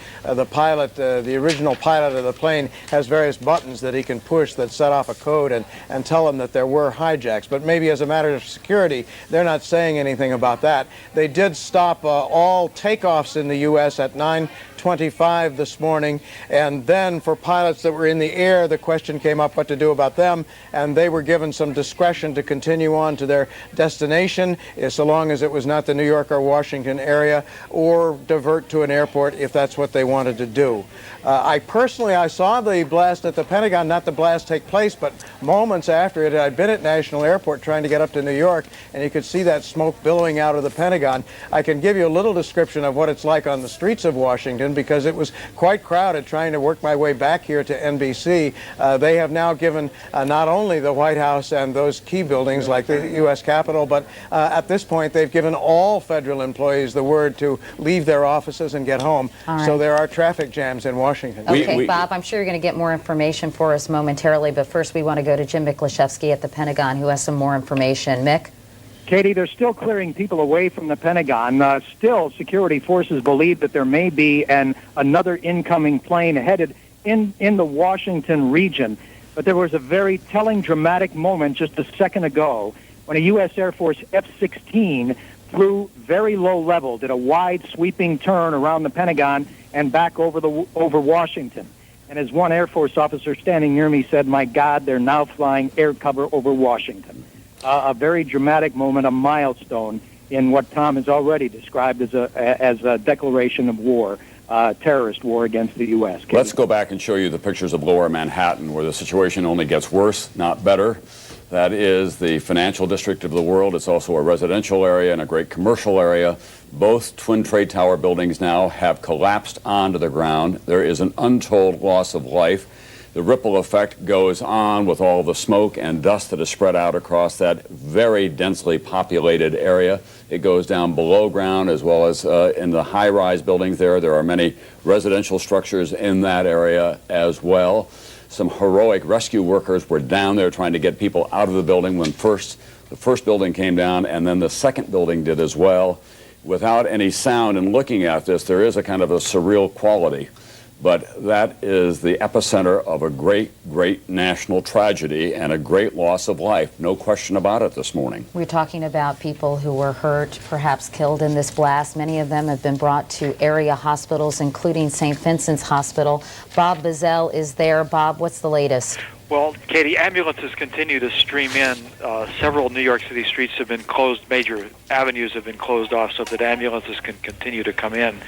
S14: pilot, the original pilot of the plane, has various buttons that he can push that set off a code and tell them that there were hijacks. But maybe as a matter of security, they're not saying anything about that. They did stop all takeoffs in the U.S. at 9:25 this morning, and then for pilots that were in the air, the question came up what to do about them, and they were given some discretion to continue on to their destination, so long as it was not the New York or Washington area, or divert to an airport if that's what they wanted to do. I saw the blast at the Pentagon, not the blast take place, but moments after it. I'd been at National Airport trying to get up to New York, and you could see that smoke billowing out of the Pentagon. I can give you a little description of what it's like on the streets of Washington, because it was quite crowded trying to work my way back here to NBC. They have now given not only the White House and those key buildings like the U.S. Capitol, but at this point they've given all federal employees the word to leave their offices and get home.
S6: Right.
S14: So there are traffic jams in Washington.
S6: Okay, Bob, I'm sure you're going to get more information for us momentarily, but first we want to go to Jim Miklaszewski at the Pentagon, who has some more information. Mick?
S17: Katie, they're still clearing people away from the Pentagon. Still, security forces believe that there may be another incoming plane headed in the Washington region. But there was a very telling, dramatic moment just a second ago when a U.S. Air Force F-16 flew very low level, did a wide sweeping turn around the Pentagon and back over Washington. And as one Air Force officer standing near me said, "My God, they're now flying air cover over Washington." A very dramatic moment, a milestone in what Tom has already described as a declaration of war, terrorist war against the U.S. Katie?
S10: Let's go back and show you the pictures of Lower Manhattan, where the situation only gets worse, not better. That is the financial district of the world. It's also a residential area and a great commercial area. Both Twin Trade Tower buildings now have collapsed onto the ground. There is an untold loss of life. The ripple effect goes on with all the smoke and dust that is spread out across that very densely populated area. It goes down below ground as well as in the high-rise buildings there. There are many residential structures in that area as well. Some heroic rescue workers were down there trying to get people out of the building when the first building came down, and then the second building did as well. Without any sound and looking at this, there is a kind of a surreal quality. But that is the epicenter of a great, great national tragedy and a great loss of life. No question about it this morning.
S6: We're talking about people who were hurt, perhaps killed in this blast. Many of them have been brought to area hospitals, including St. Vincent's Hospital. Bob Bazell is there. Bob, what's the latest?
S18: Well, Katie, ambulances continue to stream in. Several New York City streets have been closed. Major avenues have been closed off so that ambulances can continue to come in.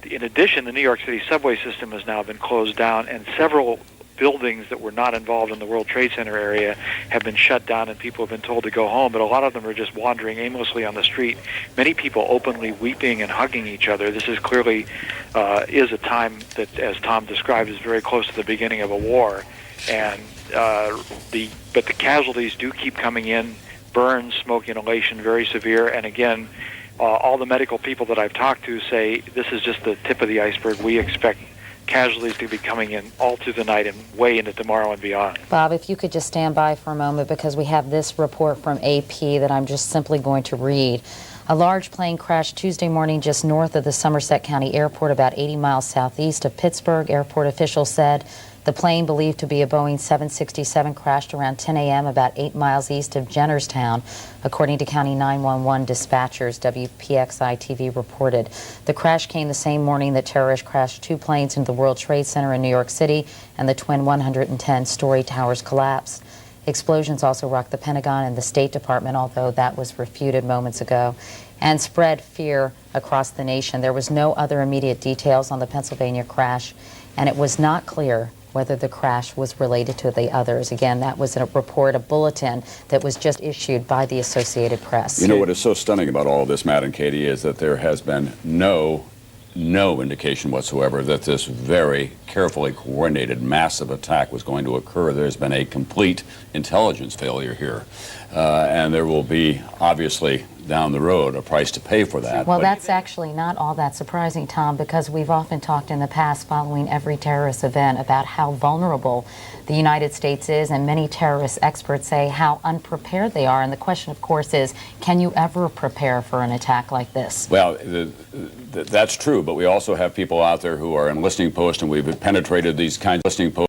S18: In addition, the New York City subway system has now been closed down, and several buildings that were not involved in the World Trade Center area have been shut down, and people have been told to go home, but a lot of them are just wandering aimlessly on the street. Many people openly weeping and hugging each other. This is clearly is a time that, as Tom described, is very close to the beginning of a war. And but the casualties do keep coming in: burns, smoke inhalation, very severe. And again, all the medical people that I've talked to say this is just the tip of the iceberg. We expect casualties to be coming in all through the night and way into tomorrow and beyond.
S6: Bob, if you could just stand by for a moment, because we have this report from AP that I'm just simply going to read. A large plane crashed Tuesday morning just north of the Somerset County Airport, about 80 miles southeast of Pittsburgh. Airport officials said the plane, believed to be a Boeing 767, crashed around 10 a.m. about 8 miles east of Jennerstown, according to County 911 dispatchers, WPXI-TV reported. The crash came the same morning that terrorists crashed two planes into the World Trade Center in New York City, and the twin 110-story towers collapsed. Explosions also rocked the Pentagon and the State Department, although that was refuted moments ago, and spread fear across the nation. There was no other immediate details on the Pennsylvania crash, and it was not clear whether the crash was related to the others. Again, that was a report, a bulletin that was just issued by the Associated Press.
S10: You know what is so stunning about all of this, Matt and Katie, is that there has been no indication whatsoever that this very carefully coordinated massive attack was going to occur. There's been a complete intelligence failure here. And there will be, obviously, down the road, a price to pay for that.
S6: Well,
S10: But
S6: that's actually not all that surprising, Tom, because we've often talked in the past following every terrorist event about how vulnerable the United States is, and many terrorist experts say how unprepared they are. And the question, of course, is, can you ever prepare for an attack like this?
S10: Well, that's true, but we also have people out there who are in listening posts, and we've penetrated these kinds of listening posts.